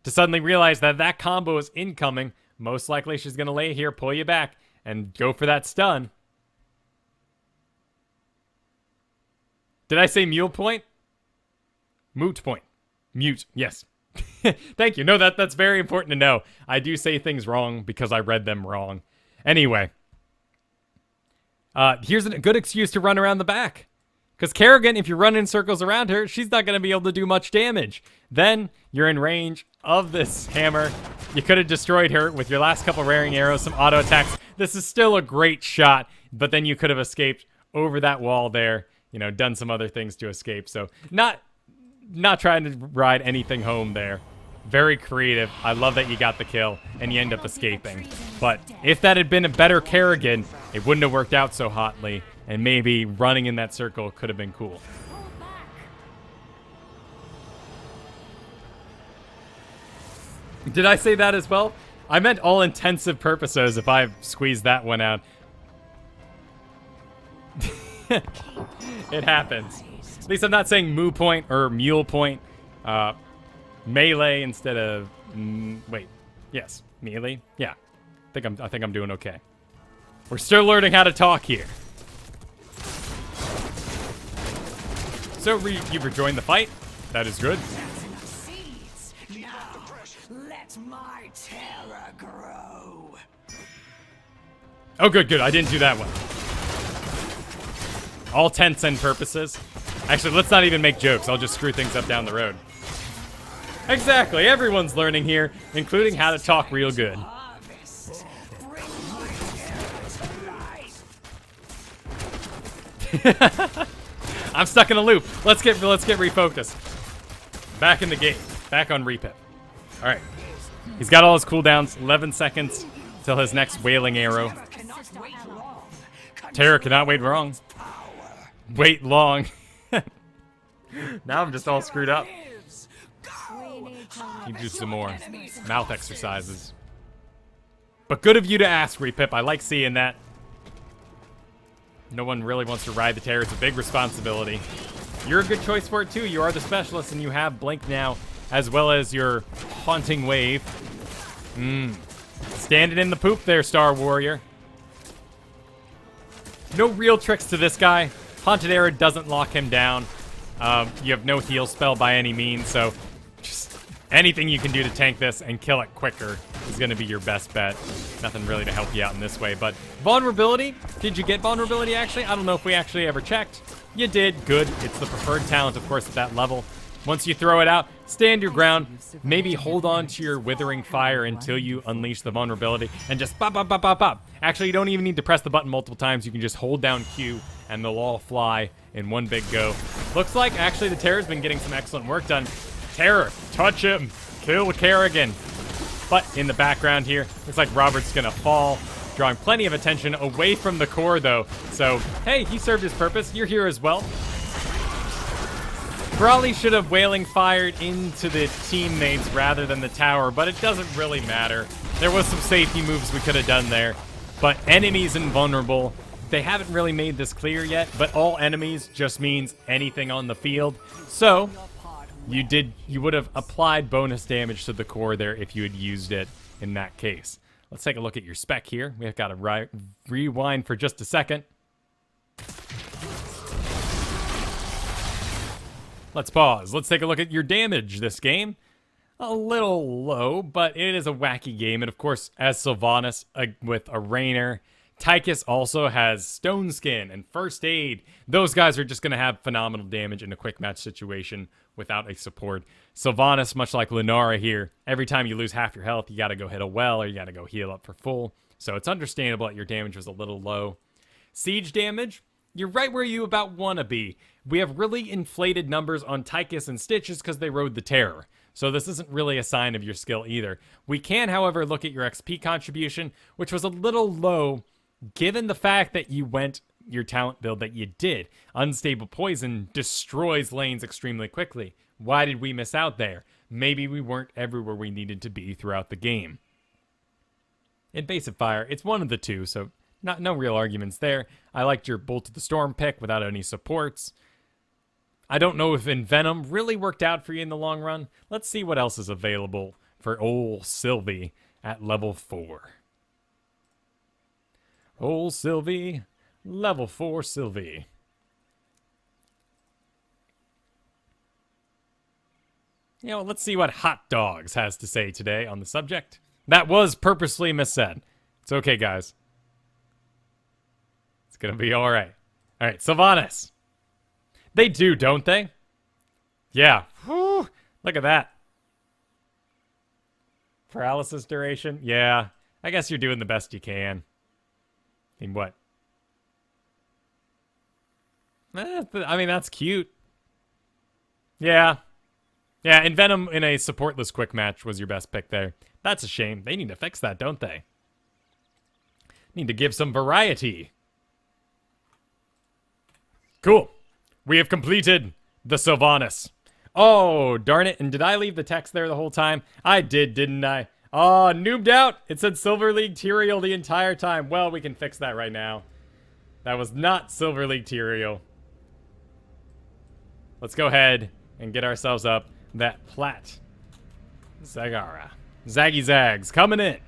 Speaker 1: to suddenly realize that that combo is incoming. Most likely she's going to lay here, pull you back, and go for that stun. Did I say mule point? Moot point. Mute, yes. Thank you. No, that's very important to know. I do say things wrong because I read them wrong. Anyway. Here's a good excuse to run around the back. Because Kerrigan, if you run in circles around her, she's not going to be able to do much damage. Then, you're in range of this hammer. You could have destroyed her with your last couple raring arrows, some auto attacks. This is still a great shot, but then you could have escaped over that wall there. You know, done some other things to escape. So, not trying to ride anything home there. Very creative. I love that you got the kill and you end up escaping. But if that had been a better Kerrigan, it wouldn't have worked out so hotly. And maybe running in that circle could have been cool. Did I say that as well? I meant all intensive purposes if I squeezed that one out. It happens. At least I'm not saying moo point or mule point. Melee instead of wait. Yes, melee. Yeah. I think I'm doing okay. We're still learning how to talk here. So you've rejoined the fight. That is good.
Speaker 5: Now, let my terror grow.
Speaker 1: Oh, good. I didn't do that one. All intents and purposes. Actually, let's not even make jokes. I'll just screw things up down the road. Exactly. Everyone's learning here, including how to talk real good. I'm stuck in a loop. Let's get refocused. Back in the game. Back on repip. All right. He's got all his cooldowns. 11 seconds till his next wailing arrow. Terror cannot wait wrong. Wait long. Now I'm just all screwed up. You do some more mouth exercises. But good of you to ask, Repip. I like seeing that. No one really wants to ride the terror. It's a big responsibility. You're a good choice for it, too. You are the specialist, and you have Blink now, as well as your Haunting Wave. Standing in the poop there, Star Warrior. No real tricks to this guy. Haunted Arrow doesn't lock him down. You have no heal spell by any means, so just anything you can do to tank this and kill it quicker is going to be your best bet. Nothing really to help you out in this way, but vulnerability? Did you get vulnerability, actually? I don't know if we actually ever checked. You did. Good. It's the preferred talent, of course, at that level. Once you throw it out, stand your ground. Maybe hold on to your Withering Fire until you unleash the vulnerability and just pop, pop, pop, pop, pop. Actually, you don't even need to press the button multiple times. You can just hold down Q and they'll all fly in one big go. Looks like, actually, the Terror's been getting some excellent work done. Terror, touch him. Kill Kerrigan. But in the background here, looks like Robert's going to fall, drawing plenty of attention away from the core, though. So, hey, he served his purpose. You're here as well. Probably should have Wailing Fired into the teammates rather than the tower, but it doesn't really matter. There was some safety moves we could have done there. But enemies invulnerable, they haven't really made this clear yet, but all enemies just means anything on the field. So, you would have applied bonus damage to the core there if you had used it in that case. Let's take a look at your spec here. We've got to rewind for just a second. Let's pause. Let's take a look at your damage this game. A little low, but it is a wacky game. And of course, as Sylvanas with a Rainer, Tychus also has Stone Skin and First Aid. Those guys are just going to have phenomenal damage in a quick match situation without a support. Sylvanas, much like Lunara here, every time you lose half your health, you got to go hit a well or you got to go heal up for full. So it's understandable that your damage was a little low. Siege damage, you're right where you about want to be. We have really inflated numbers on Tychus and Stitches because they rode the Terror. So this isn't really a sign of your skill either. We can, however, look at your XP contribution, which was a little low given the fact that you went your talent build that you did. Unstable Poison destroys lanes extremely quickly. Why did we miss out there? Maybe we weren't everywhere we needed to be throughout the game. Invasive Fire, it's one of the two, so no real arguments there. I liked your Bolt of the Storm pick without any supports. I don't know if Envenom really worked out for you in the long run. Let's see what else is available for old Sylvie at level 4. Old Sylvie, level 4 Sylvie. You know, let's see what Hot Dogs has to say today on the subject. That was purposely missaid. It's okay, guys. It's gonna be alright. Alright, Sylvanas. They do, don't they? Yeah. Whew. Look at that. Paralysis duration? Yeah. I guess you're doing the best you can. I mean, what? I mean, that's cute. Yeah. Yeah, Envenom in a supportless quick match was your best pick there. That's a shame. They need to fix that, don't they? Need to give some variety. Cool. We have completed the Sylvanas. Oh, darn it. And did I leave the text there the whole time? I did, didn't I? Oh, noobed out. It said Silver League Tyrael the entire time. Well, we can fix that right now. That was not Silver League Tyrael. Let's go ahead and get ourselves up that plat. Zagara. Zaggy Zags coming in.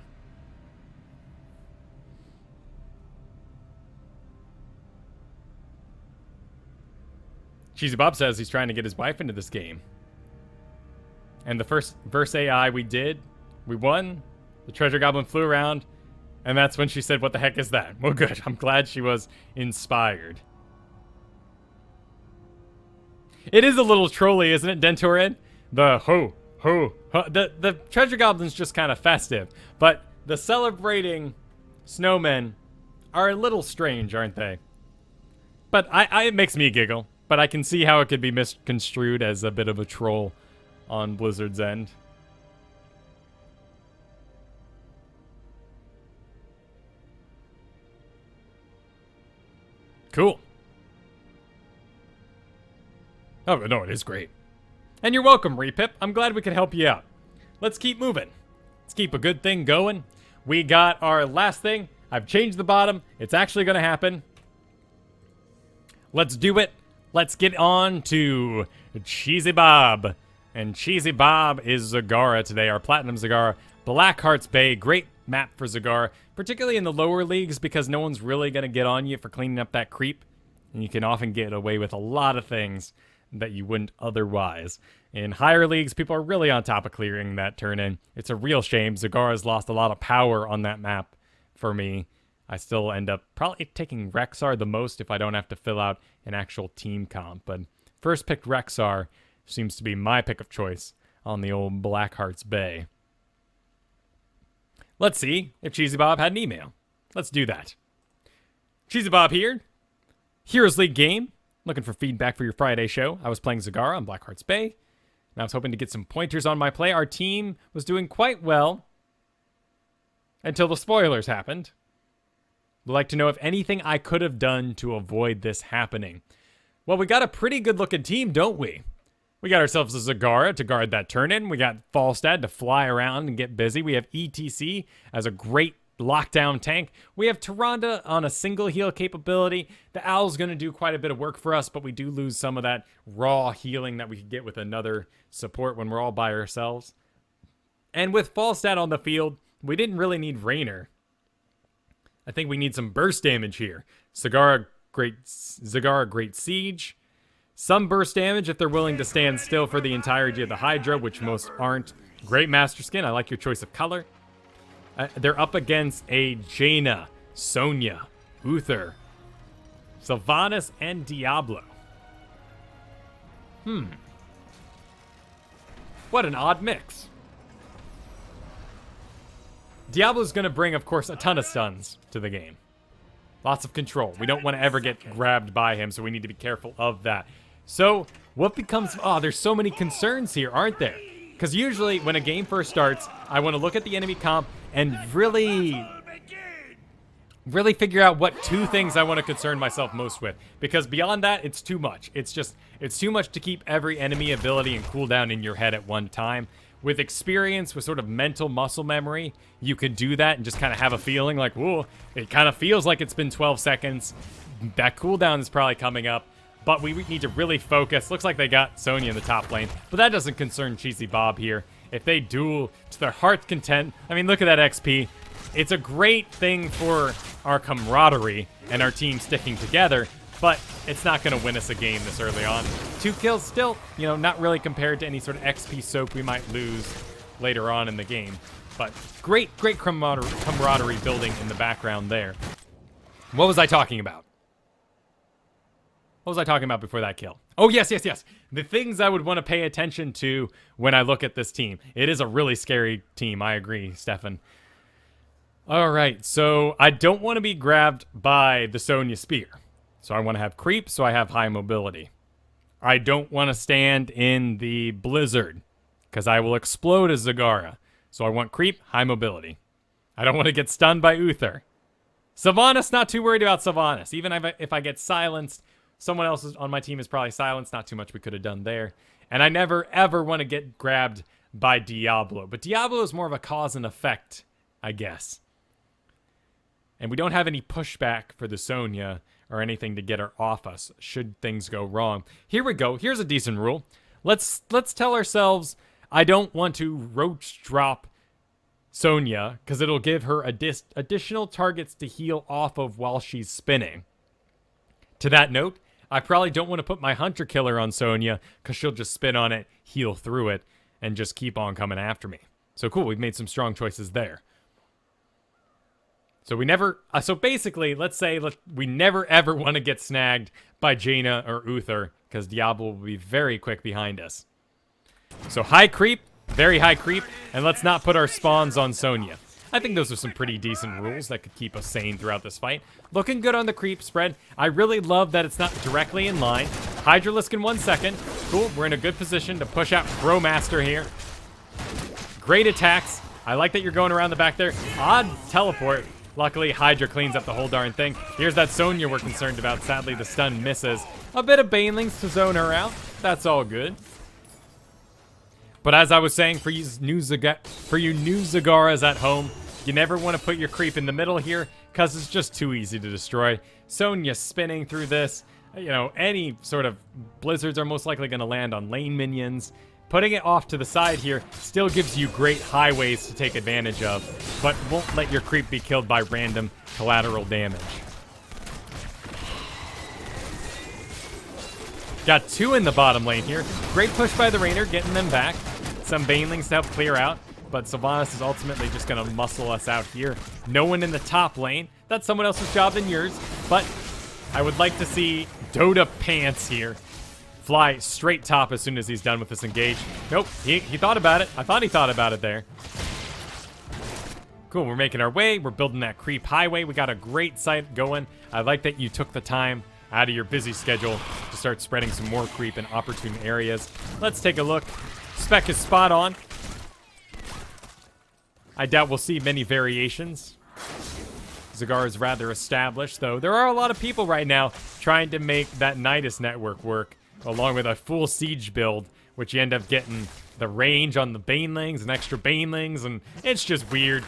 Speaker 1: Cheesy Bob says he's trying to get his wife into this game. And the first verse AI we did, we won. The treasure goblin flew around. And that's when she said, what the heck is that? Well, good. I'm glad she was inspired. It is a little trolly, isn't it, Denturin? The ho, ho, ho. The treasure goblin's just kind of festive. But the celebrating snowmen are a little strange, aren't they? But it makes me giggle. But I can see how it could be misconstrued as a bit of a troll on Blizzard's end. Cool. Oh, no, it is great. And you're welcome, Repip. I'm glad we could help you out. Let's keep moving. Let's keep a good thing going. We got our last thing. I've changed the bottom. It's actually going to happen. Let's do it. Let's get on to Cheesy Bob. And Cheesy Bob is Zagara today, our Platinum Zagara. Blackhearts Bay, great map for Zagara, particularly in the lower leagues because no one's really going to get on you for cleaning up that creep. And you can often get away with a lot of things that you wouldn't otherwise. In higher leagues, people are really on top of clearing that turn in. It's a real shame. Zagara's lost a lot of power on that map for me. I still end up probably taking Rexar the most if I don't have to fill out an actual team comp. But first picked Rexar seems to be my pick of choice on the old Blackhearts Bay. Let's see if Cheesy Bob had an email. Let's do that. Cheesy Bob here. Heroes League game. Looking for feedback for your Friday show. I was playing Zagara on Blackhearts Bay, and I was hoping to get some pointers on my play. Our team was doing quite well until the spoilers happened. Would like to know if anything I could have done to avoid this happening. Well, we got a pretty good looking team, don't we? We got ourselves a Zagara to guard that turn-in. We got Falstad to fly around and get busy. We have ETC as a great lockdown tank. We have Tyrande on a single heal capability. The Owl's going to do quite a bit of work for us, but we do lose some of that raw healing that we could get with another support when we're all by ourselves. And with Falstad on the field, we didn't really need Raynor. I think we need some burst damage here. Zagara, great siege. Some burst damage if they're willing to stand still for the entirety of the Hydra, which most aren't. Great Master Skin. I like your choice of color. They're up against a Jaina. Sonya, Uther, Sylvanas, and Diablo. What an odd mix. Diablo's going to bring, of course, a ton of stuns to the game. Lots of control. We don't want to ever get grabbed by him, so we need to be careful of that. So, what becomes... Oh, there's so many concerns here, aren't there? Because usually, when a game first starts, I want to look at the enemy comp and really figure out what two things I want to concern myself most with. Because beyond that, it's too much. It's too much to keep every enemy ability and cooldown in your head at one time. With experience, with sort of mental muscle memory, you could do that and just kind of have a feeling like, whoa, it kind of feels like it's been 12 seconds. That cooldown is probably coming up, but we need to really focus. Looks like they got Sonya in the top lane, but that doesn't concern Cheesy Bob here. If they duel to their heart's content, I mean, look at that XP. It's a great thing for our camaraderie and our team sticking together, but it's not going to win us a game this early on. 2 kills still, you know, not really compared to any sort of XP soak we might lose later on in the game. But great camaraderie building in the background there. What was I talking about? What was I talking about before that kill? Oh, yes. The things I would want to pay attention to when I look at this team. It is a really scary team. I agree, Stefan. All right, so I don't want to be grabbed by the Sonya Spear. So I want to have creep, so I have high mobility. I don't want to stand in the blizzard, because I will explode as Zagara. So I want creep, high mobility. I don't want to get stunned by Uther. Sylvanas, not too worried about Sylvanas. Even if I get silenced, someone else on my team is probably silenced. Not too much we could have done there. And I never, ever want to get grabbed by Diablo. But Diablo is more of a cause and effect, I guess. And we don't have any pushback for the Sonya or anything to get her off us should things go wrong. Here we go. Here's a decent rule. Let's tell ourselves, I don't want to roach drop Sonya because it'll give her additional targets to heal off of while she's spinning. To that note, I probably don't want to put my Hunter Killer on Sonya because she'll just spin on it, heal through it, and just keep on coming after me. So cool, we've made some strong choices there. So we never, so basically, let's say we never ever want to get snagged by Jaina or Uther, because Diablo will be very quick behind us. So high creep, very high creep, and let's not put our spawns on Sonya. I think those are some pretty decent rules that could keep us sane throughout this fight. Looking good on the creep spread. I really love that it's not directly in line. Hydralisk in 1 second. Cool, we're in a good position to push out Brewmaster here. Great attacks. I like that you're going around the back there. Odd teleport. Luckily, Hydra cleans up the whole darn thing. Here's that Sonya we're concerned about. Sadly, the stun misses. A bit of Banelings to zone her out. That's all good. But as I was saying, for you new Zagaras at home, you never want to put your creep in the middle here because it's just too easy to destroy. Sonya spinning through this. You know, any sort of blizzards are most likely going to land on lane minions. Putting it off to the side here still gives you great highways to take advantage of, but won't let your creep be killed by random collateral damage. Got 2 in the bottom lane here. Great push by the Rainer, getting them back. Some Banelings to help clear out, but Sylvanas is ultimately just going to muscle us out here. No one in the top lane. That's someone else's job than yours, but I would like to see Dota Pants here fly straight top as soon as he's done with this engage. Nope, he thought about it. I thought he thought about it there. Cool, we're making our way. We're building that creep highway. We got a great site going. I like that you took the time out of your busy schedule to start spreading some more creep in opportune areas. Let's take a look. Spec is spot on. I doubt we'll see many variations. Zagara is rather established, though. There are a lot of people right now trying to make that Nidus network work, along with a full siege build, which you end up getting the range on the Banelings and extra Banelings, and it's just weird.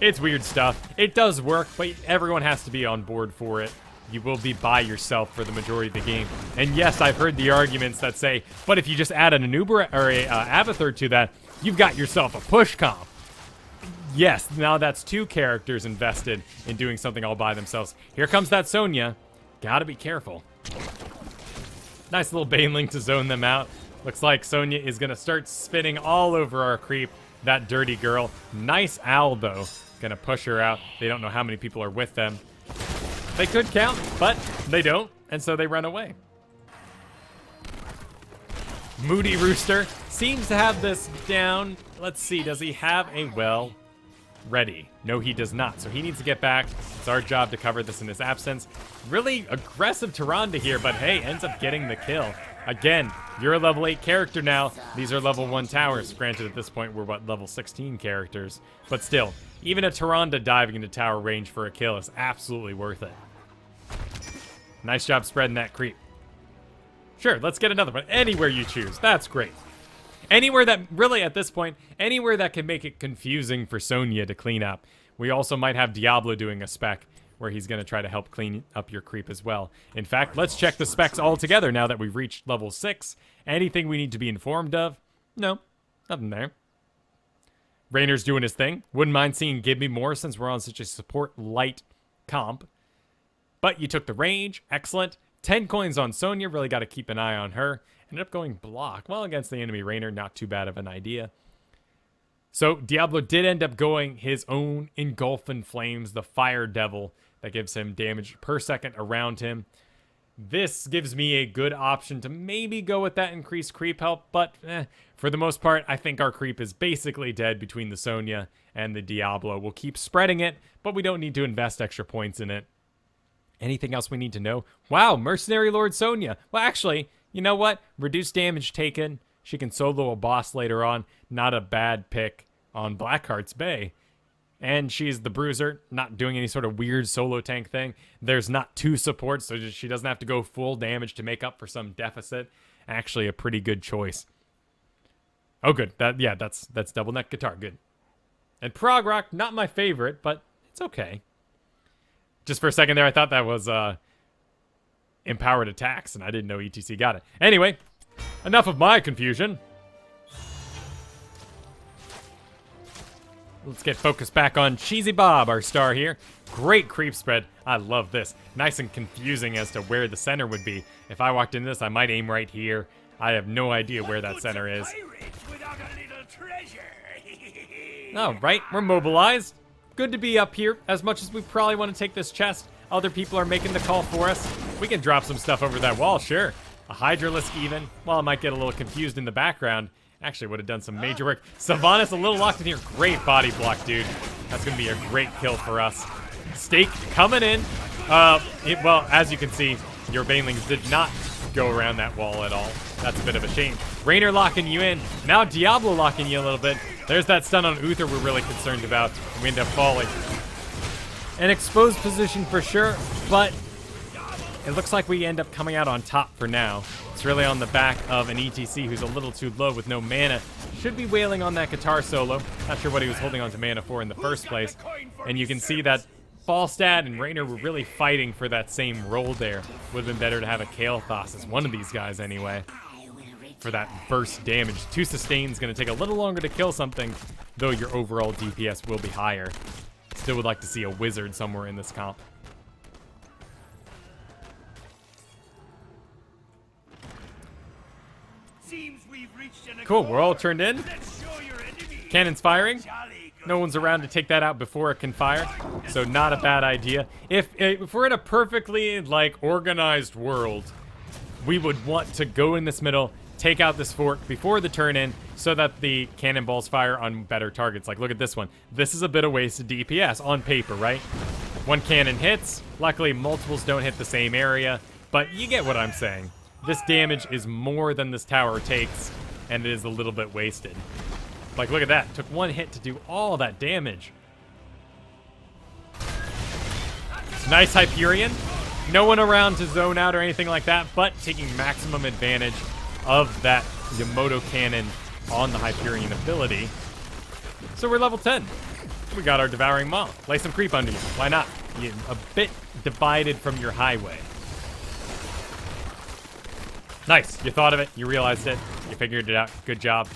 Speaker 1: It's weird stuff. It does work, but everyone has to be on board for it. You will be by yourself for the majority of the game. And yes, I've heard the arguments that say, but if you just add an Anubra or a Abathur to that, you've got yourself a push comp. Yes, now that's 2 characters invested in doing something all by themselves. Here comes that Sonya. Gotta be careful. Nice little Baneling to zone them out. Looks like Sonya is gonna start spinning all over our creep. That dirty girl. Nice owl, though. Gonna push her out. They don't know how many people are with them. They could count, but they don't, and so they run away. Moody Rooster seems to have this down. Let's see, does he have a well ready? No, he does not, so he needs to get back. It's our job to cover this in his absence. Really aggressive Tyrande here, but hey, ends up getting the kill. Again, you're a level 8 character now. These are level 1 towers. Granted, at this point, we're, level 16 characters. But still, even a Tyrande diving into tower range for a kill is absolutely worth it. Nice job spreading that creep. Sure, let's get another one. Anywhere you choose. That's great. Anywhere that, really at this point, anywhere that can make it confusing for Sonya to clean up. We also might have Diablo doing a spec where he's going to try to help clean up your creep as well. In fact, let's check the specs all together now that we've reached level 6. Anything we need to be informed of? No, nothing there. Rainer's doing his thing. Wouldn't mind seeing Give Me More since we're on such a support light comp. But you took the range. Excellent. 10 coins on Sonya. Really got to keep an eye on her. Ended up going block. Well, against the enemy Rainer, not too bad of an idea. So Diablo did end up going his own Engulfing Flames, the Fire Devil, that gives him damage per second around him. This gives me a good option to maybe go with that increased creep help, but for the most part, I think our creep is basically dead between the Sonya and the Diablo. We'll keep spreading it, but we don't need to invest extra points in it. Anything else we need to know? Wow, Mercenary Lord Sonya. Well, actually, you know what? Reduced damage taken. She can solo a boss later on. Not a bad pick on Blackhearts Bay. And she's the bruiser, not doing any sort of weird solo tank thing. There's not 2 supports, so she doesn't have to go full damage to make up for some deficit. Actually, a pretty good choice. Oh, good. That's double neck guitar. Good. And prog rock, not my favorite, but it's okay. Just for a second there, I thought that was empowered attacks, and I didn't know ETC got it. Anyway, enough of my confusion. Let's get focused back on Cheesy Bob, our star here. Great creep spread. I love this. Nice and confusing as to where the center would be. If I walked into this, I might aim right here. I have no idea where that center is. All right, we're mobilized. Good to be up here. As much as we probably want to take this chest, other people are making the call for us. We can drop some stuff over that wall, sure. A Hydralisk even. Well, I might get a little confused in the background. Actually, would have done some major work. Sylvanas a little locked in here. Great body block, dude. That's going to be a great kill for us. Stake coming in. Well, as you can see, your Banelings did not go around that wall at all. That's a bit of a shame. Rainer locking you in. Now Diablo locking you a little bit. There's that stun on Uther we're really concerned about. And we end up falling. An exposed position for sure, but it looks like we end up coming out on top for now. It's really on the back of an ETC who's a little too low with no mana. Should be wailing on that guitar solo. Not sure what he was holding on to mana for in the first place. And you can see that Falstad and Rainer were really fighting for that same role there. Would have been better to have a Kael'thas as one of these guys anyway. For that burst damage. 2 sustain's going to take a little longer to kill something, though your overall DPS will be higher. Still would like to see a wizard somewhere in this comp. Cool, we're all turned in. Cannon's firing. No one's around to take that out before it can fire, so not a bad idea. If we're in a perfectly, organized world, we would want to go in this middle, take out this fort before the turn in, so that the cannonballs fire on better targets. Like, look at this one. This is a bit of wasted DPS on paper, right? 1 cannon hits. Luckily, multiples don't hit the same area, but you get what I'm saying. This damage is more than this tower takes, and it is a little bit wasted. Like, look at that. Took 1 hit to do all that damage. Nice Hyperion. No one around to zone out or anything like that, but taking maximum advantage of that Yamato cannon on the Hyperion ability. So we're level 10. We got our Devouring Maw. Lay some creep under you. Why not? You're a bit divided from your highway. Nice. You thought of it. You realized it. You figured it out. Good job.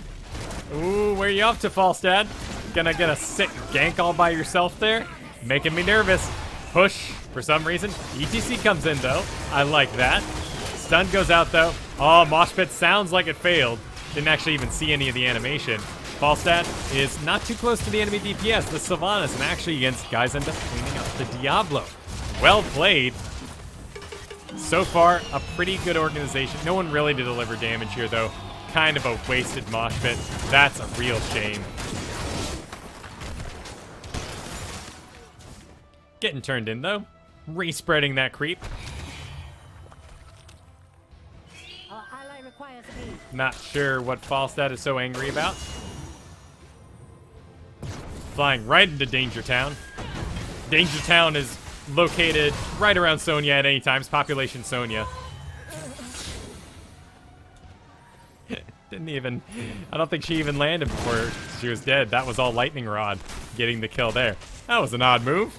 Speaker 1: Ooh, where are you off to, Falstad? Gonna get a sick gank all by yourself there? Making me nervous. Push, for some reason. ETC comes in, though. I like that. Stun goes out, though. Oh, Mosh Pit sounds like it failed. Didn't actually even see any of the animation. Falstad is not too close to the enemy DPS, the Sylvanas, and actually against guys end up cleaning up the Diablo. Well played. So far, a pretty good organization. No one really to deliver damage here, though. Kind of a wasted mosh pit. That's a real shame. Getting turned in, though. Respreading that creep.
Speaker 3: Our ally requires aid.
Speaker 1: Not sure what Falstad is so angry about. Flying right into Danger Town. Danger Town is located right around Sonya at any time. It's population Sonya. Didn't even... I don't think she even landed before she was dead. That was all Lightning Rod getting the kill there. That was an odd move.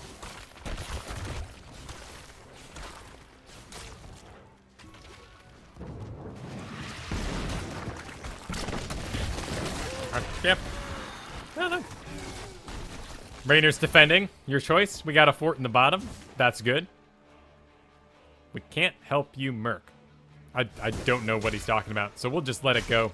Speaker 1: Yep. No. Rainer's defending. Your choice. We got a fort in the bottom. That's good. We can't help you, Merc. I don't know what he's talking about, so we'll just let it go.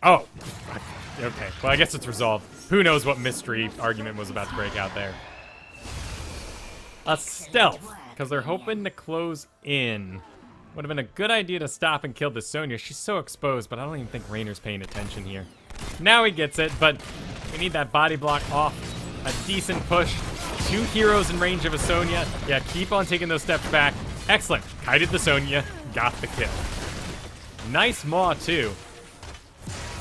Speaker 1: Oh. Okay. Well, I guess it's resolved. Who knows what mystery argument was about to break out there. A stealth, because they're hoping to close in. Would have been a good idea to stop and kill this Sonya. She's so exposed, but I don't even think Rainer's paying attention here. Now he gets it, but we need that body block off. A decent push. 2 heroes in range of a Sonya. Yeah, keep on taking those steps back. Excellent. Kited the Sonya. Got the kill. Nice maw, too.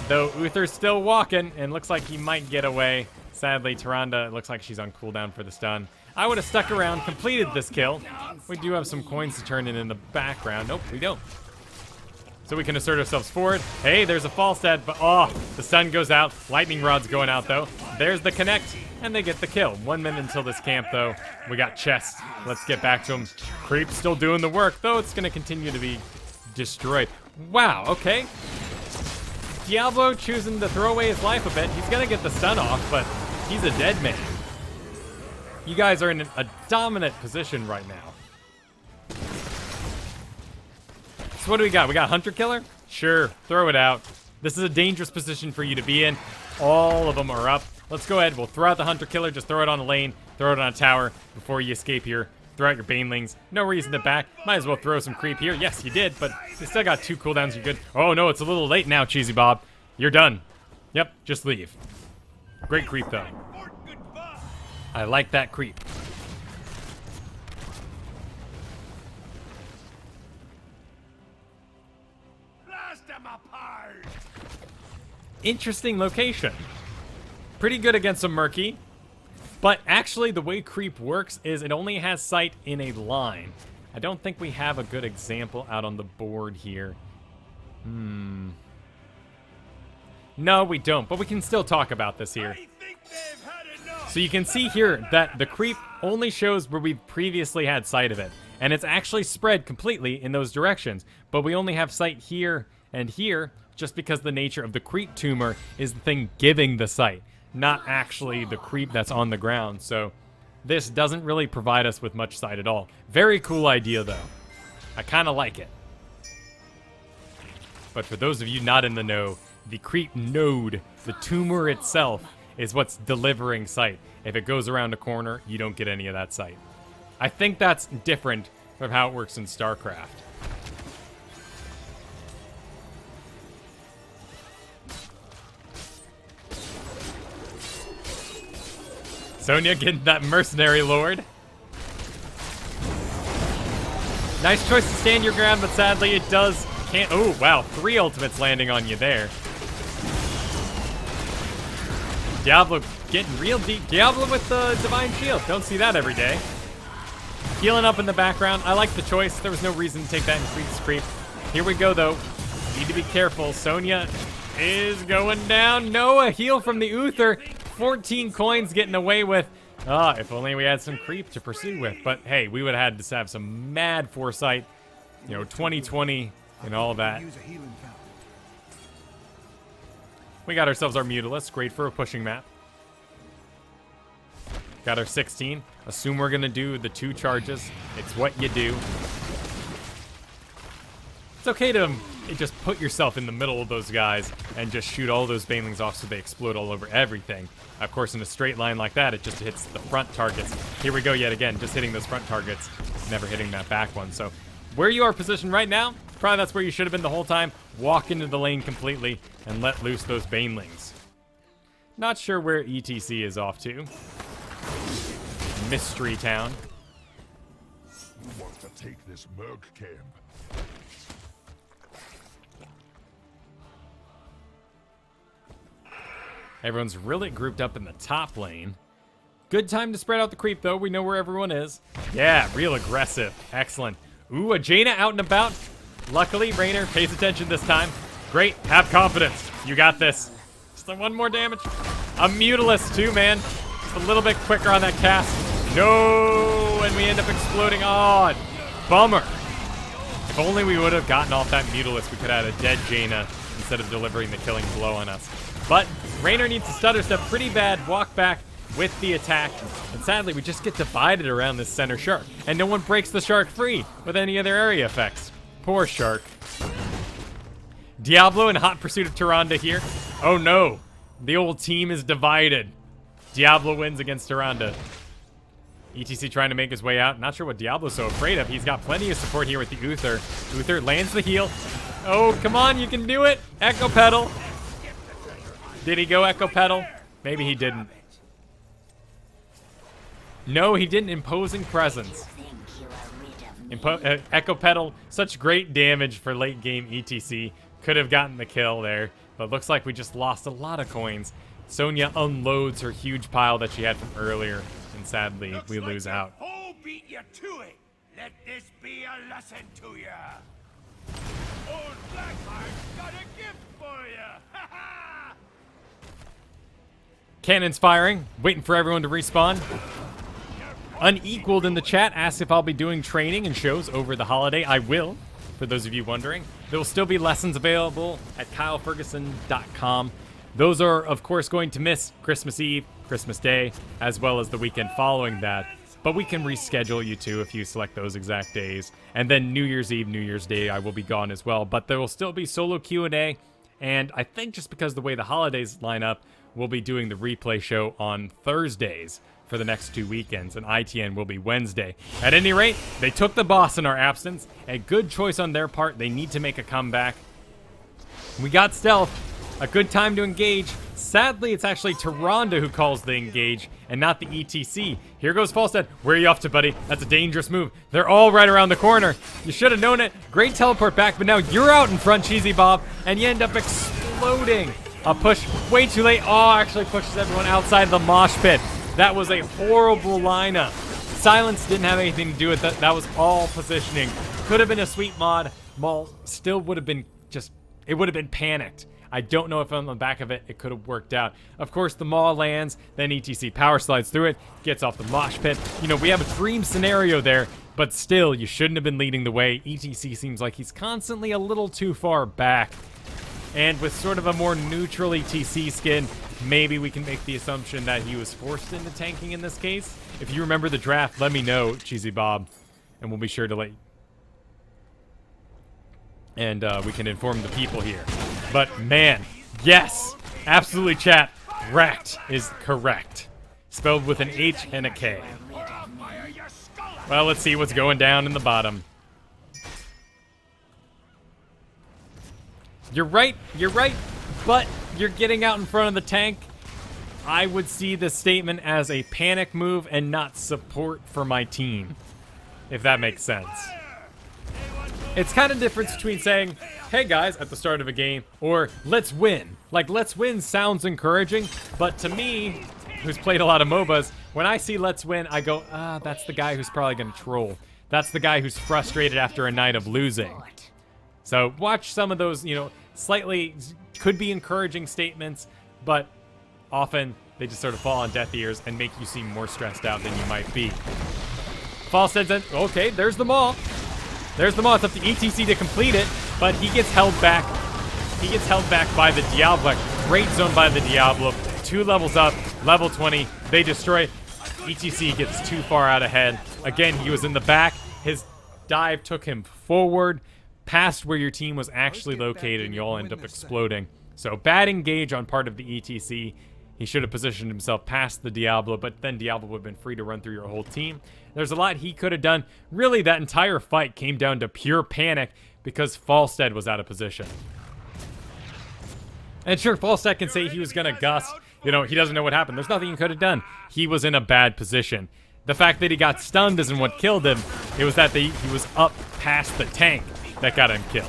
Speaker 1: Though Uther's still walking, and looks like he might get away. Sadly, Tyrande looks like she's on cooldown for the stun. I would have stuck around, completed this kill. We do have some coins to turn in the background. Nope, we don't. So we can assert ourselves forward. Hey, there's a Falstad, but oh, the stun goes out. Lightning Rod's going out, though. There's the connect, and they get the kill. 1 minute until this camp, though. We got chest. Let's get back to him. Creep's still doing the work, though it's going to continue to be destroyed. Wow, okay. Diablo choosing to throw away his life a bit. He's going to get the stun off, but he's a dead man. You guys are in a dominant position right now. So what do we got? We got Hunter Killer? Sure, throw it out. This is a dangerous position for you to be in. All of them are up. Let's go ahead. We'll throw out the Hunter Killer. Just throw it on a lane. Throw it on a tower before you escape here. Throw out your Banelings. No reason to back. Might as well throw some creep here. Yes, you did, but you still got 2 cooldowns. You're good. Oh, no, it's a little late now, Cheesy Bob. You're done. Yep, just leave. Great creep, though. I like that creep. Interesting location. Pretty good against a Murky. But actually, the way creep works is it only has sight in a line. I don't think we have a good example out on the board here. No, we don't, but we can still talk about this here. So you can see here that the creep only shows where we've previously had sight of it. And it's actually spread completely in those directions. But we only have sight here and here just because the nature of the creep tumor is the thing giving the sight, not actually the creep that's on the ground. So this doesn't really provide us with much sight at all. Very cool idea, though. I kind of like it. But for those of you not in the know, the creep node, the tumor itself, is what's delivering sight. If it goes around a corner, you don't get any of that sight. I think that's different from how it works in StarCraft. Sonya getting that mercenary lord. Nice choice to stand your ground, but sadly it can't. Oh, wow. 3 ultimates landing on you there. Diablo getting real deep. Diablo with the Divine Shield. Don't see that every day. Healing up in the background. I like the choice. There was no reason to take that increased creep. Here we go, though. Need to be careful. Sonya is going down. No, a heal from the Uther. 14 coins getting away with. If only we had some creep to pursue with. But hey, we would have had to have some mad foresight. 2020 and all that. We got ourselves our Mutalisk. Great for a pushing map. Got our 16. Assume we're going to do the 2 charges. It's what you do. It's okay to just put yourself in the middle of those guys and just shoot all those banelings off so they explode all over everything. Of course, in a straight line like that, it just hits the front targets. Here we go yet again, just hitting those front targets, never hitting that back one. So where you are positioned right now, probably that's where you should have been the whole time. Walk into the lane completely and let loose those banelings. Not sure where ETC is off to. Mystery Town.
Speaker 2: Who wants to take this merc camp?
Speaker 1: Everyone's really grouped up in the top lane. Good time to spread out the creep, though. We know where everyone is. Yeah, real aggressive. Excellent. Ooh, a Jaina out and about. Luckily, Raynor pays attention this time. Great. Have confidence. You got this. Just one more damage. A Mutalisk, too, man. Just a little bit quicker on that cast. No! And we end up exploding. Oh, bummer. If only we would have gotten off that Mutalisk, we could have had a dead Jaina instead of delivering the killing blow on us. But Raynor needs to stutter step pretty bad, walk back with the attack, and sadly we just get divided around this center shark, and no one breaks the shark free with any other area effects. Poor shark. Diablo in hot pursuit of Tyrande here. Oh no, the old team is divided. Diablo wins against Tyrande. ETC trying to make his way out. Not sure what Diablo's so afraid of. He's got plenty of support here with the Uther. Uther lands the heal. Oh, come on, you can do it. Echo Pedal. Did he go Echo Pedal? Maybe he didn't. No, he didn't. Imposing presence. Echo Pedal, such great damage for late game ETC. Could have gotten the kill there, but looks like we just lost a lot of coins. Sonya unloads her huge pile that she had from earlier, and sadly, we lose out.
Speaker 5: Oh, beat you to it. Let this be a lesson to you. Old Blackheart's got a gift for you. Ha ha!
Speaker 1: Cannons firing, waiting for everyone to respawn. Unequaled in the chat asks if I'll be doing training and shows over the holiday. I will, for those of you wondering. There will still be lessons available at kylefergusson.com. Those are, of course, going to miss Christmas Eve, Christmas Day, as well as the weekend following that. But we can reschedule you too if you select those exact days. And then New Year's Eve, New Year's Day, I will be gone as well. But there will still be solo Q&A. And I think just because the way the holidays line up, we'll be doing the replay show on Thursdays for the next 2 weekends, and ITN will be Wednesday. At any rate, they took the boss in our absence. A good choice on their part. They need to make a comeback. We got stealth. A good time to engage. Sadly, it's actually Tyrande who calls the engage and not the ETC. Here goes Falstad. Where are you off to, buddy? That's a dangerous move. They're all right around the corner. You should have known it. Great teleport back, but now you're out in front, Cheesy Bob, and you end up exploding. A push way too late. Oh, actually pushes everyone outside the mosh pit. That was a horrible lineup. Silence didn't have anything to do with that. That was all positioning. Could have been a sweet mod. Maul still would have been just, it would have been panicked. I don't know if on the back of it, it could have worked out. Of course, the Maul lands, then ETC power slides through it, gets off the mosh pit. You know, we have a dream scenario there, but still, you shouldn't have been leading the way. ETC seems like he's constantly a little too far back. And with sort of a more neutral ETC skin, maybe we can make the assumption that he was forced into tanking in this case. If you remember the draft, let me know, Cheesy Bob, and we'll be sure to let you. And we can inform the people here. But man, yes, absolutely chat, wrecked is correct. Spelled with an H and a K. Well, let's see what's going down in the bottom. You're right, but you're getting out in front of the tank. I would see this statement as a panic move and not support for my team, if that makes sense. It's kind of difference between saying, hey guys, at the start of a game, or let's win. Like, let's win sounds encouraging, but to me, who's played a lot of MOBAs, when I see let's win, I go, that's the guy who's probably going to troll. That's the guy who's frustrated after a night of losing. So watch some of those, you know, slightly could be encouraging statements, but often they just sort of fall on deaf ears and make you seem more stressed out than you might be. Fall says, okay, there's the Maul. There's the Maul. It's up to ETC to complete it, but he gets held back. He gets held back by the Diablo. Great zone by the Diablo. 2 levels up, level 20. They destroy it. ETC gets too far out ahead. Again, he was in the back. His dive took him forward, past where your team was actually located, and you all end up exploding. So bad engage on part of the ETC. He should have positioned himself past the Diablo, but then Diablo would have been free to run through your whole team. There's a lot he could have done. Really, that entire fight came down to pure panic because Falstead was out of position. And sure, Falstead can say he was going to gust. You know, he doesn't know what happened. There's nothing he could have done. He was in a bad position. The fact that he got stunned isn't what killed him. It was that he was up past the tank that got him killed.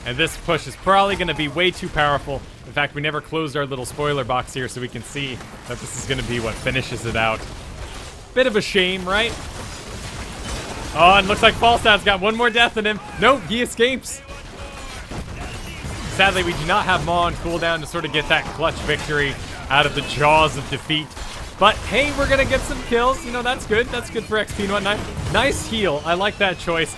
Speaker 1: And this push is probably going to be way too powerful. In fact, we never closed our little spoiler box here so we can see that this is going to be what finishes it out. Bit of a shame, right? Oh, and looks like Falstad's got one more death in him. Nope, he escapes. Sadly, we do not have Maw on cooldown to sort of get that clutch victory out of the jaws of defeat. But hey, we're going to get some kills. You know, that's good. That's good for XP and whatnot. Nice heal. I like that choice.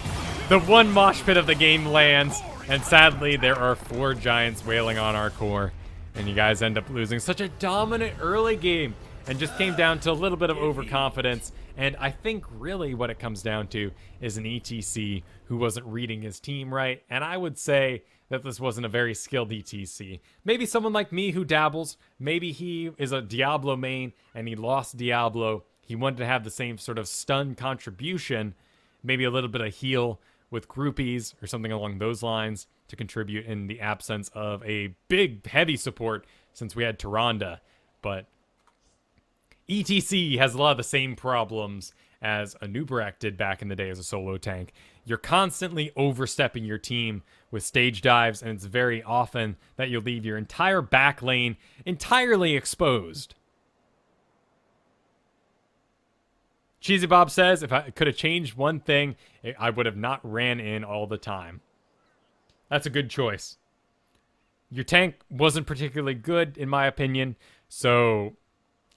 Speaker 1: The one mosh pit of the game lands. And sadly, there are 4 giants wailing on our core. And you guys end up losing such a dominant early game. And just came down to a little bit of overconfidence. And I think really what it comes down to is an ETC who wasn't reading his team right. And I would say that this wasn't a very skilled ETC. Maybe someone like me who dabbles. Maybe he is a Diablo main and he lost Diablo. He wanted to have the same sort of stun contribution. Maybe a little bit of heal with groupies or something along those lines to contribute in the absence of a big, heavy support since we had Tyrande. But ETC has a lot of the same problems as Anubarak did back in the day as a solo tank. You're constantly overstepping your team with stage dives, and it's very often that you'll leave your entire back lane entirely exposed. Cheesy Bob says, if I could have changed one thing, I would have not ran in all the time. That's a good choice. Your tank wasn't particularly good, in my opinion, so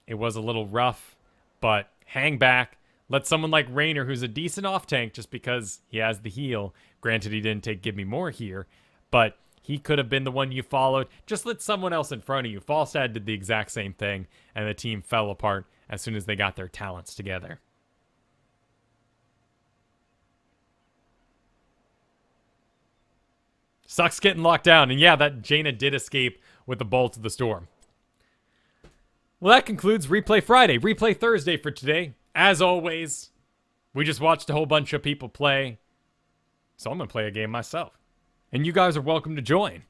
Speaker 1: it was a little rough, but hang back. Let someone like Raynor, who's a decent off-tank just because he has the heal. Granted, he didn't take Give Me More here, but he could have been the one you followed. Just let someone else in front of you. Falstad did the exact same thing, and the team fell apart as soon as they got their talents together. Sucks getting locked down. And yeah, that Jaina did escape with the Bolt of the Storm. Well, that concludes Replay Friday. Replay Thursday for today. As always, we just watched a whole bunch of people play. So I'm going to play a game myself. And you guys are welcome to join.